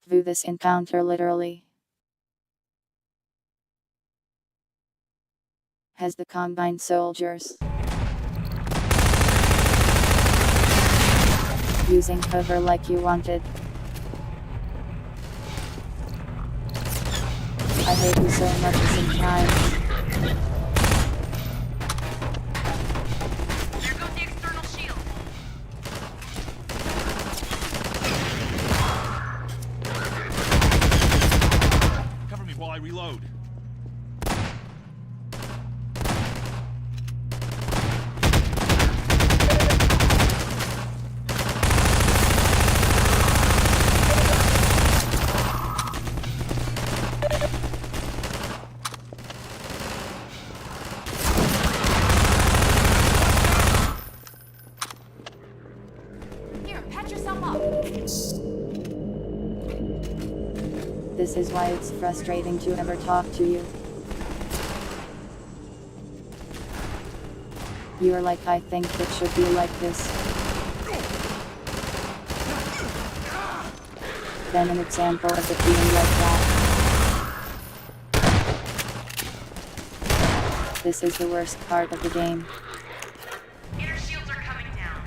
View this encounter literally. As the combined soldiers using cover like you wanted. I hate you so much sometimes. There goes the external shield. Cover me while I reload. Here, patch yourself up. This is why it's frustrating to ever talk to you. You're like, I think it should be like this. Then an example of it being like that. This is the worst part of the game. Inner shields are coming down.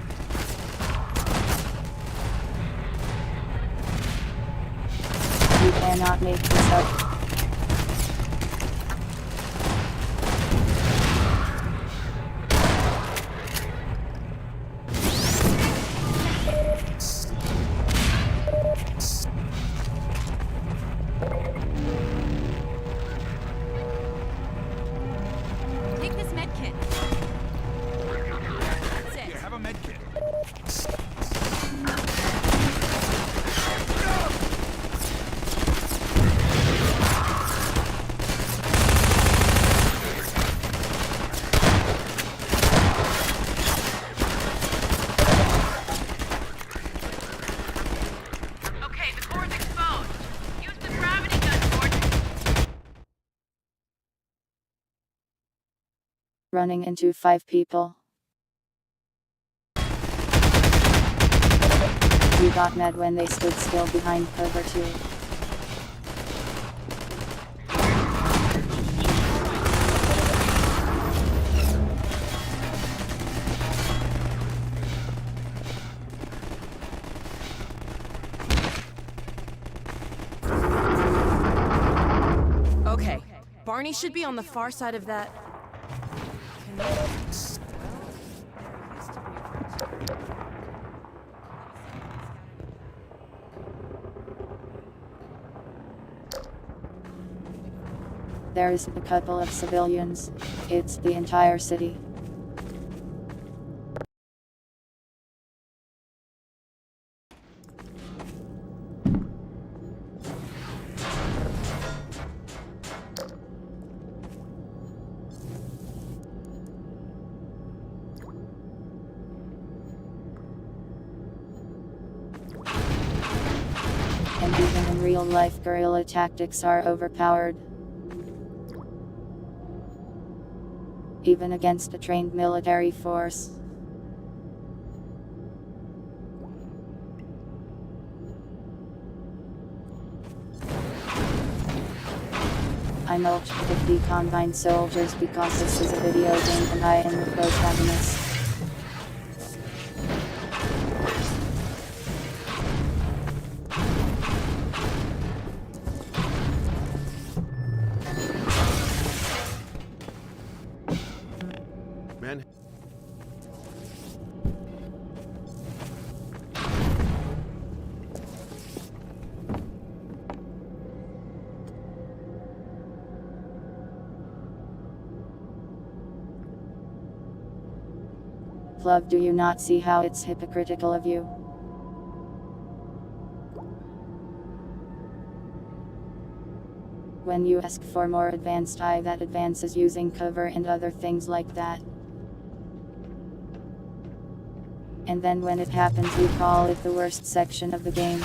You cannot make this up. Take this med kit. That's it. Here, have a med kit. Okay, the core's exposed. Use the gravity gun, Gordon. Running into 5 people. You got mad when they stood still behind cover too. Barney should be on the far side of that. There's a couple of civilians. It's the entire city. And even in real life, guerrilla tactics are overpowered. Even against a trained military force. I mulched 50 Combine soldiers because this is a video game and I am the protagonist. Man. Plug, do you not see how it's hypocritical of you? When you ask for more advanced AI that advances using cover and other things like that. And then when it happens you call it the worst section of the game.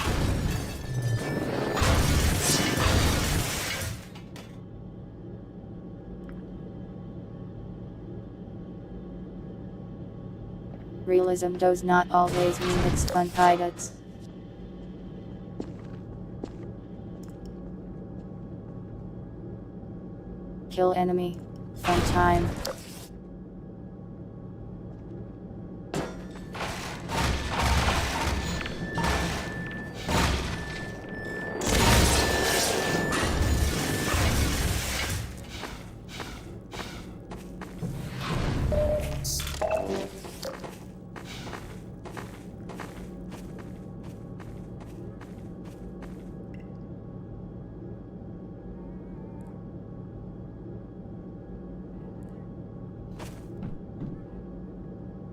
Realism does not always mean it's fun, pilots. Kill enemy. Fun time.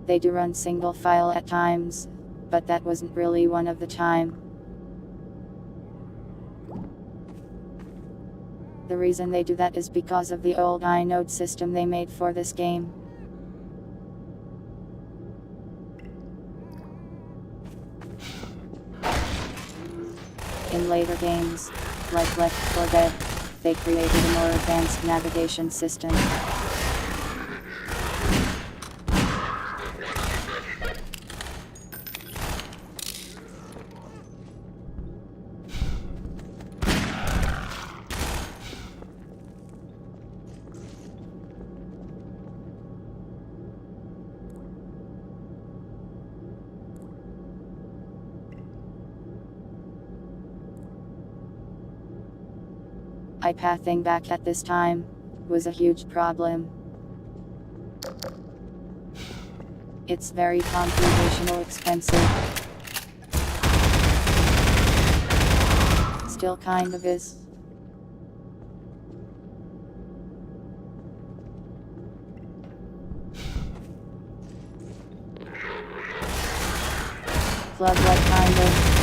They do run single file at times, but that wasn't really one of the time. The reason they do that is because of the old inode system they made for this game. In later games, like Left 4 Dead, they created a more advanced navigation system. Pathing back at this time was a huge problem. It's very computational expensive. Still kind of is. Plug like kind of.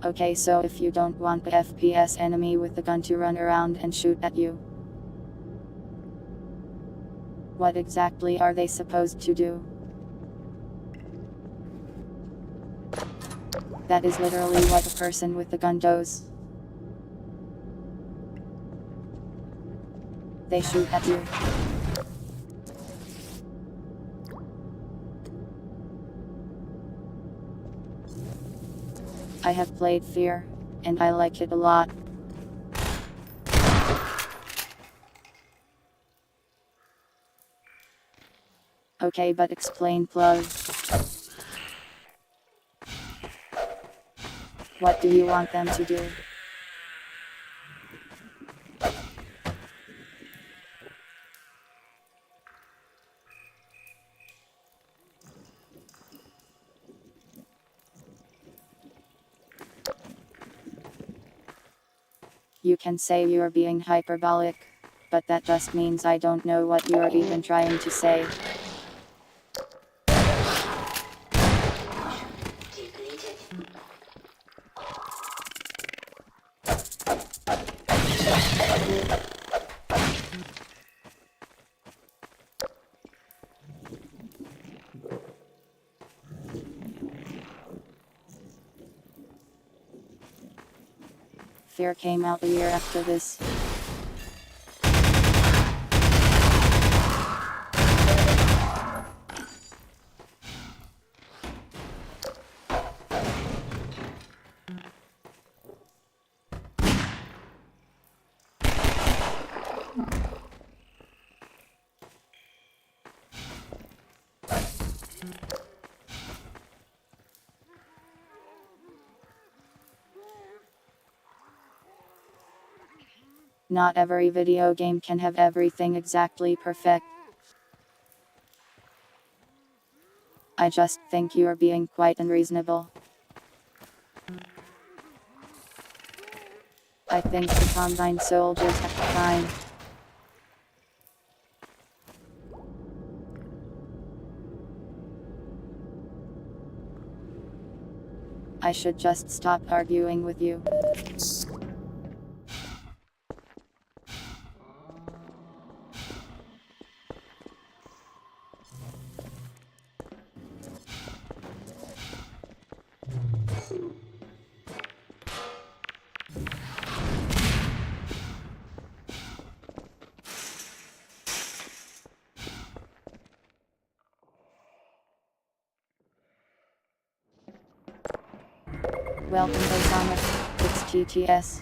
Okay, so if you don't want the FPS enemy with the gun to run around and shoot at you, what exactly are they supposed to do? That is literally what a person with the gun does. They shoot at you. I have played Fear, and I like it a lot. Okay, but explain, plug. What do you want them to do? You can say you're being hyperbolic, but that just means I don't know what you're even trying to say. Fear came out a year after this. Not every video game can have everything exactly perfect. I just think you're being quite unreasonable. I think the Combine soldiers have fine. I should just stop arguing with you. Welcome Osama, it's TTS.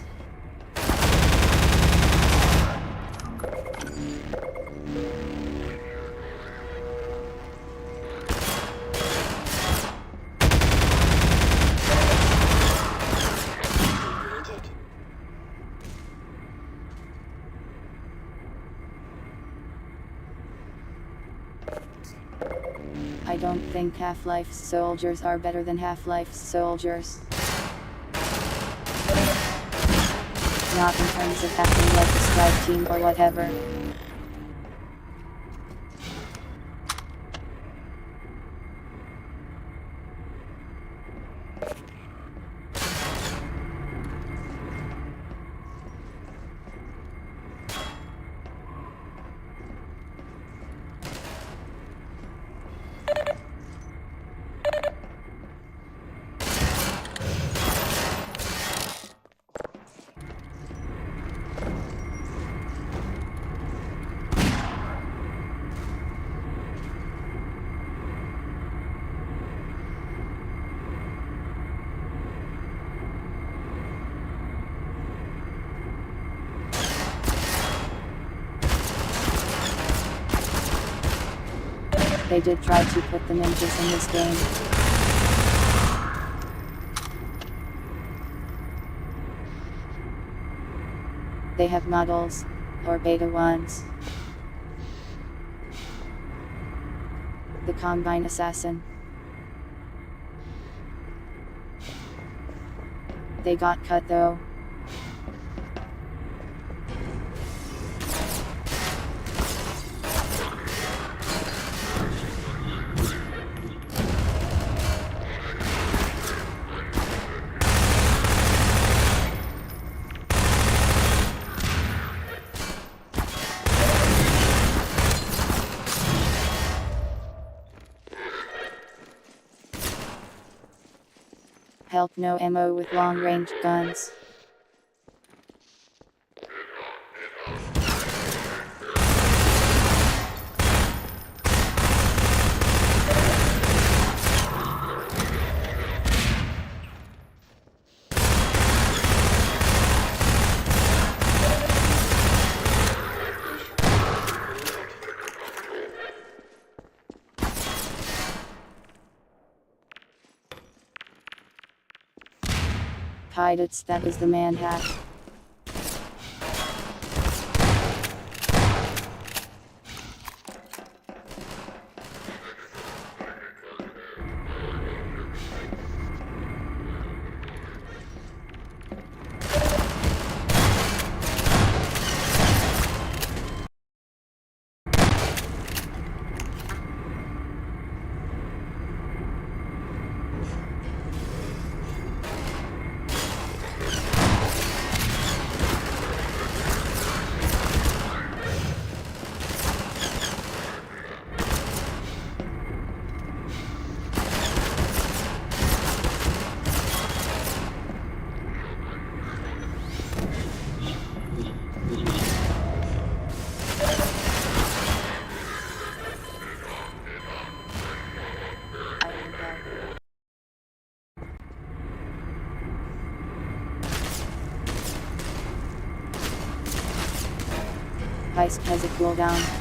I don't think Half-Life soldiers are better than Half-Life soldiers. Not in terms of acting like a strike team or whatever. They did try to put the ninjas in this game. They have models, or beta ones. The Combine Assassin. They got cut though. Help, no ammo with long-range guns. hide it, that is the man hat. Heist has a cooldown.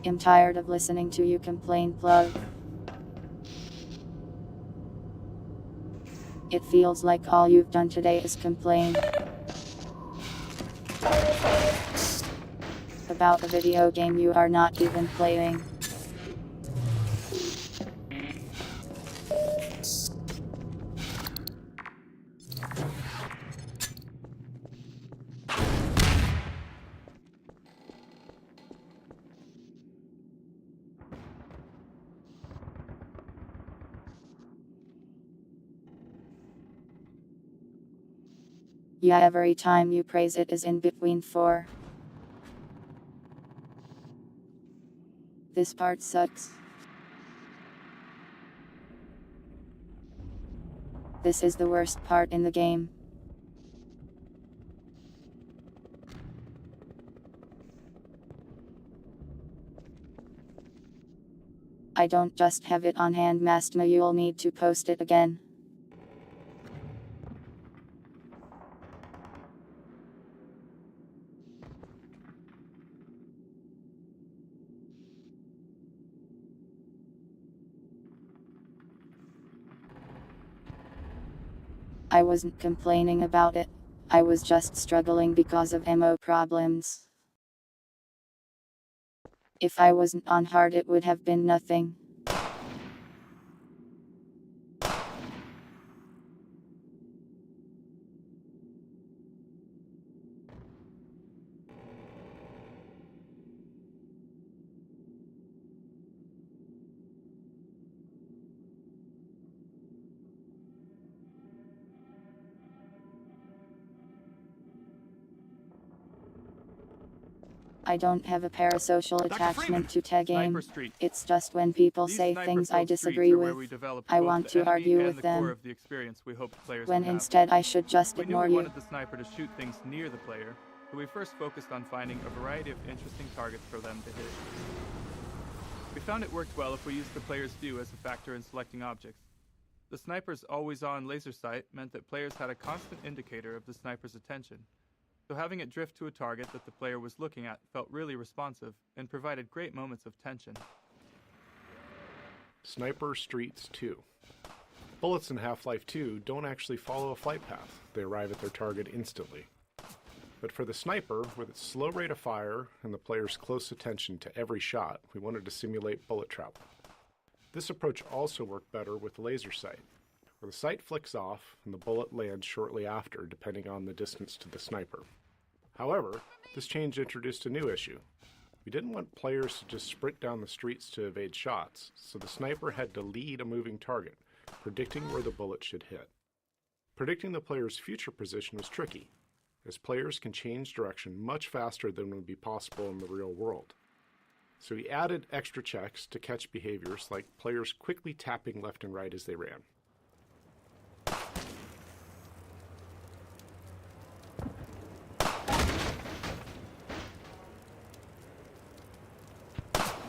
I'm tired of listening to you complain, plug. It feels like all you've done today is complain about a video game you are not even playing. Yeah, every time you praise it is in between 4. This part sucks. This is the worst part in the game. I don't just have it on hand, Mastma, you'll need to post it again. I wasn't complaining about it. I was just struggling because of MO problems. If I wasn't on hard, it would have been nothing. I don't have a parasocial attachment to tag game. It's just when people say things I disagree with, I want to argue with them. When instead I should just ignore We you. wanted the sniper to shoot things near the player, so we first focused on finding a variety of interesting targets for them to hit. We found it worked well if we used the player's view as a factor in selecting objects. The sniper's always-on laser sight meant that players had a constant indicator of the sniper's attention, so having it drift to a target that the player was looking at felt really responsive and provided great moments of tension. Sniper Streets 2. Bullets in Half-Life 2 don't actually follow a flight path. They arrive at their target instantly. But for the sniper, with its slow rate of fire and the player's close attention to every shot, we wanted to simulate bullet travel. This approach also worked better with laser sight, where the sight flicks off and the bullet lands shortly after, depending on the distance to the sniper. However, this change introduced a new issue. We didn't want players to just sprint down the streets to evade shots, so the sniper had to lead a moving target, predicting where the bullet should hit. Predicting the player's future position was tricky, as players can change direction much faster than would be possible in the real world. So we added extra checks to catch behaviors like players quickly tapping left and right as they ran.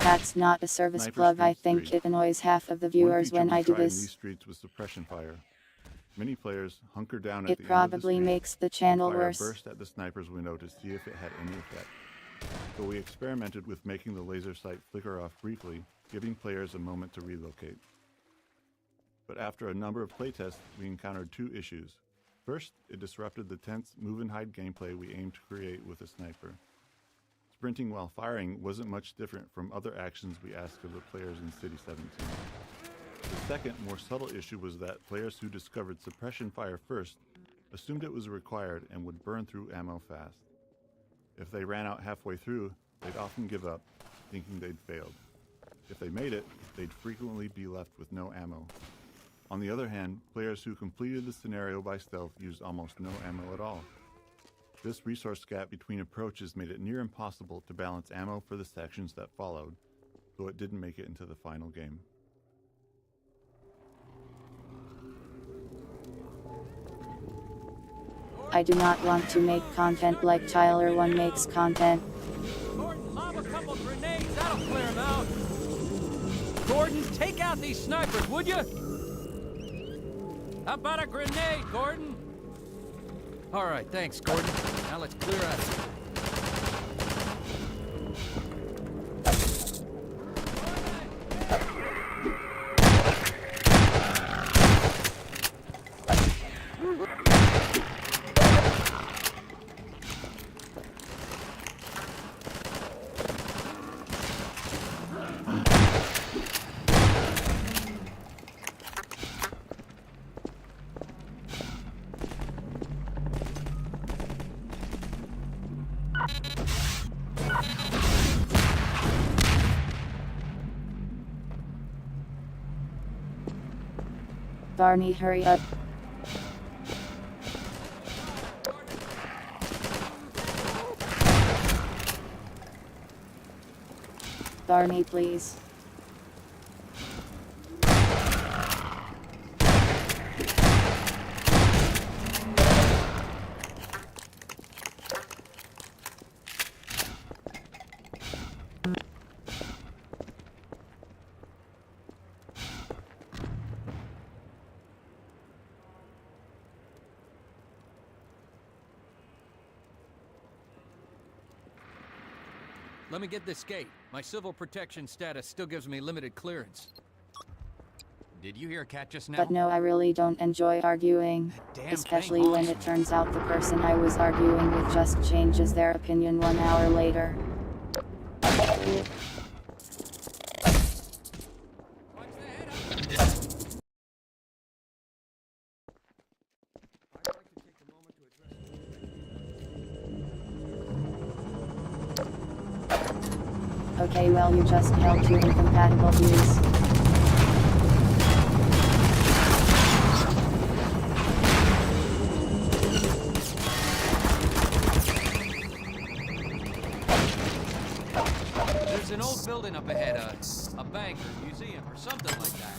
That's not a service plug. I think it annoys half of the viewers when I do these this. streets with suppression fire. Many players hunker down at It the probably end of the makes the channel street and worse. fire a burst at the sniper's window to see if it had any effect. So we experimented with making the laser sight flicker off briefly, giving players a moment to relocate. But after a number of playtests, we encountered two issues. First, it disrupted the tense move and hide gameplay we aimed to create with a sniper. Sprinting while firing wasn't much different from other actions we asked of the players in City 17. The second, more subtle issue was that players who discovered suppression fire first assumed it was required and would burn through ammo fast. If they ran out halfway through, they'd often give up, thinking they'd failed. If they made it, they'd frequently be left with no ammo. On the other hand, players who completed the scenario by stealth used almost no ammo at all. This resource gap between approaches made it near impossible to balance ammo for the sections that followed, so it didn't make it into the final game. I do not want to make content like Tyler 1 makes content. Gordon, lob a couple grenades, that'll clear them out. Gordon, take out these snipers, would you? How about a grenade, Gordon? All right, thanks, Gordon. Now let's clear out of here. Barney, hurry up. Barney, please. Let me get this gate. My civil protection status still gives me limited clearance. Did you hear a cat just now? But no, I really don't enjoy arguing. Damn Especially thing when haunts it me. turns out the person I was arguing with just changes their opinion 1 hour later. Okay, well, you just held 2 incompatible views. There's an old building up ahead, a bank or museum or something like that.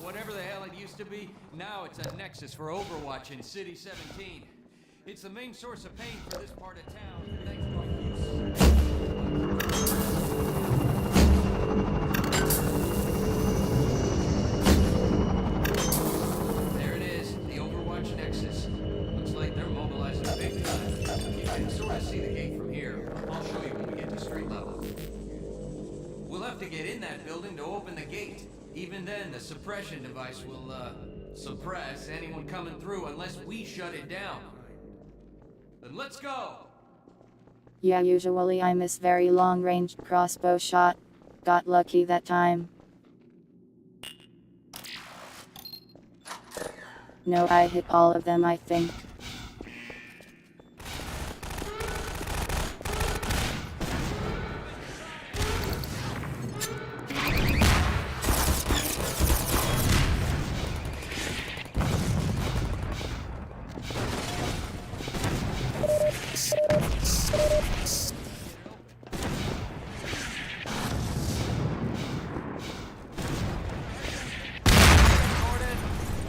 Whatever the hell it used to be, now it's a nexus for Overwatch in City 17. It's the main source of pain for this part of town. Thanks to our use. building to open the gate. Even then, the suppression device will, suppress anyone coming through unless we shut it down. Then let's go! Yeah, usually I miss very long-range crossbow shot. Got lucky that time. No, I hit all of them, I think.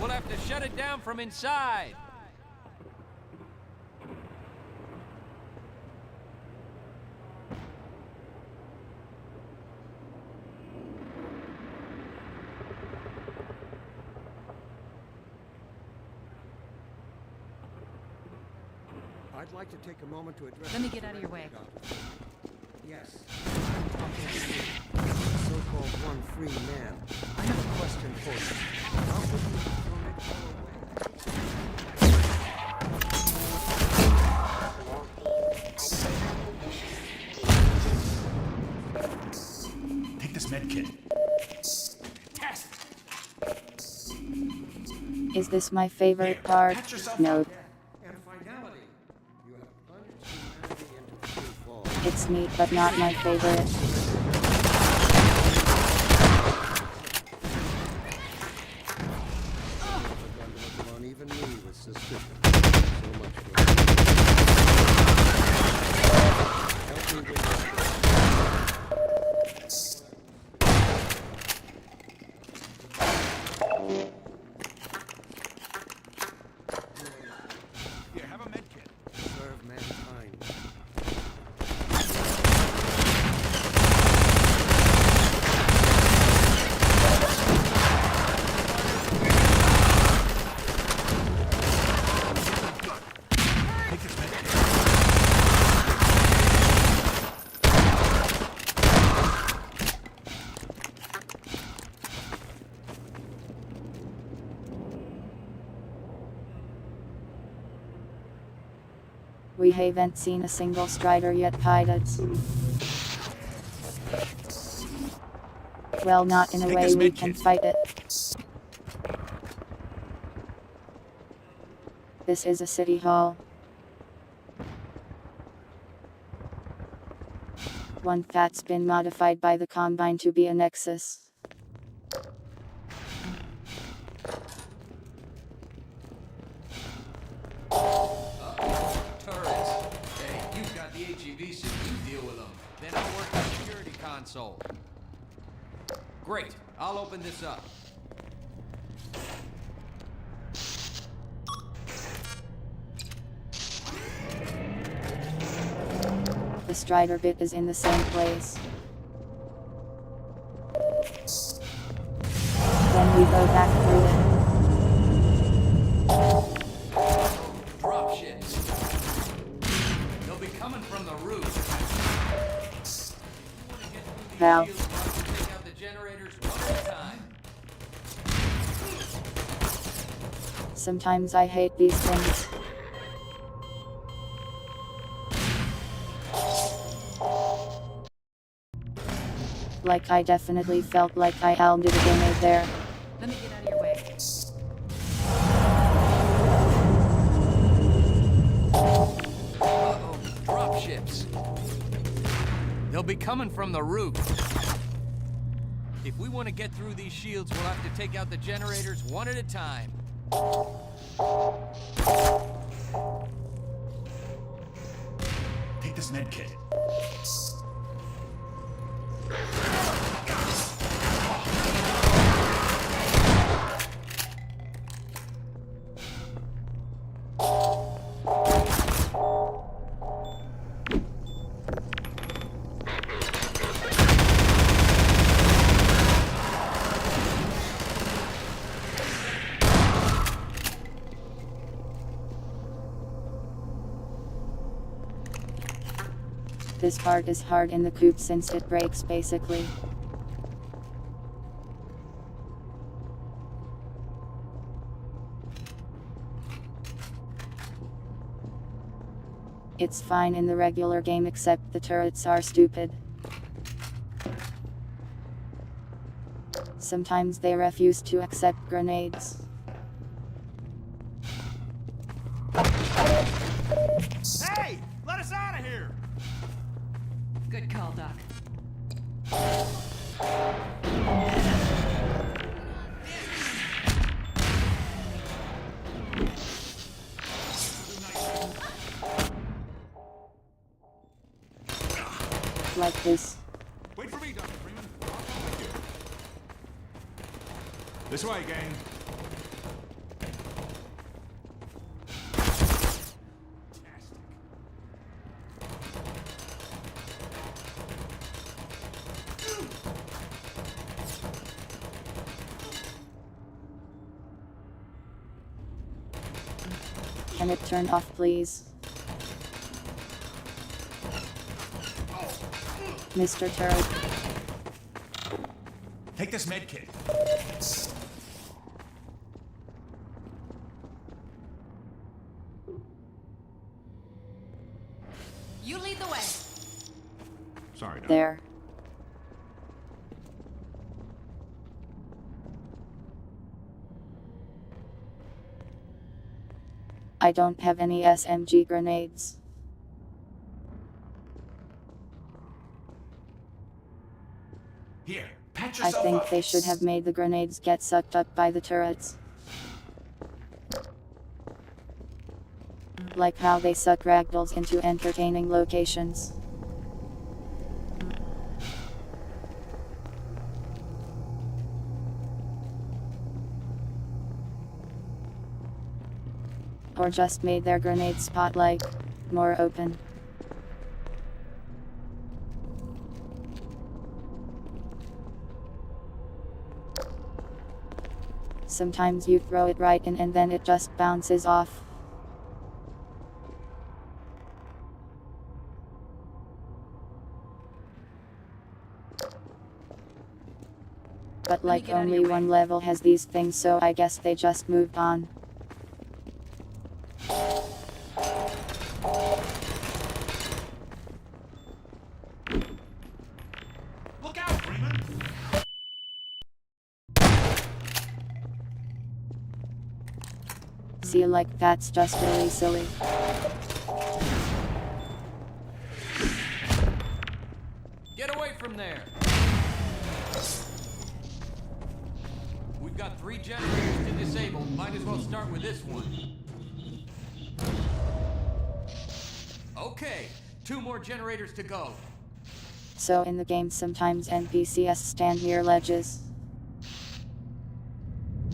We'll have to shut it down from inside. I'd like to take a moment to address... Let me get out of your way. Yes. So-called one free man. I have a question for you. How would you throw it all away? Take this med kit. Test! Is this my favorite part? No. It's neat, but not my favorite. Even me with suspicion. So much for help me with Here, have a med kit. Serve mankind. We haven't seen a single strider yet, pirates. Well, not in a way we can fight it. This is a city hall. One that's been modified by the Combine to be a nexus. HEV suit, you deal with them. Then I'll work the security console. Great, I'll open this up. The strider bit is in the same place. Then we go back through it. Drop ships. They'll be coming from the roof. How? Take out the generators one at a time. Sometimes I hate these things. Like I definitely felt like I held it in there. Let me get out of your way. Uh-oh, drop ships. They'll be coming from the roof. If we want to get through these shields, we'll have to take out the generators one at a time. Take this med kit. This part is hard in the coupe since it breaks basically. It's fine in the regular game except the turrets are stupid. Sometimes they refuse to accept grenades. Hey! Let us out of here! Good call, Doc. Like this. Wait for me, Dr. Freeman. I'll come with you. This way, gang. Can it turn off, please? Mr. Turret. Take this med kit. You lead the way. Sorry, Doc. There. I don't have any SMG grenades. Here, patch I yourself think up. they should have made the grenades get sucked up by the turrets. Like how they suck ragdolls into entertaining locations. Or just made their grenade spotlight more open. Sometimes you throw it right in and then it just bounces off. But like only one level has these things, so I guess they just moved on. Look out, Freeman! See, like that's just really silly. Get away from there! We've got 3 generators to disable. Might as well start with this one. Okay, 2 more generators to go. So in the game sometimes NPCs stand near ledges.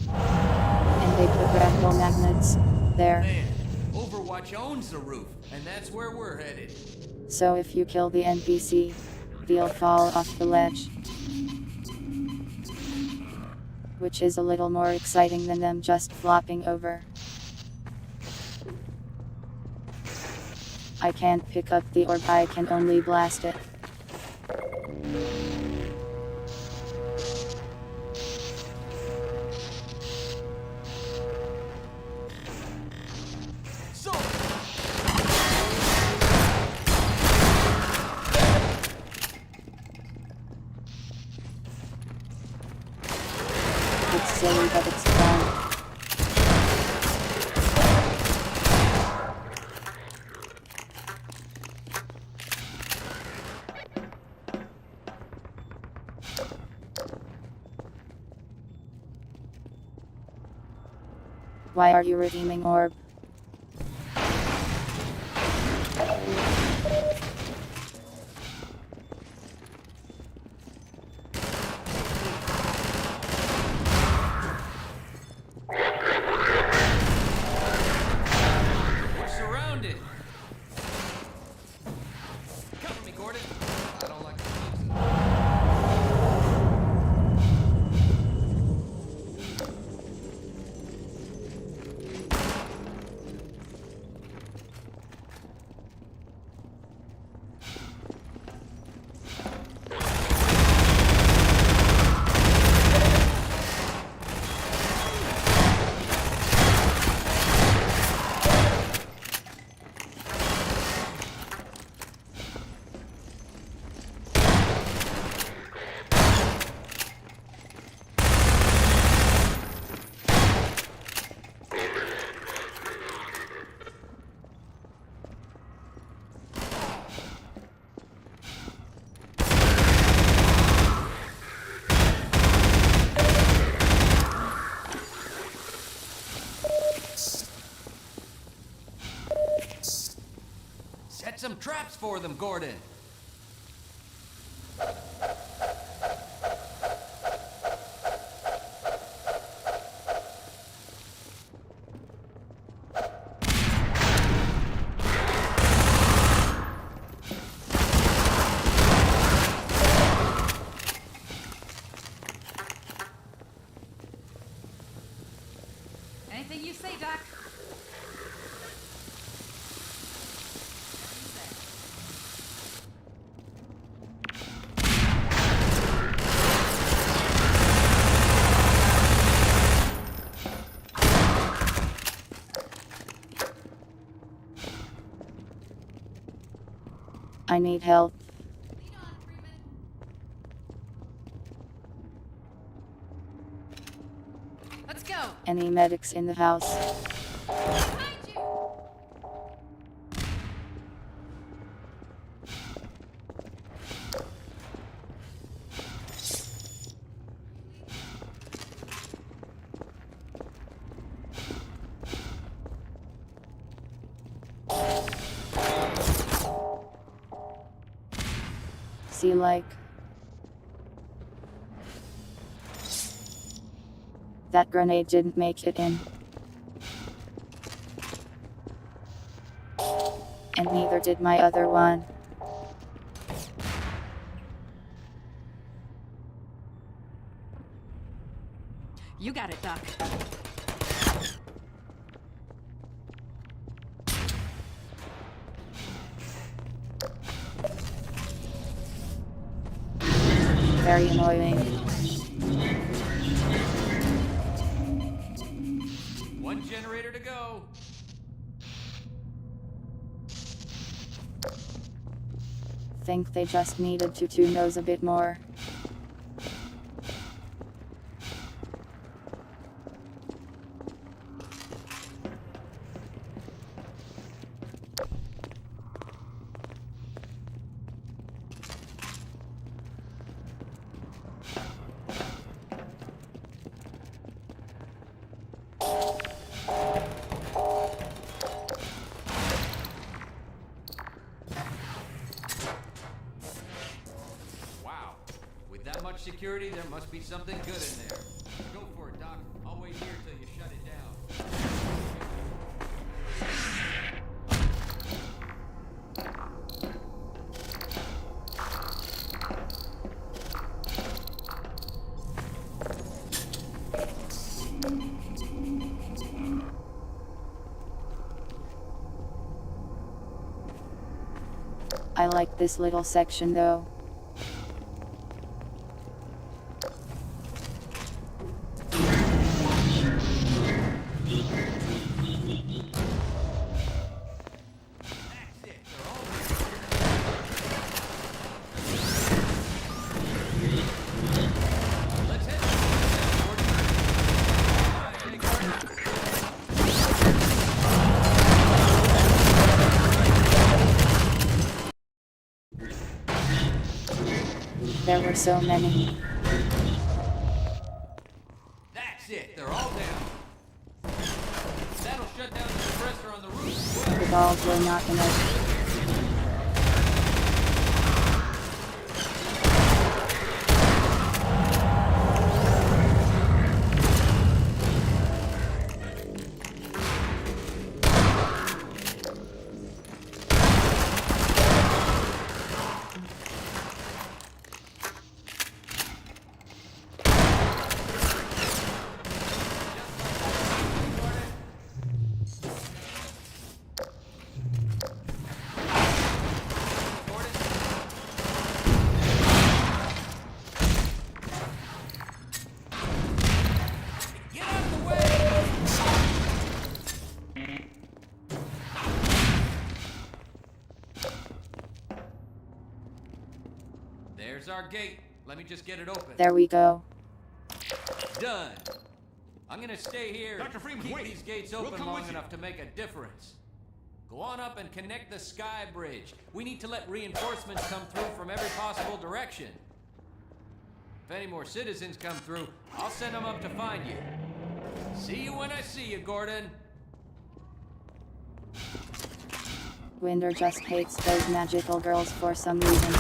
And they put grapple magnets there. Man, Overwatch owns the roof, and that's where we're headed. So if you kill the NPC, they'll fall off the ledge. Which is a little more exciting than them just flopping over. I can't pick up the orb, I can only blast it. It's silly, but it's fun. Why are you redeeming orb? We're surrounded. Cover me, Gordon. I don't like the some traps for them, Gordon. Anything you say, Doc. I need help. Let's go. Any medics in the house? Behind you. See, like, that grenade didn't make it in. And neither did my other one. You got it, Doc. Very annoying. One generator to go. Think they just needed to knows a bit more. Wow. With that much security, there must be something good in there. Go for it, Doc. I'll wait here till you shut it down. I like this little section though. There were so many. That's it. They're all down. That'll shut down the compressor on the roof. The balls were not enough. There's our gate. Let me just get it open. There we go. Done. I'm gonna stay here Dr. Freeman, keep wait. these gates We'll open come long with you. enough to make a difference. Go on up and connect the sky bridge. We need to let reinforcements come through from every possible direction. If any more citizens come through, I'll send them up to find you. See you when I see you, Gordon. Winder just hates those magical girls for some reason.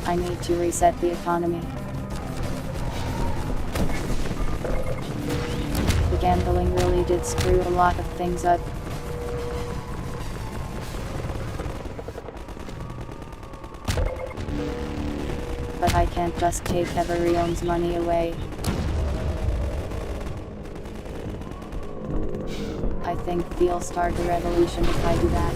I need to reset the economy. The gambling really did screw a lot of things up. But I can't just take Everyone's money away. I think they'll start a revolution if I do that.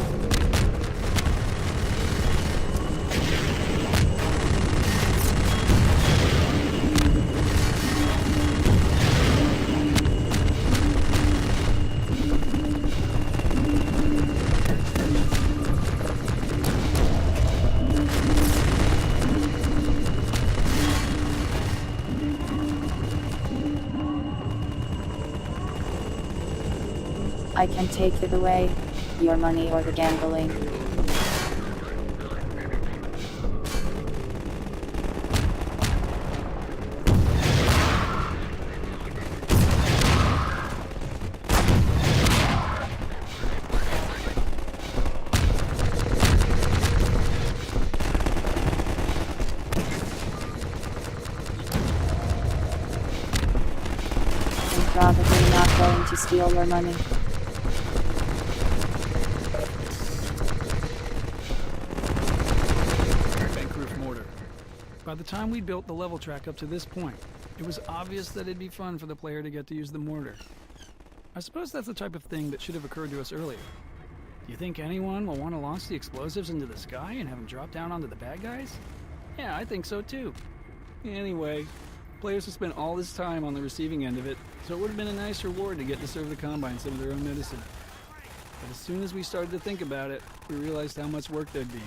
I can take it away, your money or the gambling. I'm probably not going to steal your money. By the time we built the level track up to this point, it was obvious that it'd be fun for the player to get to use the mortar. I suppose that's the type of thing that should have occurred to us earlier. Do you think anyone will want to launch the explosives into the sky and have them drop down onto the bad guys? Yeah, I think so too. Anyway, players have spent all this time on the receiving end of it, so it would have been a nice reward to get to serve the Combine some of their own medicine. But as soon as we started to think about it, we realized how much work there'd be.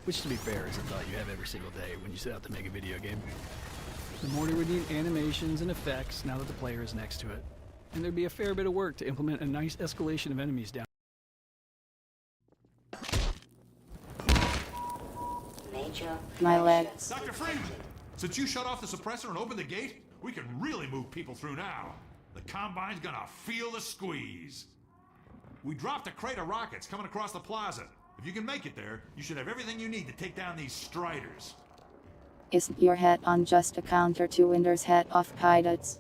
Which, to be fair, is a thought you have every single day when you set out to make a video game. The mortar would need animations and effects now that the player is next to it. And there'd be a fair bit of work to implement a nice escalation of enemies down. My legs. Dr. Freeman, since you shut off the suppressor and opened the gate, we can really move people through now. The Combine's gonna feel the squeeze. We dropped a crate of rockets coming across the plaza. If you can make it there, you should have everything you need to take down these Striders. Isn't your head on just a counter to Winder's hatoff pilots?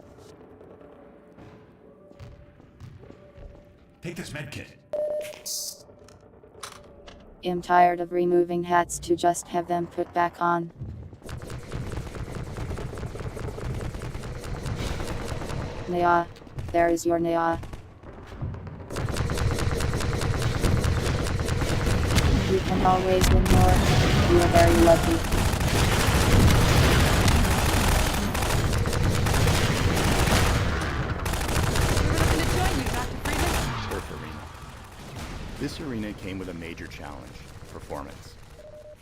Take this medkit. I'm tired of removing hats to just have them put back on. Nya, there is your Nya. You can always win more. You are very lucky. We're looking to join This arena came with a major challenge: performance.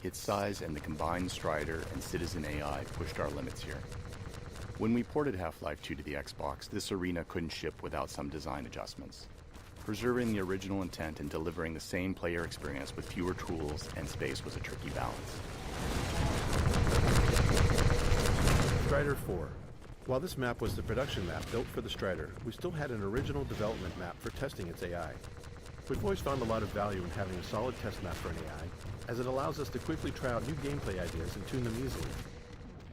Its size and the combined Strider and Citizen AI pushed our limits here. When we ported Half-Life 2 to the Xbox, this arena couldn't ship without some design adjustments. Preserving the original intent and delivering the same player experience with fewer tools and space was a tricky balance. Strider 4. While this map was the production map built for the Strider, we still had an original development map for testing its AI. We've always found a lot of value in having a solid test map for an AI, as it allows us to quickly try out new gameplay ideas and tune them easily.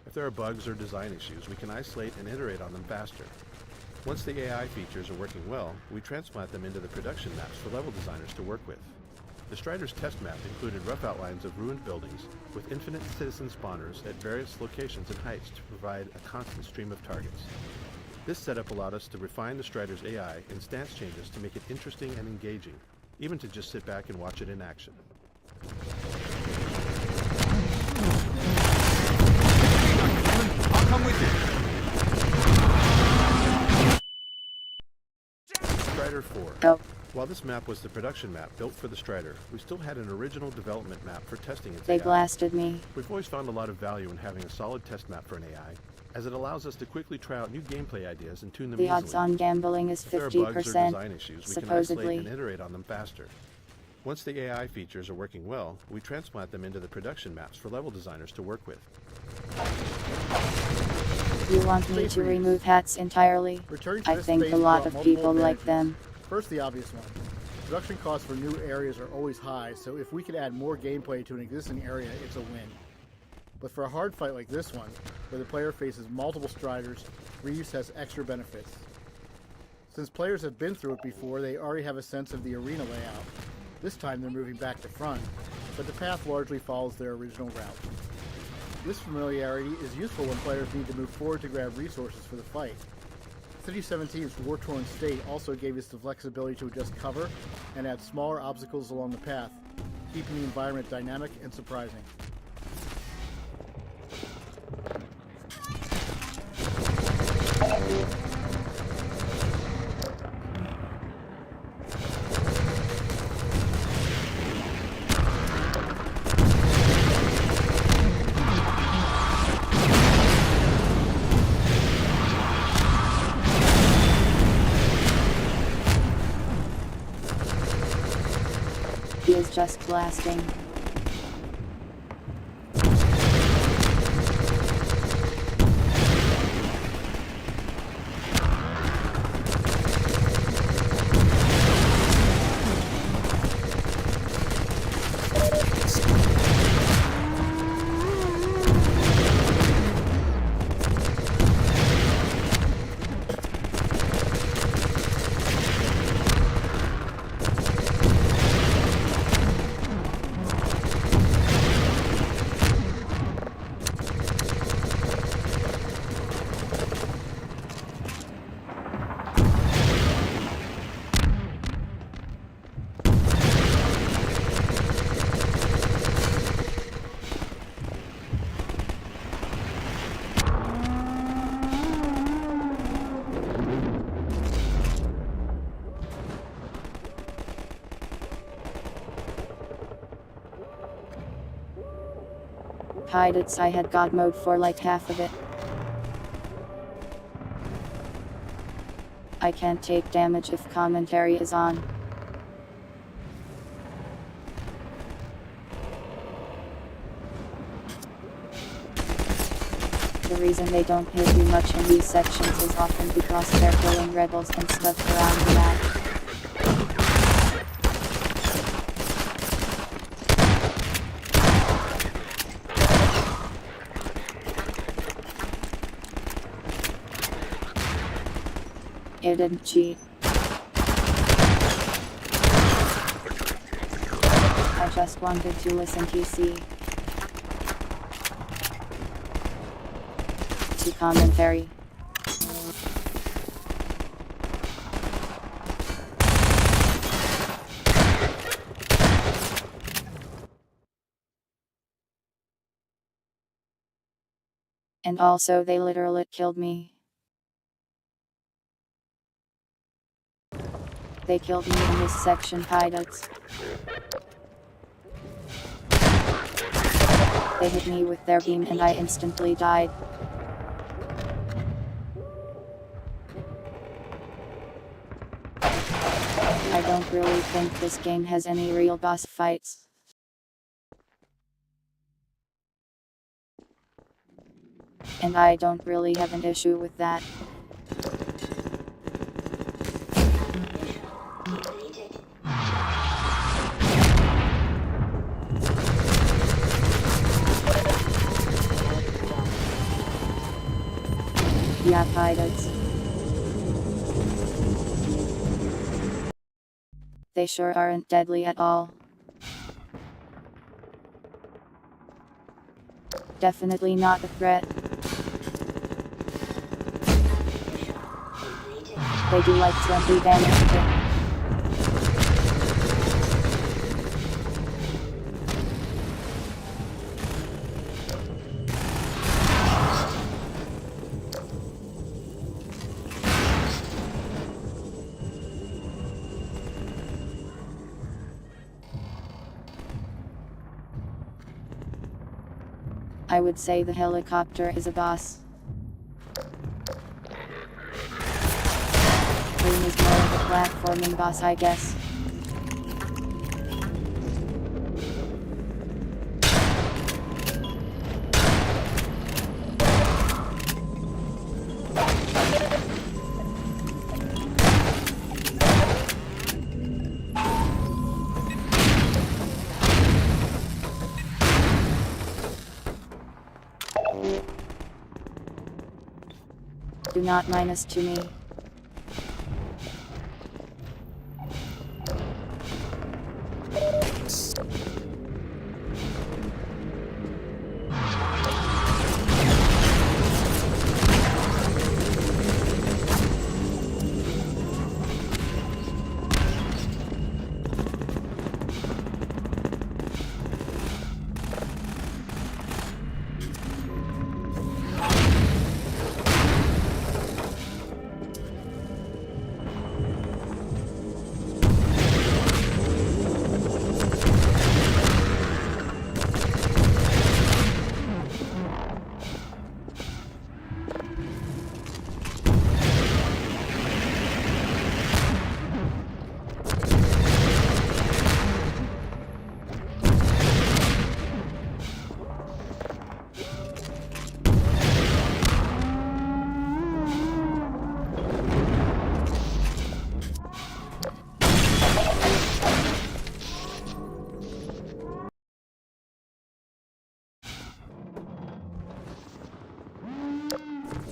If there are bugs or design issues, we can isolate and iterate on them faster. Once the AI features are working well, we transplant them into the production maps for level designers to work with. The Strider's test map included rough outlines of ruined buildings with infinite citizen spawners at various locations and heights to provide a constant stream of targets. This setup allowed us to refine the Strider's AI and stance changes to make it interesting and engaging, even to just sit back and watch it in action. I'll come with you. Strider 4. Oh. While this map was the production map built for the Strider, we still had an original development map for testing its They AI. blasted me. We've always found a lot of value in having a solid test map for an AI, as it allows us to quickly try out new gameplay ideas and tune them The easily. odds on gambling is If there are bugs or 50%, design issues, we can supposedly. isolate and iterate on them faster. Once the AI features are working well, we transplant them into the production maps for level designers to work with. You want me to remove hats entirely? I think a lot of people like them. First, the obvious one. Production costs for new areas are always high, so if we could add more gameplay to an existing area, it's a win. But for a hard fight like this one, where the player faces multiple Striders, reuse has extra benefits. Since players have been through it before, they already have a sense of the arena layout. This time they're moving back to front, but the path largely follows their original route. This familiarity is useful when players need to move forward to grab resources for the fight. City 17's war-torn state also gave us the flexibility to adjust cover and add smaller obstacles along the path, keeping the environment dynamic and surprising. He is just blasting. Hide it, I had God mode for like half of it. I can't take damage if commentary is on. The reason they don't hit you much in these sections is often because they're killing rebels and stuff around the map. It didn't cheat. I just wanted to listen to see. To commentary. And also they literally killed me. They killed me in this section, pilots. They hit me with their beam and I instantly died. I don't really think this game has any real boss fights. And I don't really have an issue with that. Yeah, pilots. They sure aren't deadly at all. Definitely not a threat. They do like 20 damage a hit. I would say the helicopter is a boss. Green is more of a platforming boss, I guess. Do not minus to me.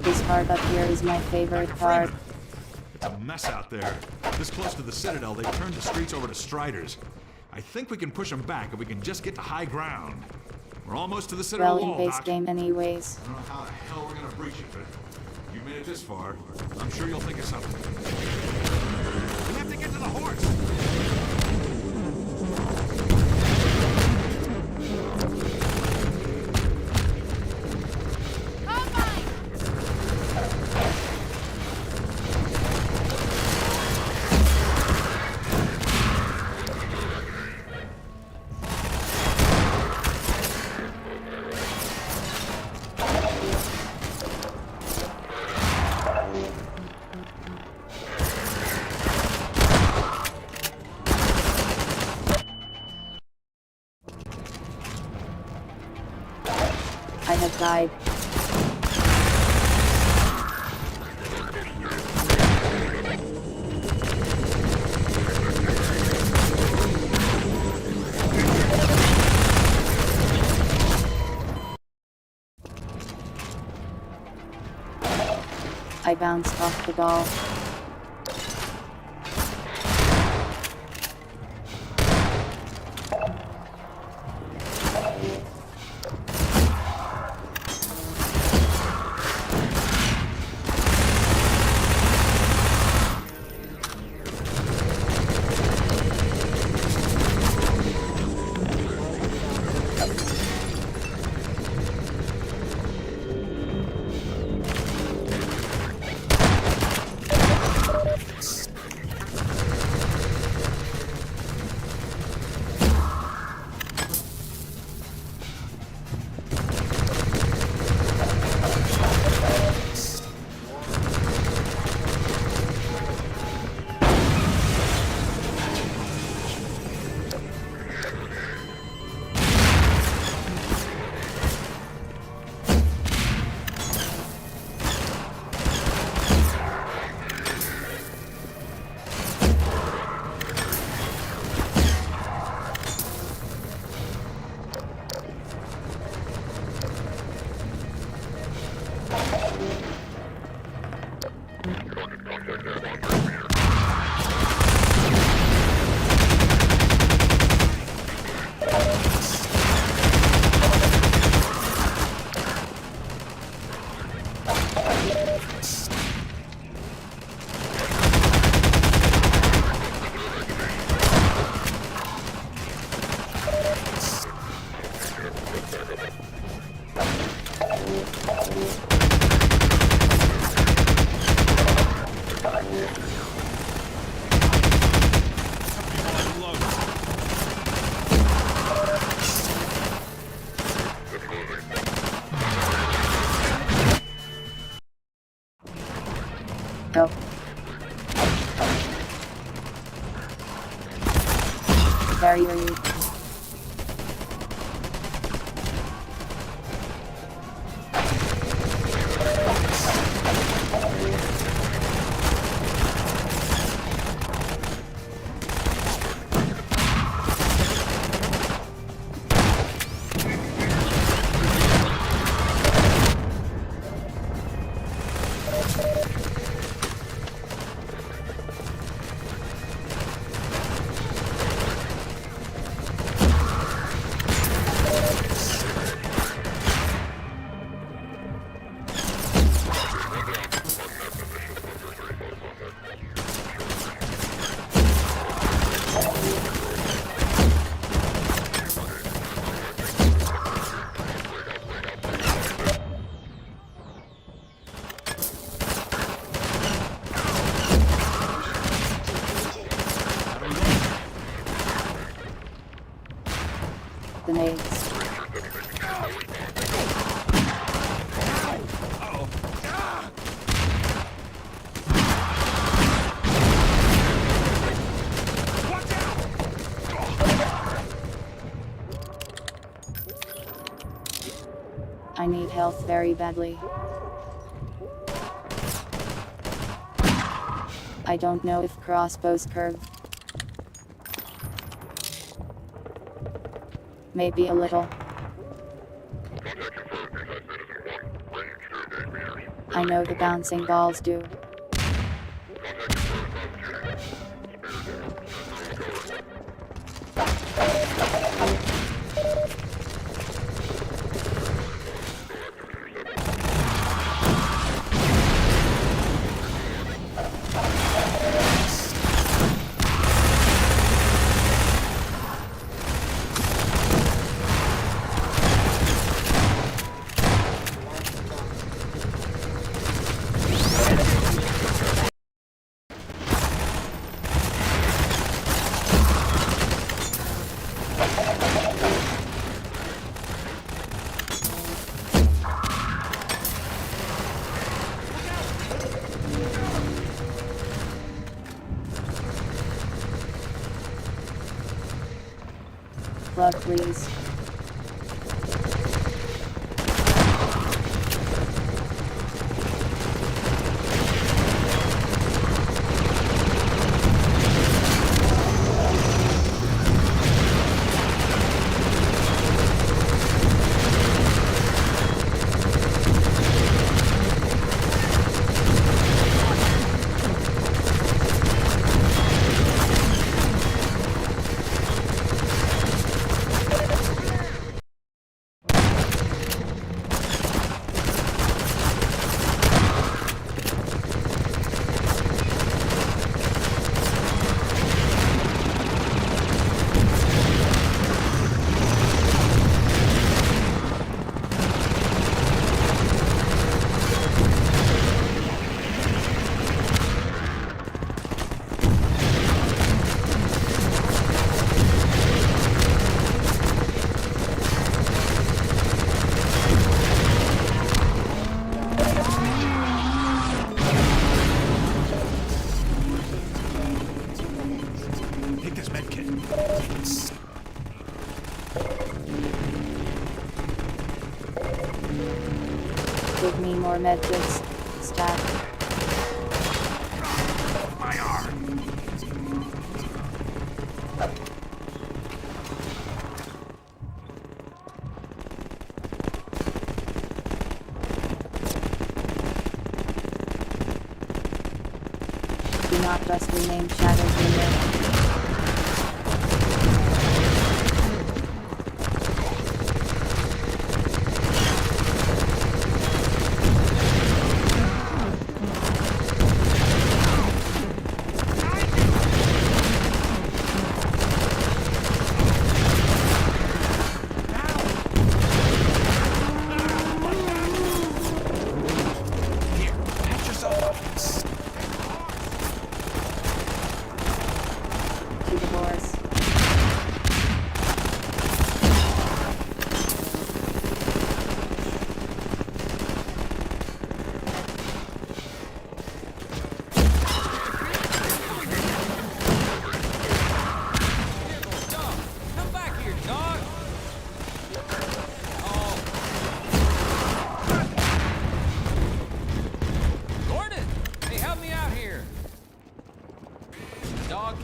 This part up here is my favorite part. It's a mess out there. This close to the Citadel, they've turned the streets over to Striders. I think we can push them back if we can just get to high ground. We're almost to the Citadel Well, wall, in base Doc. game anyways. I don't know how the hell we're gonna breach it, but you made it this far. I'm sure you'll think of something. We have to get to the horse! I have died. I bounced off the ball. Go. Very rude. The nades. I need health very badly. I don't know if crossbows curve. Maybe a little. I know the bouncing balls do. Plug, please. Give me more medkits. Stat. My arm. Do not just rename shadows in there.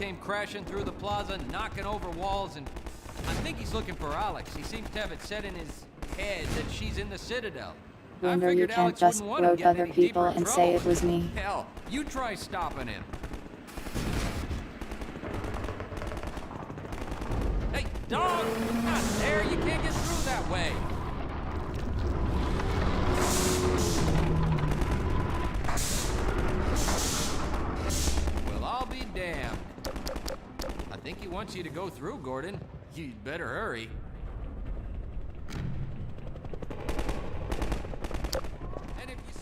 came crashing through the plaza, knocking over walls, and I think he's looking for Alex. He seems to have it set in his head that she's in the Citadel. Wonder you figured can't Alex just wouldn't want him quote getting other any deeper people in and say trouble. it was me. Hell, you try stopping him. Hey, dog! Not there! You can't get through that way! Well, I'll be damned. I think he wants you to go through, Gordon. You'd better hurry.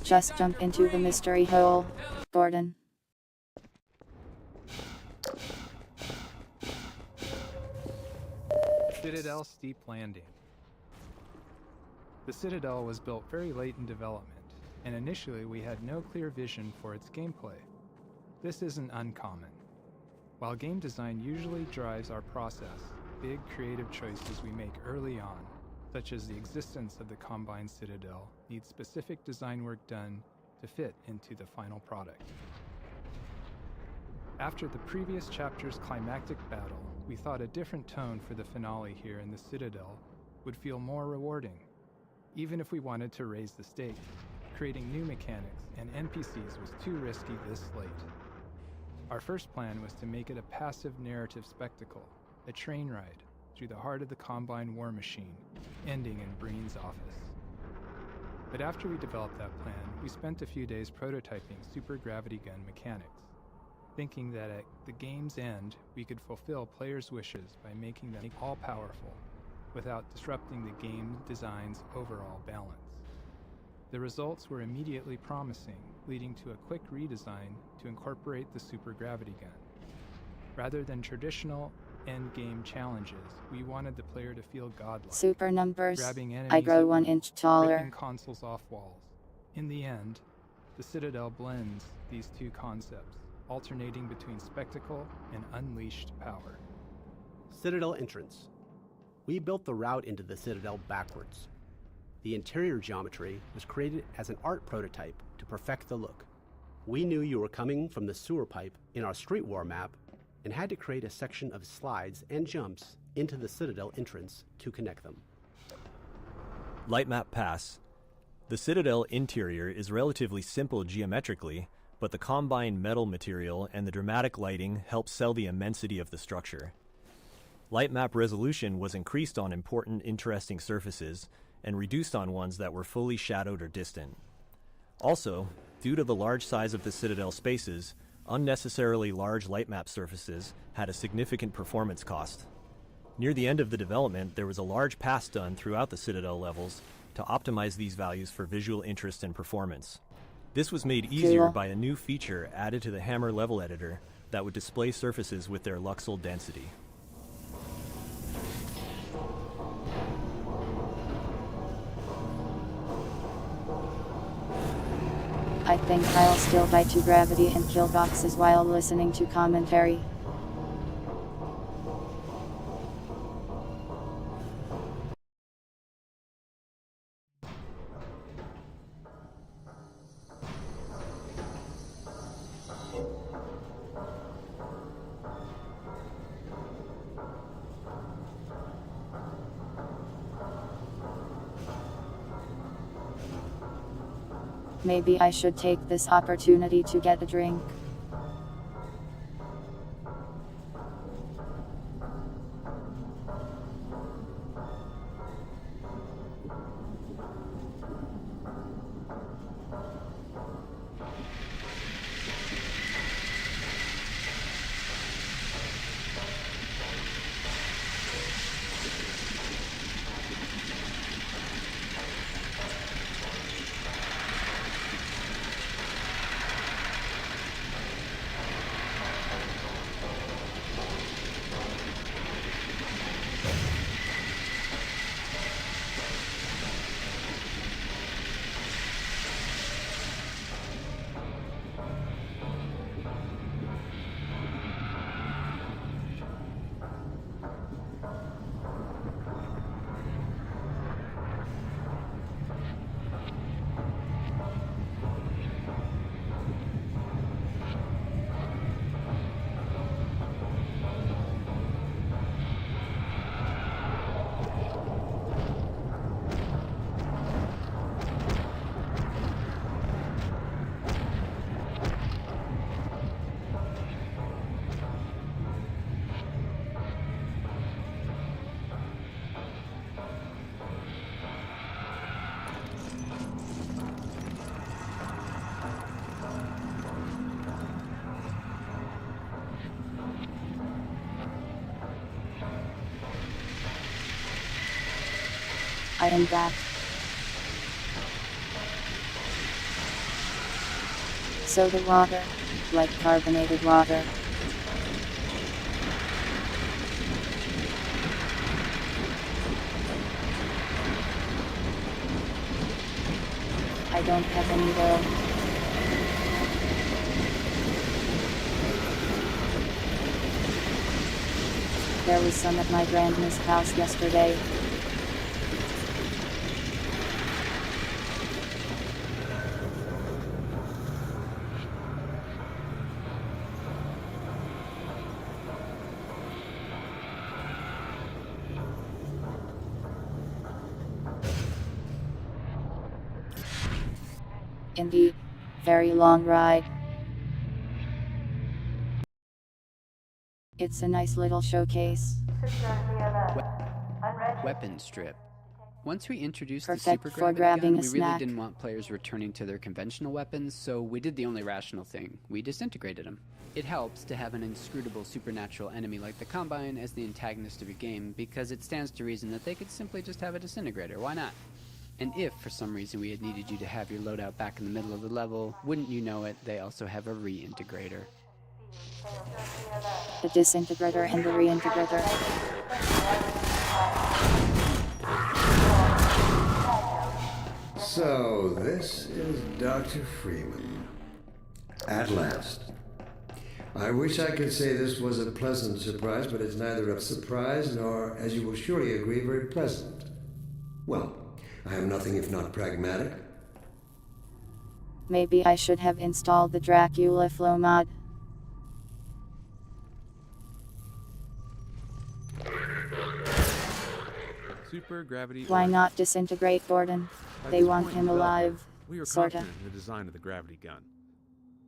Just jump into the mystery hole, Gordon. Citadel Steep Landing. The Citadel was built very late in development, and initially we had no clear vision for its gameplay. This isn't uncommon. While game design usually drives our process, big creative choices we make early on, such as the existence of the Combine Citadel, need specific design work done to fit into the final product. After the previous chapter's climactic battle, we thought a different tone for the finale here in the Citadel would feel more rewarding, even if we wanted to raise the stakes. Creating new mechanics and NPCs was too risky this late. Our first plan was to make it a passive narrative spectacle, a train ride through the heart of the Combine war machine, ending in Breen's office. But after we developed that plan, we spent a few days prototyping super gravity gun mechanics, thinking that at the game's end, we could fulfill players' wishes by making them all-powerful, without disrupting the game design's overall balance. The results were immediately promising, leading to a quick redesign to incorporate the super gravity gun. Rather than traditional end-game challenges, we wanted the player to feel godlike. Super numbers. Grabbing enemies I grow at 1 will, inch taller. ripping consoles off walls. In the end, the Citadel blends these two concepts, alternating between spectacle and unleashed power. Citadel entrance. We built the route into the Citadel backwards. The interior geometry was created as an art prototype to perfect the look. We knew you were coming from the sewer pipe in our Street War map and had to create a section of slides and jumps into the Citadel entrance to connect them. Lightmap Pass. The Citadel interior is relatively simple geometrically, but the Combine metal material and the dramatic lighting help sell the immensity of the structure. Lightmap resolution was increased on important, interesting surfaces and reduced on ones that were fully shadowed or distant. Also, due to the large size of the Citadel spaces, unnecessarily large lightmap surfaces had a significant performance cost. Near the end of the development, there was a large pass done throughout the Citadel levels to optimize these values for visual interest and performance. This was made easier by a new feature added to the Hammer level editor that would display surfaces with their Luxel density. I think I'll still die to gravity and kill boxes while listening to commentary. Maybe I should take this opportunity to get a drink. am back. Soda water, like carbonated water. I don't have any though. There was some at my grandma's house yesterday. Indeed, very long ride. It's a nice little showcase. Weapon strip. Once we introduced Perfect the super for gravity grabbing gun, a we really snack. didn't want players returning to their conventional weapons, so we did the only rational thing. We disintegrated them. It helps to have an inscrutable supernatural enemy like the Combine as the antagonist of your game, because it stands to reason that they could simply just have a disintegrator. Why not? And if, for some reason, we had needed you to have your loadout back in the middle of the level, wouldn't you know it, they also have a reintegrator. The disintegrator and the reintegrator. So, this is Dr. Freeman. At last. I wish I could say this was a pleasant surprise, but it's neither a surprise nor, as you will surely agree, very pleasant. Well, I am nothing if not pragmatic. Maybe I should have installed the Dracula flow mod. Super gravity. Why not disintegrate Gordon? By They this want point him in development, alive. We were Sorta. confident in the design of the gravity gun.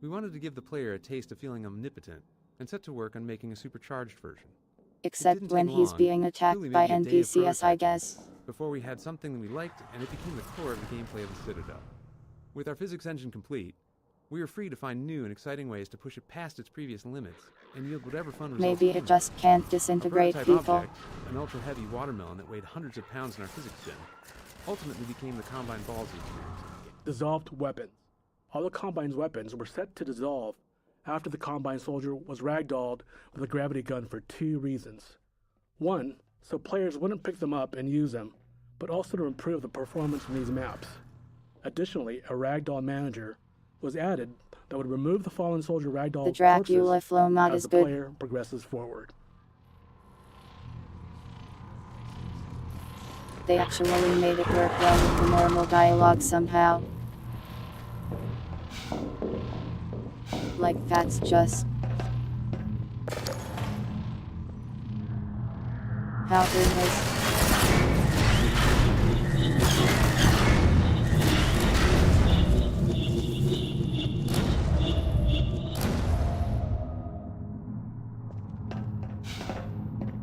We wanted to give the player a taste of feeling omnipotent, and set to work on making a supercharged version. Except didn't when take he's long, being attacked truly by maybe a day of NPCs, I prototyping, guess. before we had something we liked, and it became the core of the gameplay of the Citadel. With our physics engine complete, we were free to find new and exciting ways to push it past its previous limits, and yield whatever fun results Maybe came it of just can't A disintegrate prototype people. object, an ultra-heavy watermelon that weighed hundreds of pounds in our physics bin, ultimately became the Combine Ballsy experience. Dissolved weapons. All the Combine's weapons were set to dissolve after the Combine soldier was ragdolled with a gravity gun for two reasons. One, so players wouldn't pick them up and use them, but also to improve the performance in these maps. Additionally, a ragdoll manager was added that would remove the fallen soldier ragdoll The Dracula corpses flow mod as is the good. player progresses forward. They actually made it work well with the normal dialogue somehow. Like that's just... how goodness.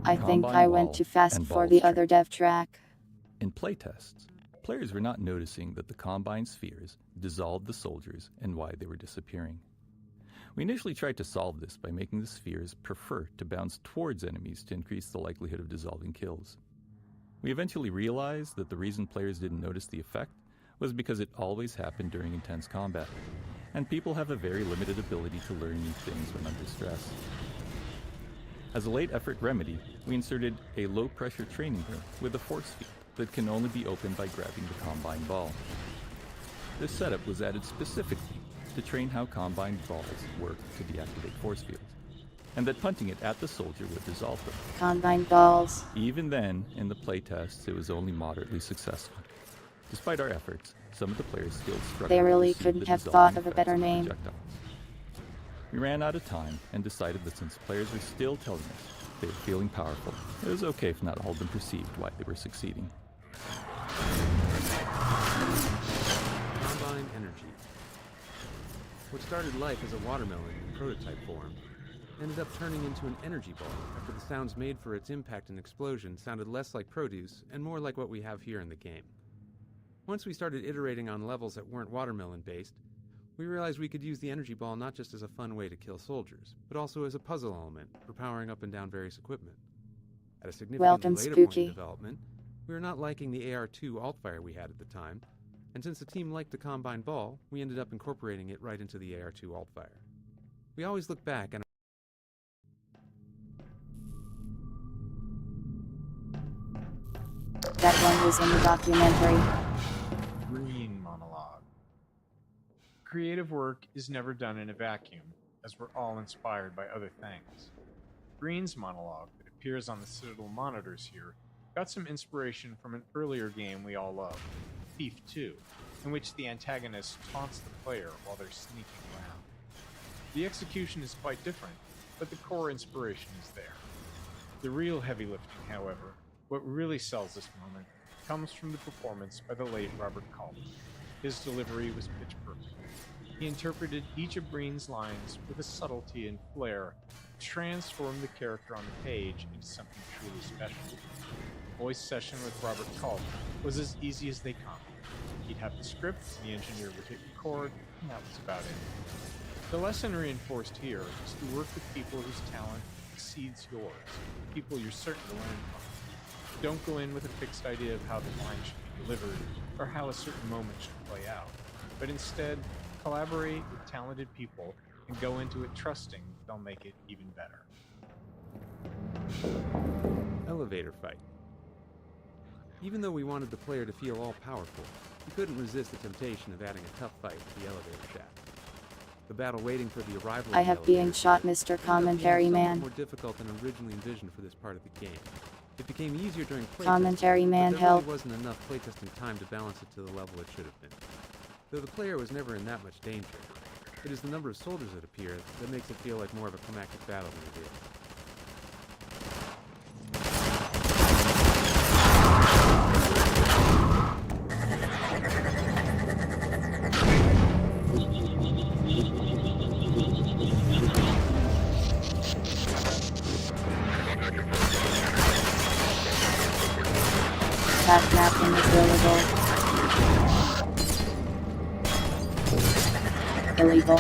I think Combine I went ball too fast and for ball the other dev track. In playtests, players were not noticing that the Combine spheres dissolved the soldiers and why they were disappearing. We initially tried to solve this by making the spheres prefer to bounce towards enemies to increase the likelihood of dissolving kills. We eventually realized that the reason players didn't notice the effect was because it always happened during intense combat, and people have a very limited ability to learn new things when under stress. As a late effort remedy, we inserted a low-pressure training room with a force field that can only be opened by grabbing the Combine ball. This setup was added specifically to train how Combine balls work to deactivate force fields, and that punting it at the soldier would dissolve them. Combine balls. Even then, in the playtests, it was only moderately successful. Despite our efforts, some of the players still struggled They really to see couldn't the have dissolving thought of a effects better of name. projectiles. We ran out of time and decided that since players were still telling us they were feeling powerful, it was okay if not all of them perceived why they were succeeding. Combine energy. What started life as a watermelon in prototype form ended up turning into an energy ball after the sounds made for its impact and explosion sounded less like produce and more like what we have here in the game. Once we started iterating on levels that weren't watermelon based, we realized we could use the energy ball not just as a fun way to kill soldiers, but also as a puzzle element for powering up and down various equipment. At a significantly Welcome, later point Spooky. in development, We were not liking the AR-2 alt-fire we had at the time, and since the team liked the Combine ball, we ended up incorporating it right into the AR-2 alt-fire. We always look back and That one was in the documentary. Green monologue. Creative work is never done in a vacuum, as we're all inspired by other things. Green's monologue, that appears on the Citadel monitors here, got some inspiration from an earlier game we all love, Thief 2, in which the antagonist taunts the player while they're sneaking around. The execution is quite different, but the core inspiration is there. The real heavy lifting, however, what really sells this moment, comes from the performance by the late Robert Calder. His delivery was pitch perfect. He interpreted each of Breen's lines with a subtlety and flair that transformed the character on the page into something truly special. A voice session with Robert Calder was as easy as they come. He'd have the script, the engineer would hit record, and that was about it. The lesson reinforced here is to work with people whose talent exceeds yours, people you're certain to learn from. Don't go in with a fixed idea of how the line should be delivered or how a certain moment should play out, but instead collaborate with talented people and go into it trusting they'll make it even better. elevator fight. Even though we wanted the player to feel all-powerful, we couldn't resist the temptation of adding a tough fight with the elevator shaft. The battle waiting for the arrival I of the have being elevator shot, ended Mr. up being Commentary somewhat Man. more difficult than originally envisioned for this part of the game. It became easier during playtesting, Commentary Man, but there help. really wasn't enough playtesting time to balance it to the level it should have been. Though the player was never in that much danger, it is the number of soldiers that appear that makes it feel like more of a climactic battle than it is. That mapping is illegal.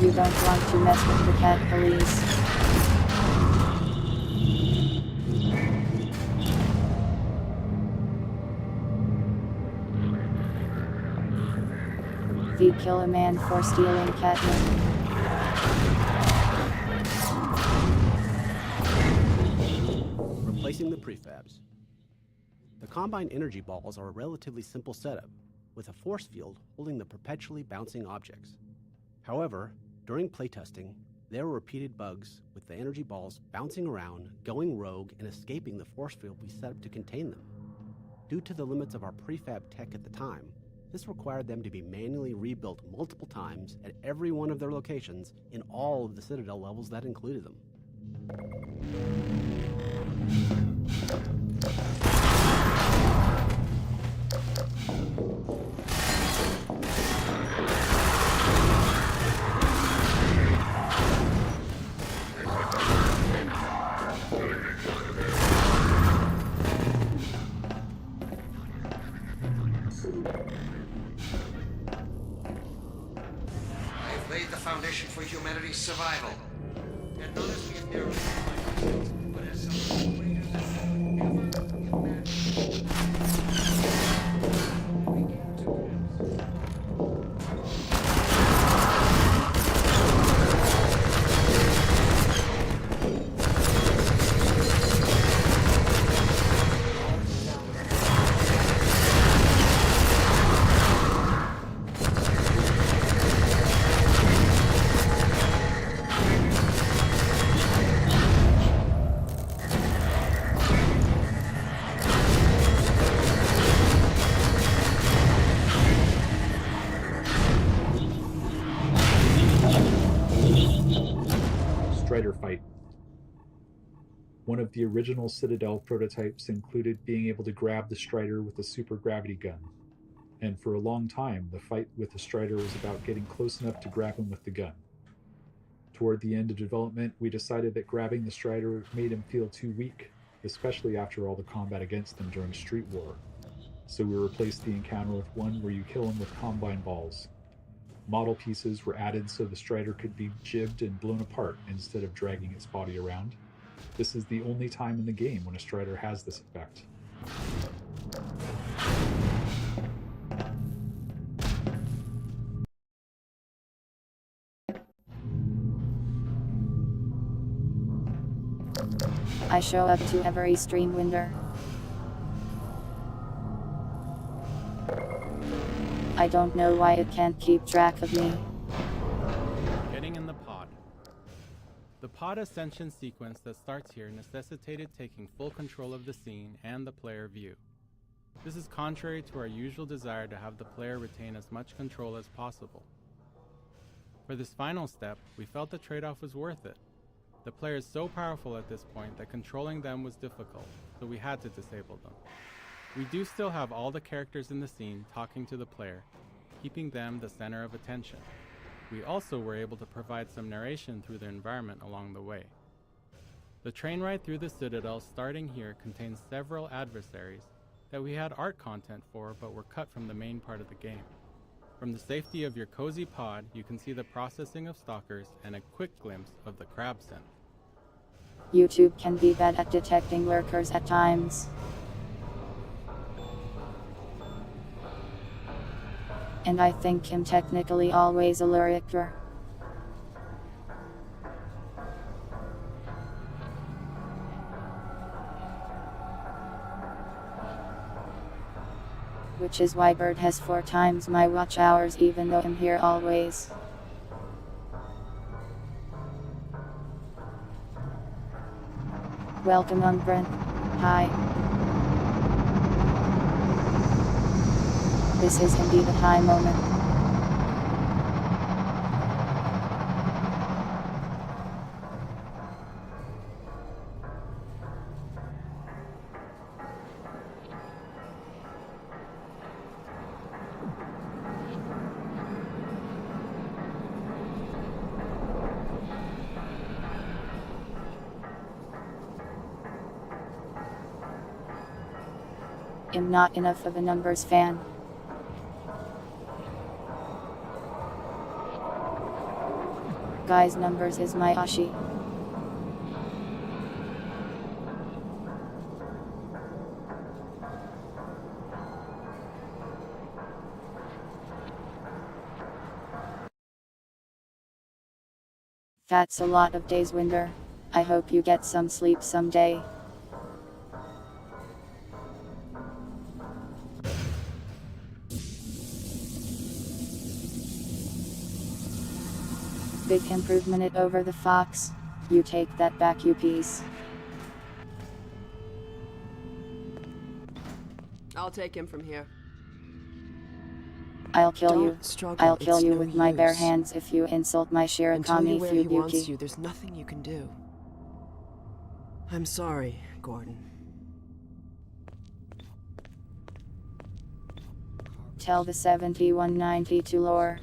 You don't want to mess with the cat police. They kill a man for stealing catnip. Replacing the prefabs. The Combine energy balls are a relatively simple setup, with a force field holding the perpetually bouncing objects. However, during playtesting, there were repeated bugs with the energy balls bouncing around, going rogue, and escaping the force field we set up to contain them. Due to the limits of our prefab tech at the time, this required them to be manually rebuilt multiple times at every one of their locations in all of the Citadel levels that included them. I've laid the foundation for humanity's survival. And not as we have narrowed but as something greater than ever imagined. Strider fight. One of the original Citadel prototypes included being able to grab the Strider with a super gravity gun. And for a long time, the fight with the Strider was about getting close enough to grab him with the gun. Toward the end of development, we decided that grabbing the Strider made him feel too weak, especially after all the combat against him during Street War. So we replaced the encounter with one where you kill him with Combine balls. Model pieces were added so the Strider could be jibbed and blown apart instead of dragging its body around. This is the only time in the game when a Strider has this effect. I show up to every stream window. I don't know why it can't keep track of me. Getting in the pod. The pod ascension sequence that starts here necessitated taking full control of the scene and the player view. This is contrary to our usual desire to have the player retain as much control as possible. For this final step, we felt the trade-off was worth it. The player is so powerful at this point that controlling them was difficult, so we had to disable them. We do still have all the characters in the scene talking to the player, keeping them the center of attention. We also were able to provide some narration through the environment along the way. The train ride through the Citadel starting here contains several adversaries that we had art content for but were cut from the main part of the game. From the safety of your cozy pod, you can see the processing of stalkers and a quick glimpse of the crab scent. YouTube can be bad at detecting lurkers at times. And I think him technically always a lurker. Which is why Bird has 4 times my watch hours even though I'm here always. Welcome on Brent. Hi. This is indeed a high moment. I'm not enough of a numbers fan. Guys, numbers is my ashi. That's a lot of days, Winder. I hope you get some sleep someday. Big improvement over the Fox. You take that back, you piece. I'll take him from here. I'll kill you. Don't struggle, I'll kill it's you no with my bare use. hands if you insult my Until Shirakami you're where he wants Fubuki. you, there's nothing you can do. I'm sorry, Gordon. Tell the 7192 lore.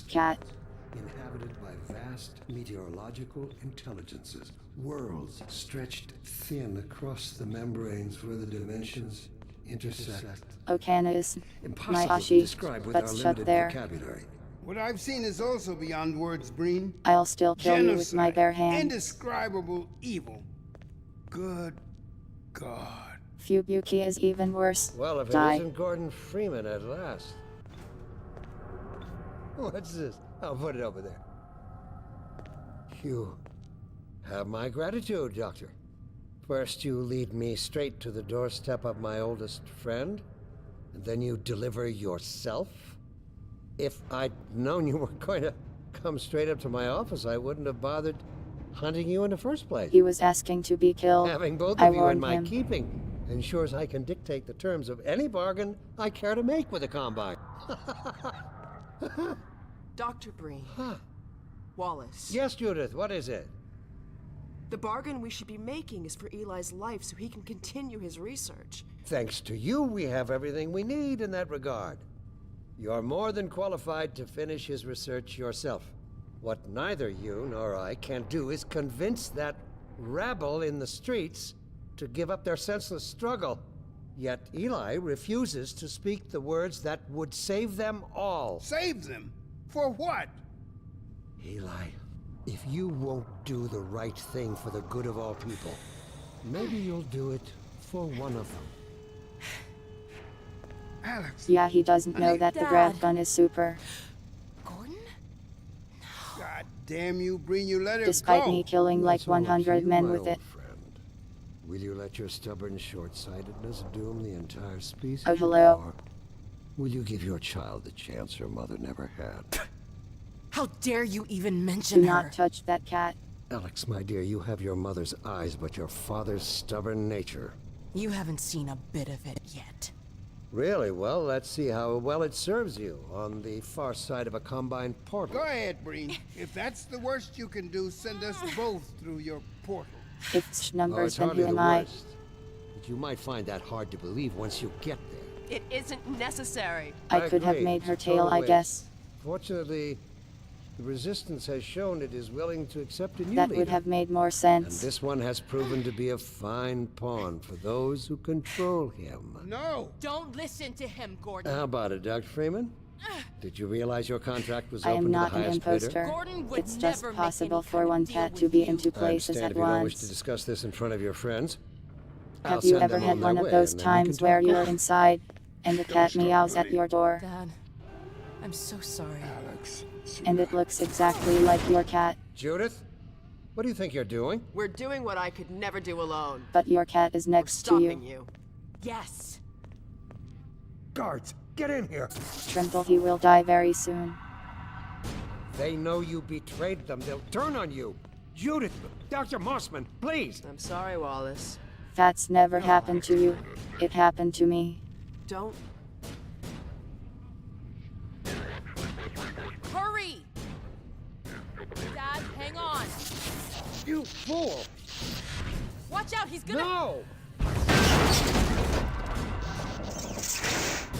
Cat. Inhabited by vast meteorological intelligences. Worlds stretched thin across the membranes where the dimensions intersect. Okana is my Impossible to ashi. describe with Let's our shut limited there. vocabulary. What I've seen is also beyond words, Breen. I'll still kill you with my bare hands. Indescribable evil. Good God. Fubuki is even worse. Well, if it Die. isn't Gordon Freeman at last. What's this? I'll put it over there. You have my gratitude, Doctor. First you lead me straight to the doorstep of my oldest friend, and then you deliver yourself? If I'd known you were going to come straight up to my office, I wouldn't have bothered hunting you in the first place. He was asking to be killed. Having both I of you in warned my him. keeping ensures I can dictate the terms of any bargain I care to make with the Combine. Dr. Breen, Wallace. Yes, Judith, what is it? The bargain we should be making is for Eli's life so he can continue his research. Thanks to you, we have everything we need in that regard. You're more than qualified to finish his research yourself. What neither you nor I can do is convince that rabble in the streets to give up their senseless struggle. Yet Eli refuses to speak the words that would save them all. Save them? For what? Eli, if you won't do the right thing for the good of all people, maybe you'll do it for one of them. Alex. Yeah, he doesn't know that the grab gun is super. God damn you, Breen, you let her Despite go. me killing like 100 men with it. Will you let your stubborn short-sightedness doom the entire species? Oh, hello. Or will you give your child the chance her mother never had? How dare you even mention Do her? not touch that cat. Alex, my dear, you have your mother's eyes, but your father's stubborn nature. You haven't seen a bit of it yet. Really? Well, let's see how well it serves you on the far side of a Combine portal. Go ahead, Breen. If that's the worst you can do, send us both through your portal. It's Oh, numbers, it's then hardly who am the I? worst. But you might find that hard to believe once you get there. It isn't necessary. I could have agree. made her It's tail, total I waste. guess. Fortunately, the Resistance has shown it is willing to accept a new That leader. would have made more And sense. this one has proven to be a fine pawn for those who control him. No! Don't listen to him, Gordon. How about it, Dr. Freeman? Did you realize your contract was I open am to the not an highest imposter. bidder? Gordon would It's just never make possible any for kind of one deal cat with to be you. in two I places understand at if you don't wish to once. discuss this in front of your friends. I'll Have you send ever them had on their one of way, those and then we can times where talk. you're inside and the cat meows at your door? Dad, I'm so sorry. Alex. And it looks exactly like your cat, Judith, what do you think you're doing? We're doing what I could never do alone. but your cat is We're next to stopping you. you. Yes. Guards, get in here! Trimble, he will die very soon. They know you betrayed them. They'll turn on you. Judith, Dr. Mossman, please! I'm sorry, Wallace. That's never happened to you. It happened to me. Don't. Hurry! Dad, hang on. You fool! Watch out, he's gonna... No!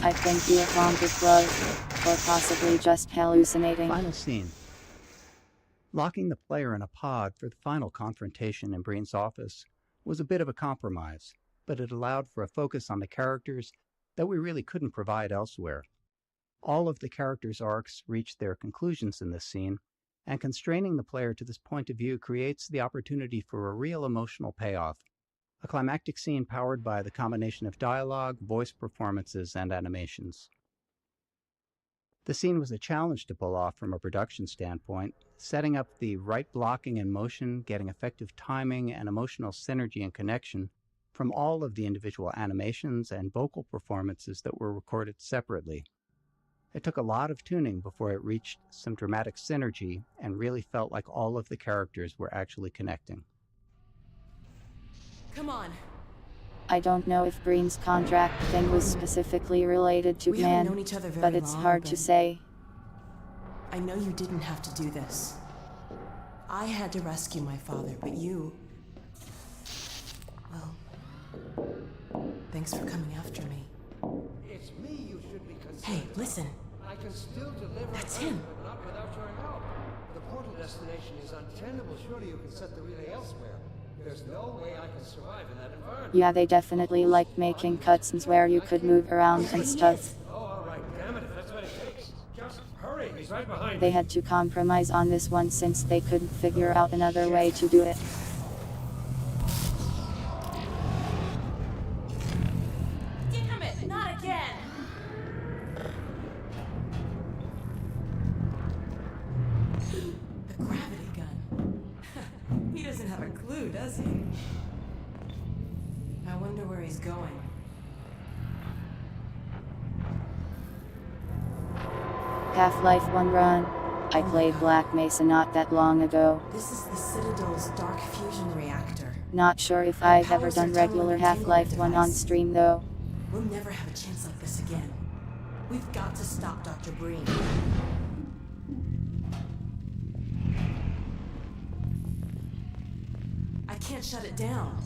I think you are wrong with love, or possibly just hallucinating. Final scene. Locking the player in a pod for the final confrontation in Breen's office was a bit of a compromise, but it allowed for a focus on the characters that we really couldn't provide elsewhere. All of the characters' arcs reached their conclusions in this scene, and constraining the player to this point of view creates the opportunity for a real emotional payoff. A climactic scene powered by the combination of dialogue, voice performances, and animations. The scene was a challenge to pull off from a production standpoint, setting up the right blocking and motion, getting effective timing and emotional synergy and connection from all of the individual animations and vocal performances that were recorded separately. It took a lot of tuning before it reached some dramatic synergy and really felt like all of the characters were actually connecting. Come on. I don't know if Breen's contract thing was specifically related to We haven't known man, each other very but it's long, hard to but- say. I know you didn't have to do this. I had to rescue my father, but you... Well... Thanks for coming after me. It's me you should be concerned. Hey, listen. I can still deliver. That's him. But not without your help. The portal destination is untenable. Surely you can set the relay elsewhere. There's no way I can survive in that environment. Yeah, they definitely liked making cutscenes where you could move around and stuff. Oh, all right. Damn it, if that's what it takes. Just hurry. He's right behind They me. had to compromise on this one since they couldn't figure out another way to do it. Damn it! Not again! The gravity gun. He doesn't have a clue, does he? I wonder where he's going. Half-Life 1 run. I played Black Mesa not that long ago. This is the Citadel's dark fusion reactor. Not sure if I've ever Powers are done regular tunneling Half-Life 1 on device. stream though. We'll never have a chance like this again. We've got to stop Dr. Breen. can't shut it down.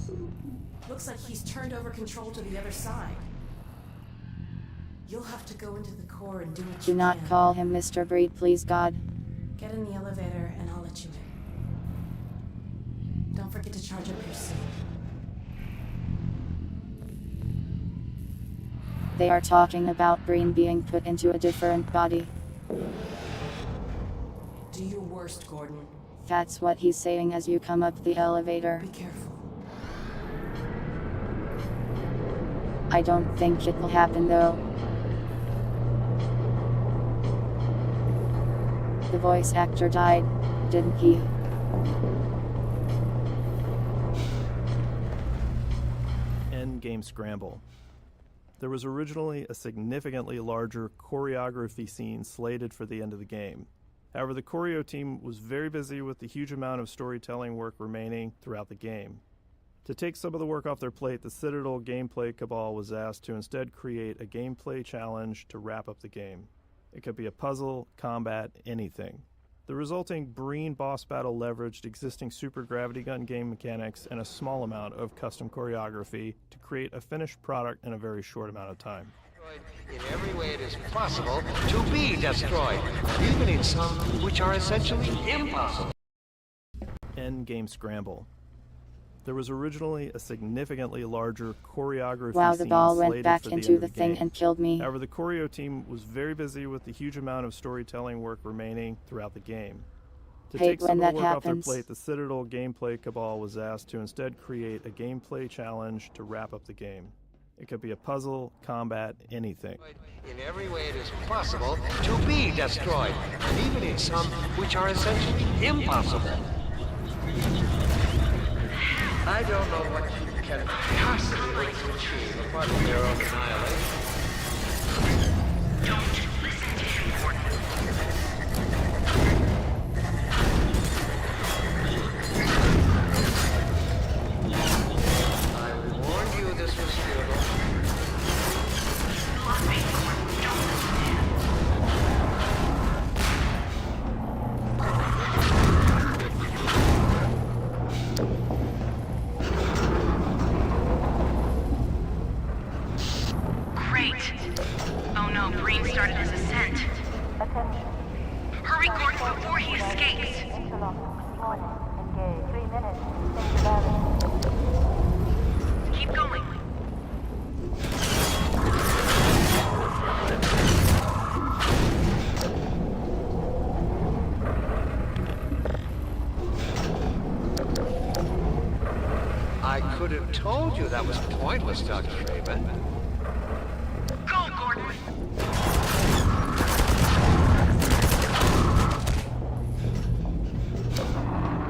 Looks like he's turned over control to the other side. You'll have to go into the core and do what Do you not can. call him Mr. Breed, please God. Get in the elevator and I'll let you in. Don't forget to charge up your suit. They are talking about Breen being put into a different body. Do your worst, Gordon. That's what he's saying as you come up the elevator. Be careful. I don't think it will happen though. The voice actor died, didn't he? End game scramble. There was originally a significantly larger choreography scene slated for the end of the game. However, the choreo team was very busy with the huge amount of storytelling work remaining throughout the game. To take some of the work off their plate, the Citadel Gameplay Cabal was asked to instead create a gameplay challenge to wrap up the game. It could be a puzzle, combat, anything. The resulting Breen boss battle leveraged existing super gravity gun game mechanics and a small amount of custom choreography to create a finished product in a very short amount of time. In every way it is possible to be destroyed, even in some which are essentially impossible. End game scramble. There was originally a significantly larger choreography Wow, the scene ball went slated back for the into end of the the thing game. and killed me. However, the choreo team was very busy with the huge amount of storytelling work remaining throughout the game. To Hate take some when of that the work off their happens. plate, the Citadel Gameplay Cabal was asked to instead create a gameplay challenge to wrap up the game. It could be a puzzle, combat, anything. In every way it is possible to be destroyed, even in some which are essentially impossible. I don't know what you can possibly hope to achieve apart from your own annihilation. Don't listen to him, Gordon. I warned you this was futile. Look me, Gordon. Don't listen to him. Great. Oh no, Breen started his ascent. Hurry, Gordon, before he escapes. Keep going. I could have told you that was pointless, Dr. Freeman. Go, Gordon.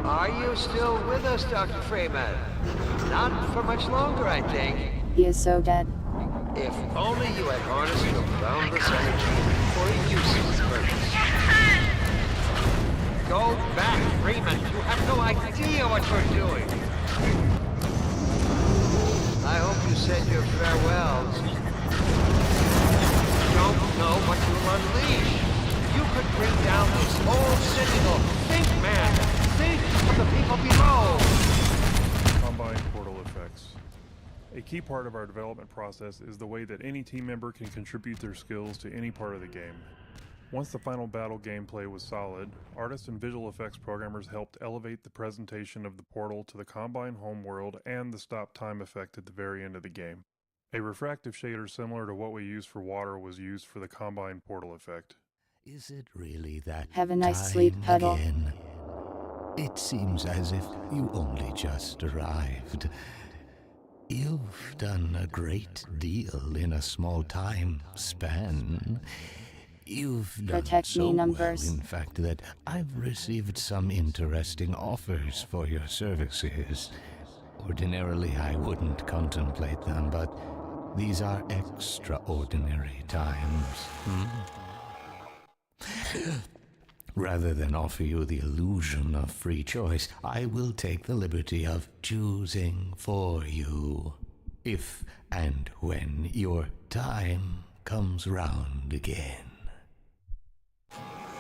Are you still with us, Dr. Freeman? Not for much longer, I think. He is so dead. If only you had harnessed your boundless energy for a useless purpose. Go back, Freeman. You have no idea what you're doing. I hope you said your farewells. You don't know what you'll unleash. You could bring down this whole citadel. Think, man. Think of the people below. Combine portal effects. A key part of our development process is the way that any team member can contribute their skills to any part of the game. Once the final battle gameplay was solid, artists and visual effects programmers helped elevate the presentation of the portal to the Combine homeworld and the stop time effect at the very end of the game. A refractive shader similar to what we use for water was used for the Combine portal effect. Is it really that Have a nice time sleep, Puddle. again? It seems as if you only just arrived. You've done a great deal in a small time span. You've done Protect so me, well, numbers. in fact, that I've received some interesting offers for your services. Ordinarily, I wouldn't contemplate them, but these are extraordinary times. Rather than offer you the illusion of free choice, I will take the liberty of choosing for you. If and when your time comes round again.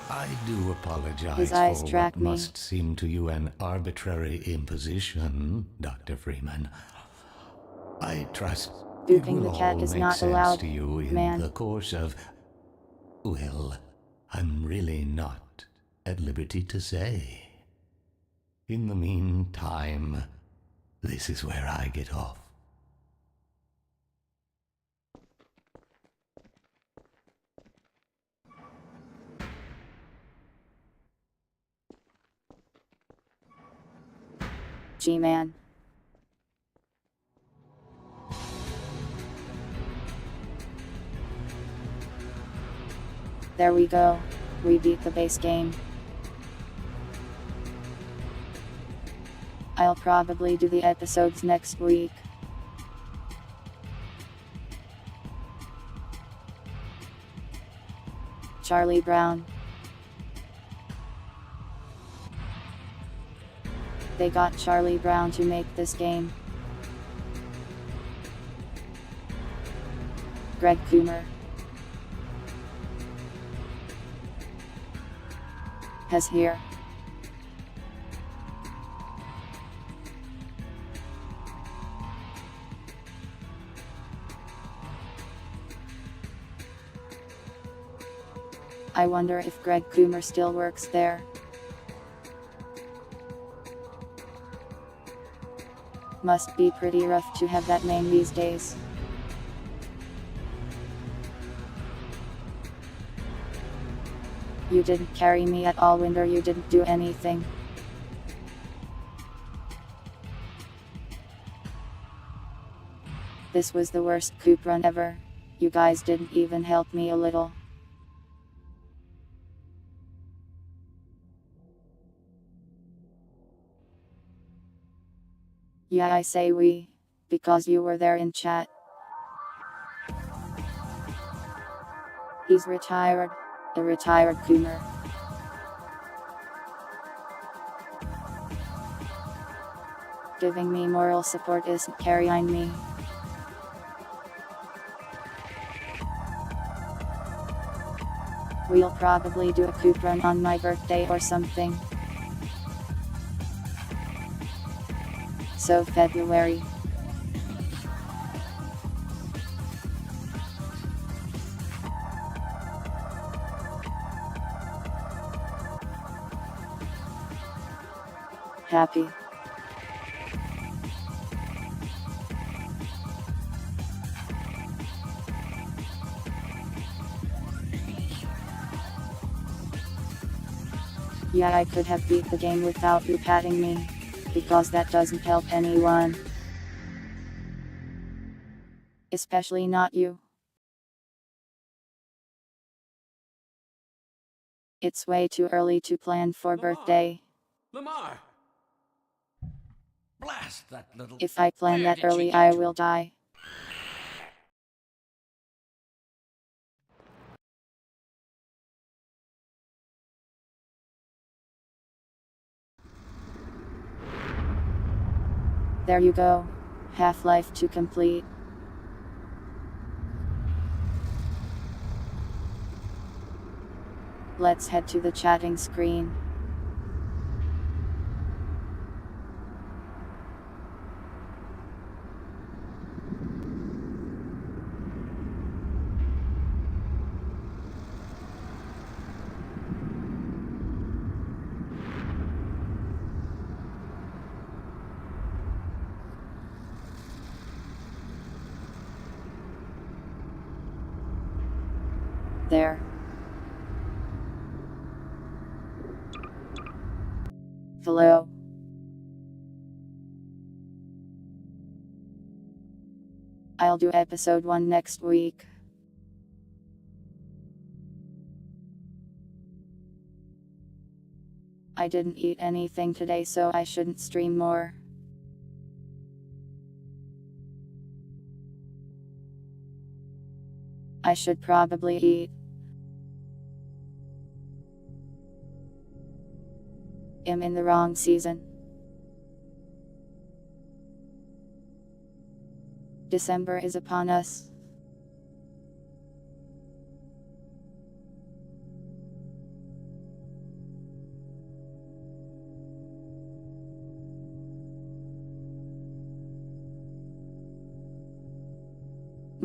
I do apologize His eyes for track what me. must seem to you an arbitrary imposition, Dr. Freeman. I trust it Booping will the cat all is make not sense allowed, to you in man. the course of... Well, I'm really not at liberty to say. In the meantime, this is where I get off. G-Man. There we go. We beat the base game. I'll probably do the episodes next week. Charlie Brown. They got Charlie Brown to make this game. Greg Coomer has here. I wonder if Greg Coomer still works there. Must be pretty rough to have that name these days. You didn't carry me at all, Winder. You didn't do anything. This was the worst Coop run ever. You guys didn't even help me a little. Yeah, I say we, because you were there in chat. He's retired, a retired Coomer. Giving me moral support isn't carrying me. We'll probably do a Coop run on my birthday or something. So February. Happy. Yeah, I could have beat the game without you patting me, because that doesn't help anyone. Especially not you. It's way too early to plan for birthday. Lamar! Blast that little... If I plan Where that did she early, get I to? will die. There you go. Half-Life 2 complete. Let's head to the chatting screen. There. Hello. I'll do episode 1 next week. I didn't eat anything today, so I shouldn't stream more. I should probably eat. I'm in the wrong season. December is upon us.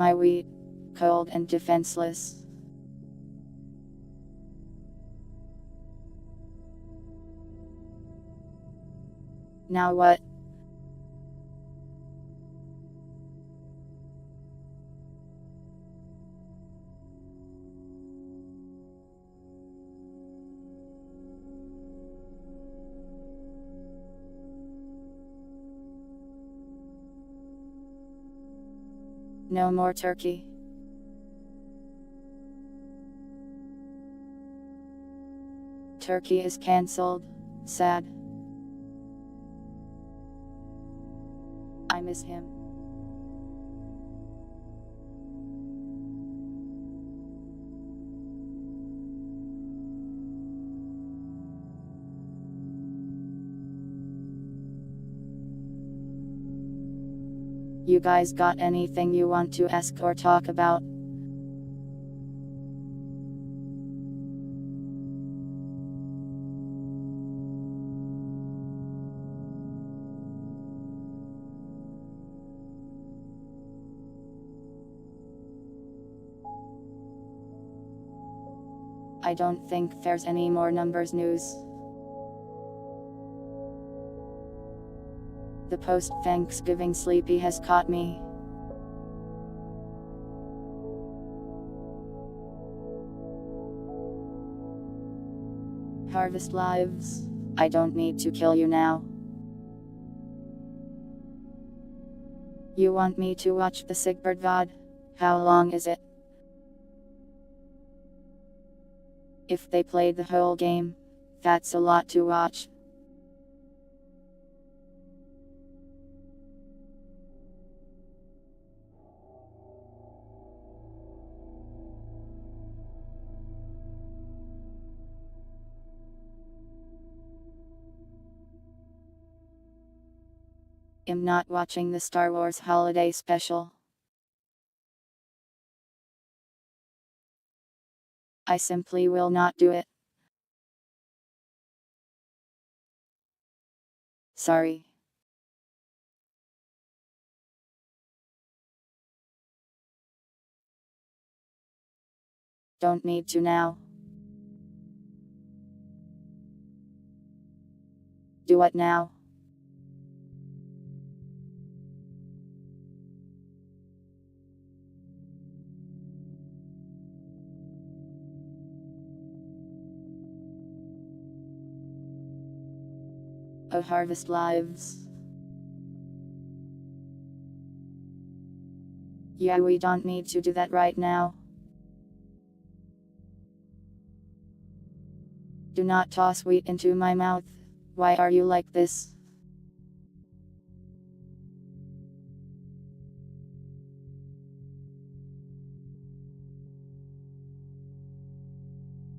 my wheat, cold and defenseless. Now what? No more turkey. Turkey is cancelled. Sad. I miss him. You guys got anything you want to ask or talk about? I don't think there's any more numbers news. The post-Thanksgiving sleepy has caught me. Harvest lives. I don't need to kill you now. You want me to watch the Sigbird VOD? How long is it? If they played the whole game, that's a lot to watch. I'm not watching the Star Wars Holiday Special. I simply will not do it. Sorry. Don't need to now. Do what now? Oh, harvest lives. Yeah, we don't need to do that right now. Do not toss wheat into my mouth. Why are you like this?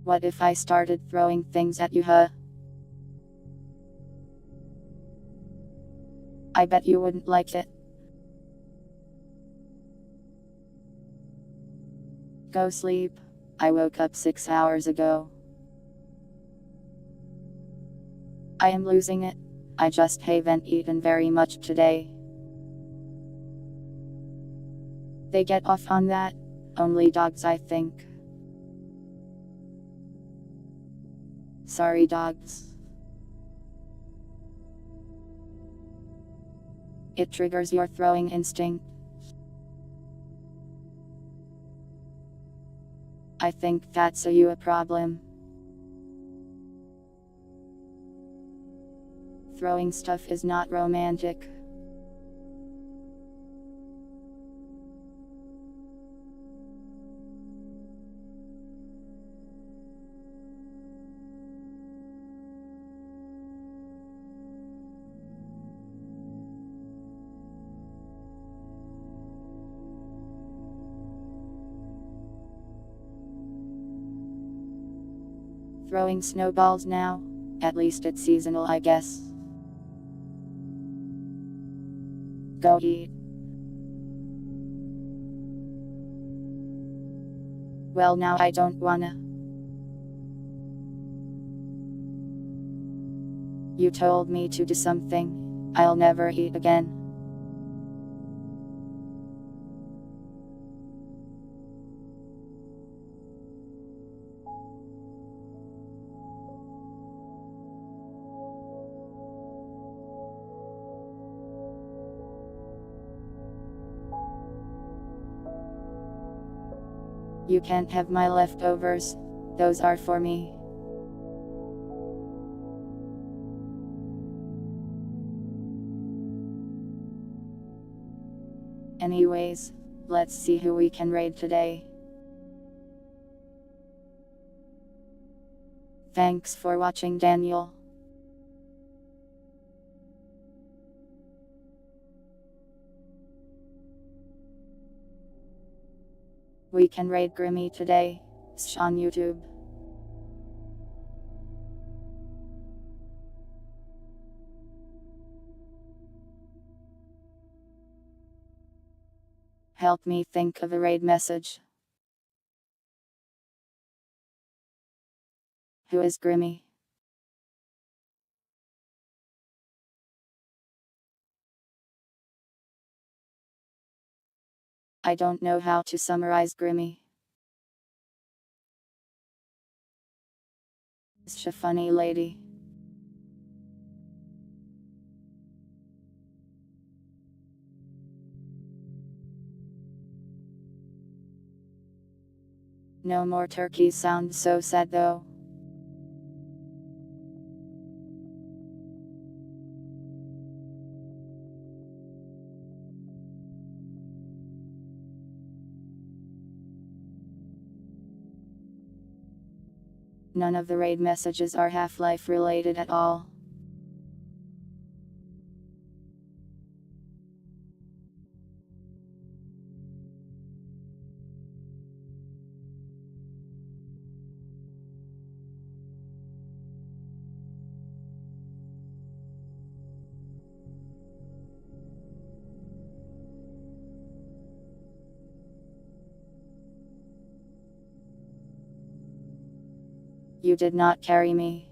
What if I started throwing things at you, huh? I bet you wouldn't like it. Go sleep. I woke up 6 hours ago. I am losing it. I just haven't eaten very much today. They get off on that. Only dogs, I think. Sorry, dogs. It triggers your throwing instinct. I think that's a problem. Throwing stuff is not romantic. Throwing snowballs now? At least it's seasonal, I guess. Go eat. Well, now I don't wanna. You told me to do something. I'll never eat again. You can't have my leftovers. Those are for me. Anyways, let's see who we can raid today. Thanks for watching, Daniel. We can raid Grimmy today. On YouTube. Help me think of a raid message. Who is Grimmy? I don't know how to summarize Grimmy. She's a funny lady. No more turkeys sound so sad though. None of the raid messages are Half-Life related at all. You did not carry me.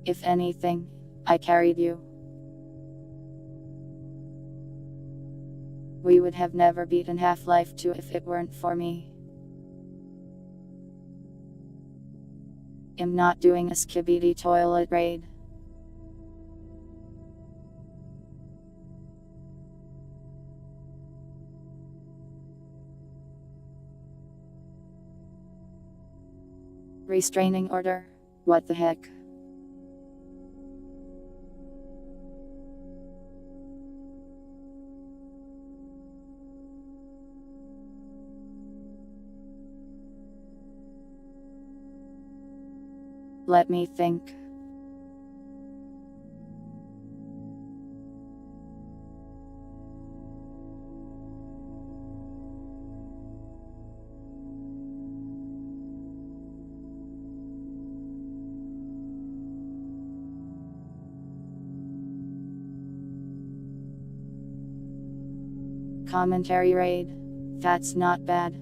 If anything, I carried you. We would have never beaten Half-Life 2 if it weren't for me. I'm not doing a skibidi toilet raid. Restraining order? What the heck? Let me think. Commentary raid. That's not bad.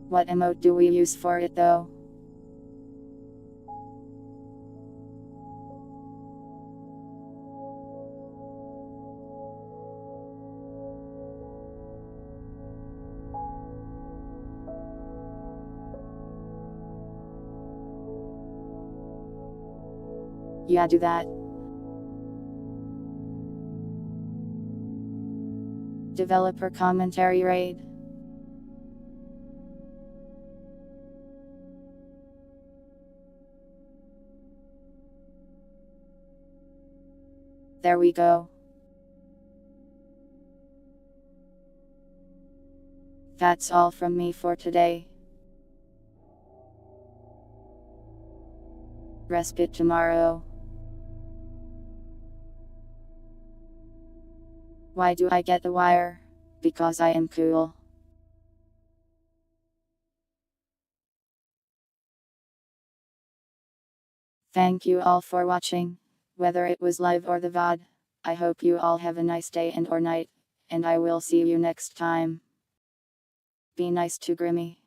What emote do we use for it though? Yeah, do that. Developer commentary raid. There we go. That's all from me for today. Respite tomorrow. Why do I get the wire? Because I am cool. Thank you all for watching, whether it was live or the VOD. I hope you all have a nice day and or night, and I will see you next time. Be nice to Grimmy.